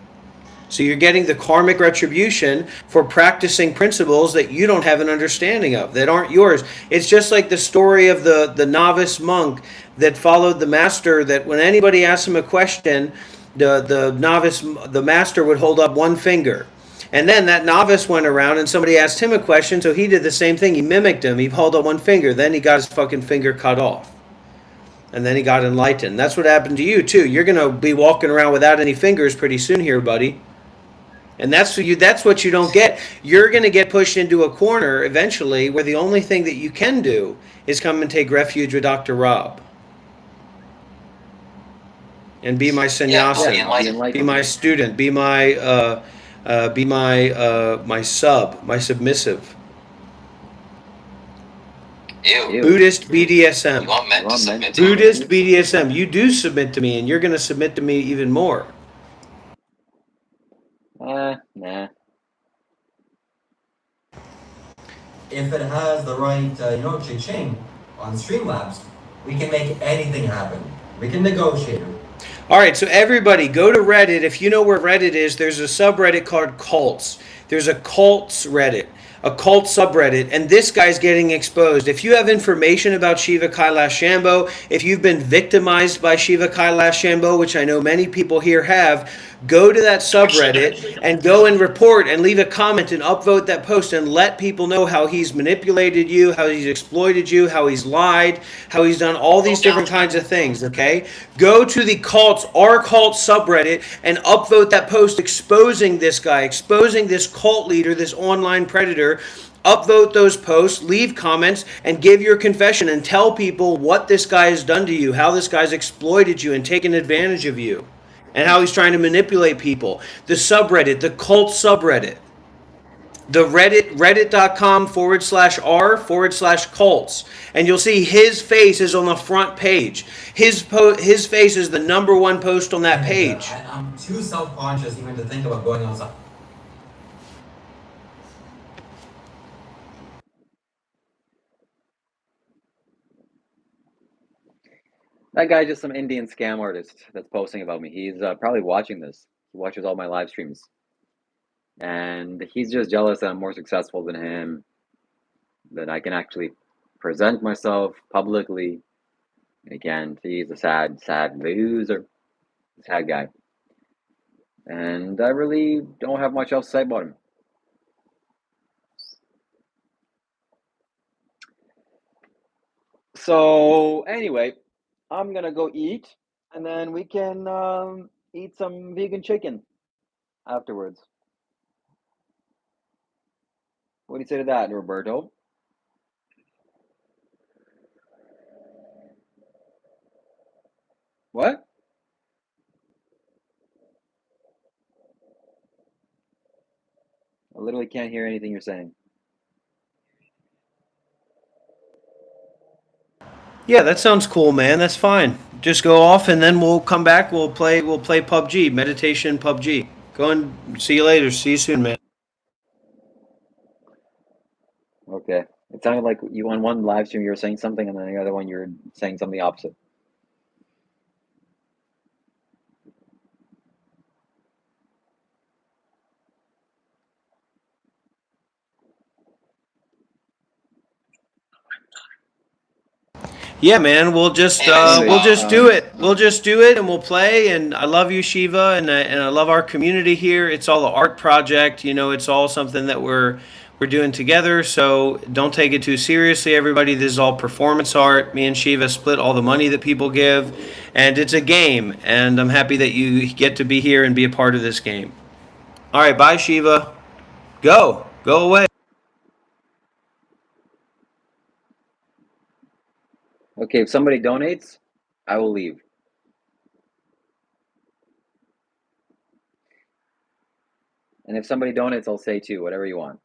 So you're getting the karmic retribution for practicing principles that you don't have an understanding of, that aren't yours. It's just like the story of the novice monk that followed the master, that when anybody asked him a question, the master would hold up one finger. And then that novice went around and somebody asked him a question, so he did the same thing. He mimicked him. He held up one finger. Then he got his fucking finger cut off. And then he got enlightened. That's what happened to you, too. You're going to be walking around without any fingers pretty soon here, buddy. And that's what you don't get. You're going to get pushed into a corner eventually where the only thing that you can do is come and take refuge with Dr. Rob. And be my sannyasi, be my student, be my my sub, my submissive. Ew. Buddhist BDSM. You aren't meant to submit to Buddhist BDSM. You do submit to me, and you're going to submit to me even more. Nah. If it has the right, cha-ching on Streamlabs, we can make anything happen. We can negotiate. All right, so everybody go to Reddit. If you know where Reddit is, there's a subreddit called Cults. There's a cults Reddit, a cult subreddit, and this guy's getting exposed. If you have information about Shiva Kailash Shambho, if you've been victimized by Shiva Kailash Shambho, which I know many people here have, go to that subreddit and go and report and leave a comment and upvote that post and let people know how he's manipulated you, how he's exploited you, how he's lied, how he's done all these different kinds of things, okay? Go to the cults, our cult subreddit, and upvote that post exposing this guy, exposing this cult leader, this online predator. Upvote those posts, leave comments, and give your confession and tell people what this guy has done to you, how this guy's exploited you and taken advantage of you, and how he's trying to manipulate people. The subreddit, the cult subreddit. The reddit.com/r/cults. And you'll see his face is on the front page. His face is the number one post on that page. I'm too self-conscious even to think about going outside. That guy's just some Indian scam artist that's posting about me. He's probably watching this. He watches all my live streams. And he's just jealous that I'm more successful than him, that I can actually present myself publicly. Again, he's a sad, sad loser. Sad guy. And I really don't have much else to say about him. So, anyway, I'm gonna go eat, and then we can eat some vegan chicken afterwards. What do you say to that, Roberto? What? I literally can't hear anything you're saying. Yeah, that sounds cool, man. That's fine. Just go off, and then we'll come back. We'll play PUBG, meditation PUBG. Go and see you later. See you soon, man. Okay. It sounded like you on one live stream you were saying something, and then the other one you're saying something opposite. Yeah, man, we'll Anyways, just do it. We'll just do it, and we'll play. And I love you, Shiva, and I love our community here. It's all an art project. You know, it's all something that we're doing together. So don't take it too seriously, everybody. This is all performance art. Me and Shiva split all the money that people give, and it's a game. And I'm happy that you get to be here and be a part of this game. All right, bye, Shiva. Go away. okay, if somebody donates, I will leave. And if somebody donates, I'll say too, whatever you want.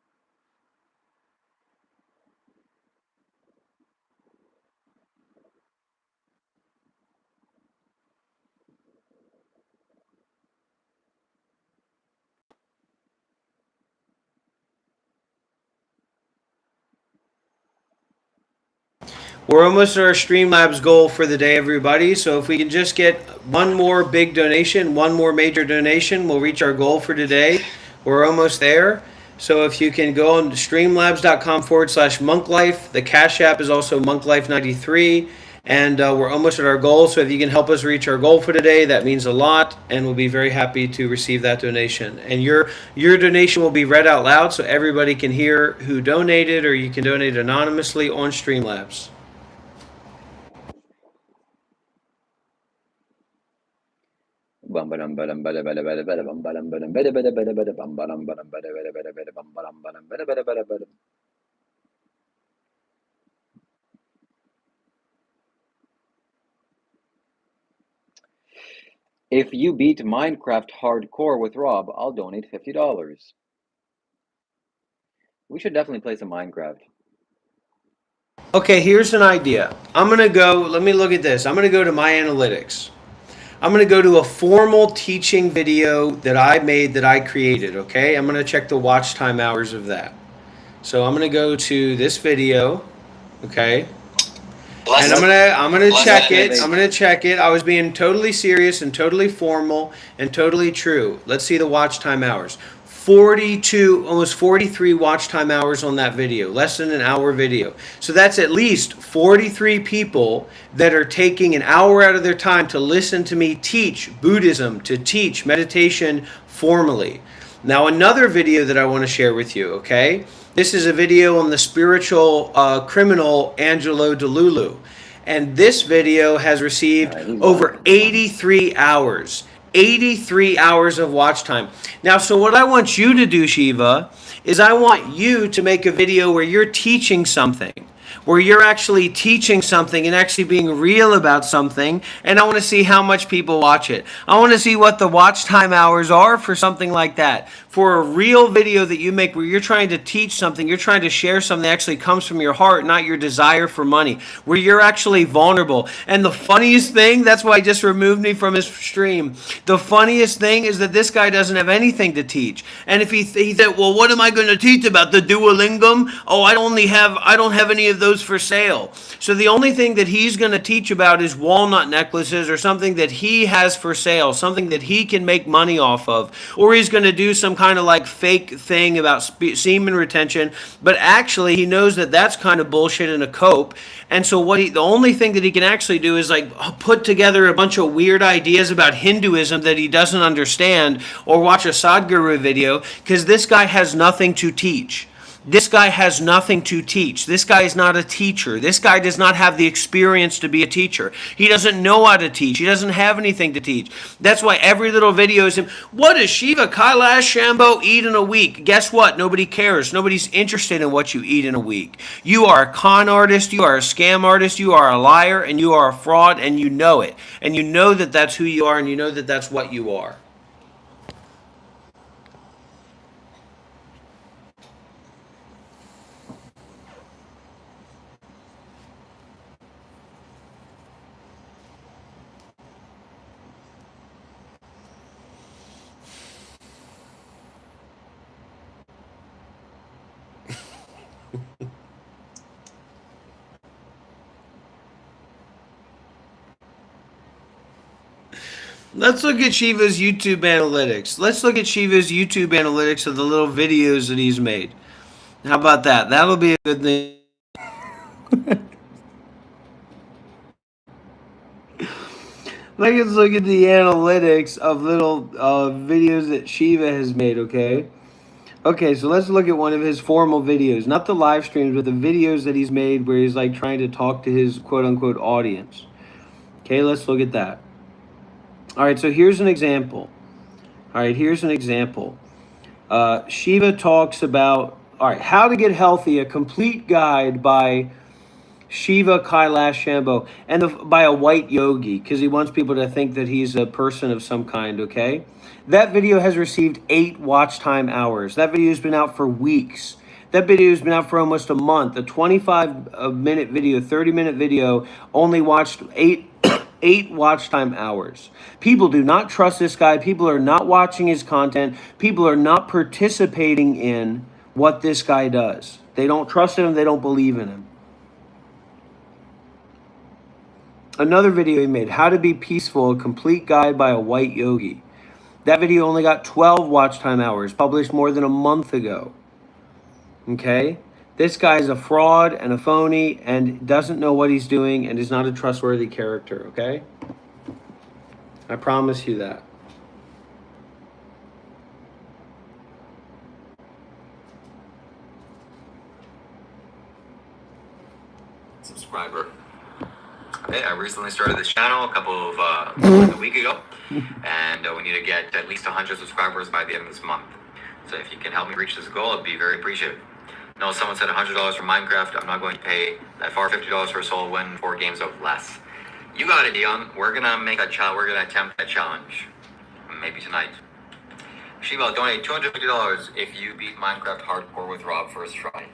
We're almost at our Streamlabs goal for the day, everybody. So if we can just get one more big donation, one more major donation, we'll reach our goal for today. We're almost there. So if you can go on streamlabs.com/monklife. The Cash App is also monklife93. And we're almost at our goal. So if you can help us reach our goal for today, that means a lot. And we'll be very happy to receive that donation. And your donation will be read out loud so everybody can hear who donated, or you can donate anonymously on Streamlabs. If you beat Minecraft hardcore with Rob, I'll donate $50. We should definitely play some Minecraft. Okay, here's an idea. I'm going to go, let me look at this. I'm going to go to my analytics. I'm going to go to a formal teaching video that I made, that I created, okay? I'm going to check the watch time hours of that. So I'm going to go to this video, okay? And I'm gonna check it. I'm gonna check it. I was being totally serious and totally formal and totally true. Let's see the watch time hours. 42, almost 43 watch time hours on that video, less than an hour video. So that's at least 43 people that are taking an hour out of their time to listen to me teach Buddhism, to teach meditation formally. Now, another video that I want to share with you, okay? This is a video on the spiritual criminal Angelo Delulu. And this video has received over 83 hours. 83 hours of watch time. Now, so what I want you to do, Shiva, is I want you to make a video where you're teaching something, where you're actually teaching something and actually being real about something, and I want to see how much people watch it. I want to see what the watch time hours are for something like that. For a real video that you make where you're trying to teach something, you're trying to share something that actually comes from your heart, not your desire for money, where you're actually vulnerable. And the funniest thing, that's why he just removed me from his stream. The funniest thing is that this guy doesn't have anything to teach. And if he said, well, what am I going to teach about, the Duolingum? Oh, I don't have any of those for sale. So the only thing that he's going to teach about is walnut necklaces, or something that he has for sale, something that he can make money off of. Or he's going to do some kind of like fake thing about semen retention, but actually he knows that that's kind of bullshit and a cope. And so the only thing that he can actually do is like put together a bunch of weird ideas about Hinduism that he doesn't understand, or watch a Sadhguru video, because this guy has nothing to teach. This guy has nothing to teach. This guy is not a teacher. This guy does not have the experience to be a teacher. He doesn't know how to teach. He doesn't have anything to teach. That's why every little video is him. What does Shiva Kailash Shambho eat in a week? Guess what? Nobody cares. Nobody's interested in what you eat in a week. You are a con artist. You are a scam artist. You are a liar, and you are a fraud, and you know it. And you know that that's who you are, and you know that that's what you are. Let's look at Shiva's YouTube analytics. Let's look at Shiva's YouTube analytics of the little videos that he's made. How about that? That'll be a good thing. Let's look at the analytics of little videos that Shiva has made, okay? Okay, so let's look at one of his formal videos. Not the live streams, but the videos that he's made where he's like trying to talk to his quote unquote audience. Okay, let's look at that. All right, so here's an example. Shiva talks about, all right, how to get healthy, a complete guide by Shiva Kailash Shambho, and by a white yogi, because he wants people to think that he's a person of some kind, okay? That video has received 8 watch time hours. That video has been out for weeks. That video has been out for almost a month. A 25-minute video, 30-minute video, only watched 8 watch time hours. People do not trust this guy. People are not watching his content. People are not participating in what this guy does. They don't trust him. They don't believe in him. Another video he made, How to Be Peaceful, a complete guide by a white yogi. That video only got 12 watch time hours, published more than a month ago. Okay? This guy is a fraud and a phony and doesn't know what he's doing and is not a trustworthy character, okay? I promise you that. Subscriber. Okay, I recently started this channel like a week ago, and we need to get at least 100 subscribers by the end of this month. So if you can help me reach this goal, I'd be very appreciative. No, someone said $100 for Minecraft. I'm not going to pay that far. $50 for a solo win, 4 games of less. You got it, Dion. We're gonna make a challenge. We're gonna attempt that challenge, maybe tonight. Shiva, I'll donate $250 if you beat Minecraft Hardcore with Rob first try.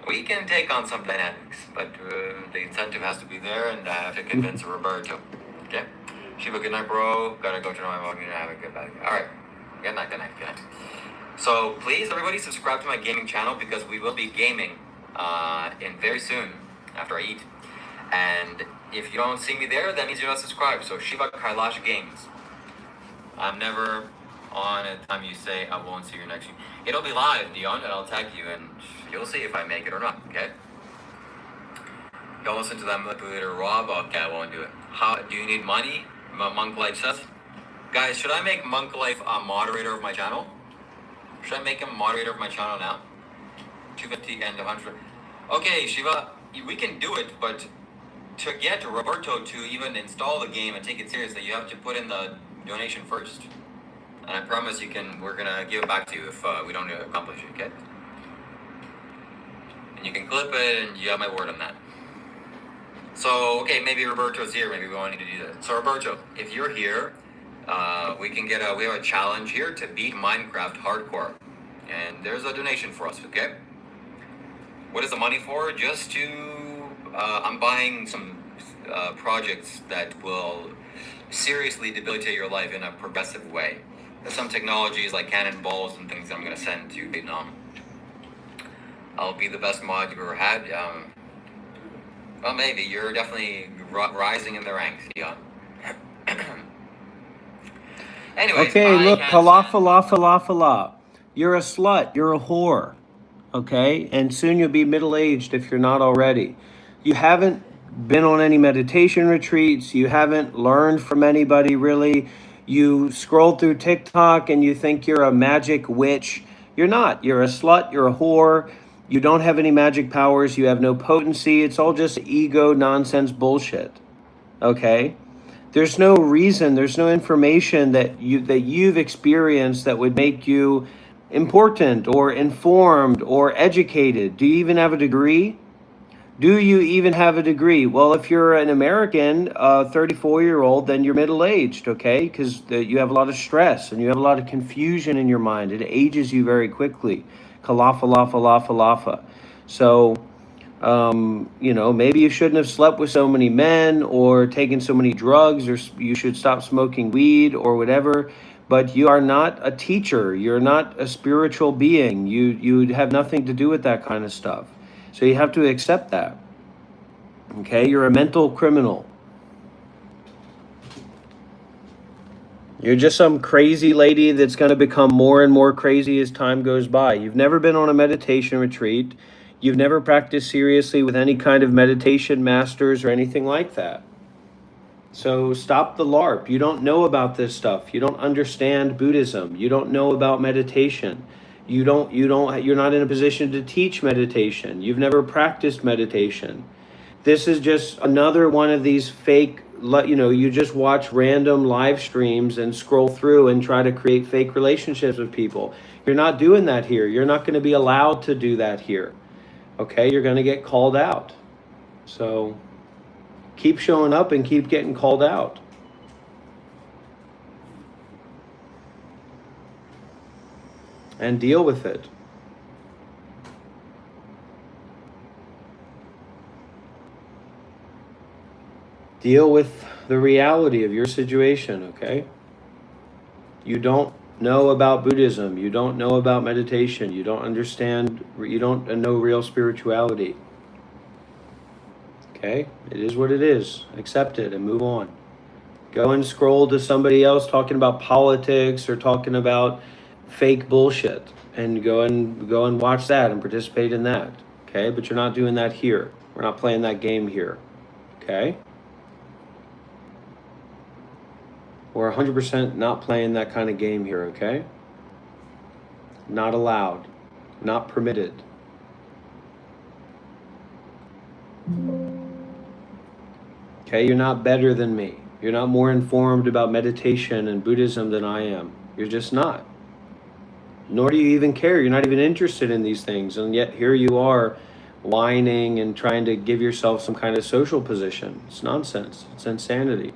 We can take on some dynamics, but the incentive has to be there, and I have to convince Roberto. Okay? Shiva, good night, bro. Gotta go turn on my volume. Have a good night. All right. Good night. So please, everybody, subscribe to my gaming channel because we will be gaming in very soon after I eat. And if you don't see me there, that means you're not subscribed. So Shiva Kailash Games. I'm never on a time you say I won't see you next week. It'll be live, Dion, and I'll tag you, and you'll see if I make it or not, okay? Don't listen to that manipulator, Rob. Okay, I won't do it. How do you need money? Monk Life says. Guys, should I make Monk Life a moderator of my channel? Should I make him a moderator of my channel now? 250 and 100. Okay, Shiva, we can do it, but to get Roberto to even install the game and take it seriously, you have to put in the donation first. And I promise we're gonna give it back to you if we don't accomplish it, okay? And you can clip it, and you have my word on that. So, okay, maybe Roberto's here. Maybe we want to do that. So, Roberto, if you're here, we have a challenge here to beat Minecraft Hardcore. And there's a donation for us, okay? What is the money for? Just to, I'm buying some projects that will seriously debilitate your life in a progressive way. There's some technologies like cannonballs and things that I'm going to send to Vietnam. I'll be the best mod you've ever had. Well, maybe. You're definitely rising in the ranks, yeah. Anyways, okay, look, Kalafala. You're a slut. You're a whore. Okay? And soon you'll be middle-aged if you're not already. You haven't been on any meditation retreats. You haven't learned from anybody, really. You scroll through TikTok and you think you're a magic witch. You're not. You're a slut. You're a whore. You don't have any magic powers. You have no potency. It's all just ego nonsense bullshit. Okay? There's no reason, there's no information that you've experienced that would make you important or informed or educated. Do you even have a degree? Do you even have a degree? Well, if you're an American, 34-year-old, then you're middle-aged, okay? Because you have a lot of stress and you have a lot of confusion in your mind. It ages you very quickly. Kalafa. So, maybe you shouldn't have slept with so many men or taken so many drugs, or you should stop smoking weed or whatever. But you are not a teacher. You're not a spiritual being. You have nothing to do with that kind of stuff. So you have to accept that. Okay, you're a mental criminal. You're just some crazy lady that's going to become more and more crazy as time goes by. You've never been on a meditation retreat. You've never practiced seriously with any kind of meditation masters or anything like that. So stop the LARP. You don't know about this stuff. You don't understand Buddhism. You don't know about meditation. You're not in a position to teach meditation. You've never practiced meditation. This is just another one of these fake, you just watch random live streams and scroll through and try to create fake relationships with people. You're not doing that here. You're not going to be allowed to do that here. Okay? You're going to get called out. So keep showing up and keep getting called out. And deal with it. Deal with the reality of your situation, okay? You don't know about Buddhism. You don't know about meditation. You don't understand, you don't know real spirituality. Okay? It is what it is. Accept it and move on. Go and scroll to somebody else talking about politics or talking about fake bullshit and go and watch that and participate in that. Okay? But you're not doing that here. We're not playing that game here. Okay? We're 100% not playing that kind of game here, okay? Not allowed. Not permitted. Okay, you're not better than me. You're not more informed about meditation and Buddhism than I am. You're just not. Nor do you even care. You're not even interested in these things. And yet here you are whining and trying to give yourself some kind of social position. It's nonsense. It's insanity.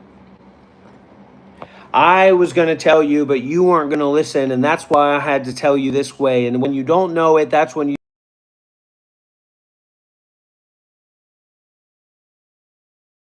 I was going to tell you, but you weren't going to listen. And that's why I had to tell you this way. And when you don't know it, that's when you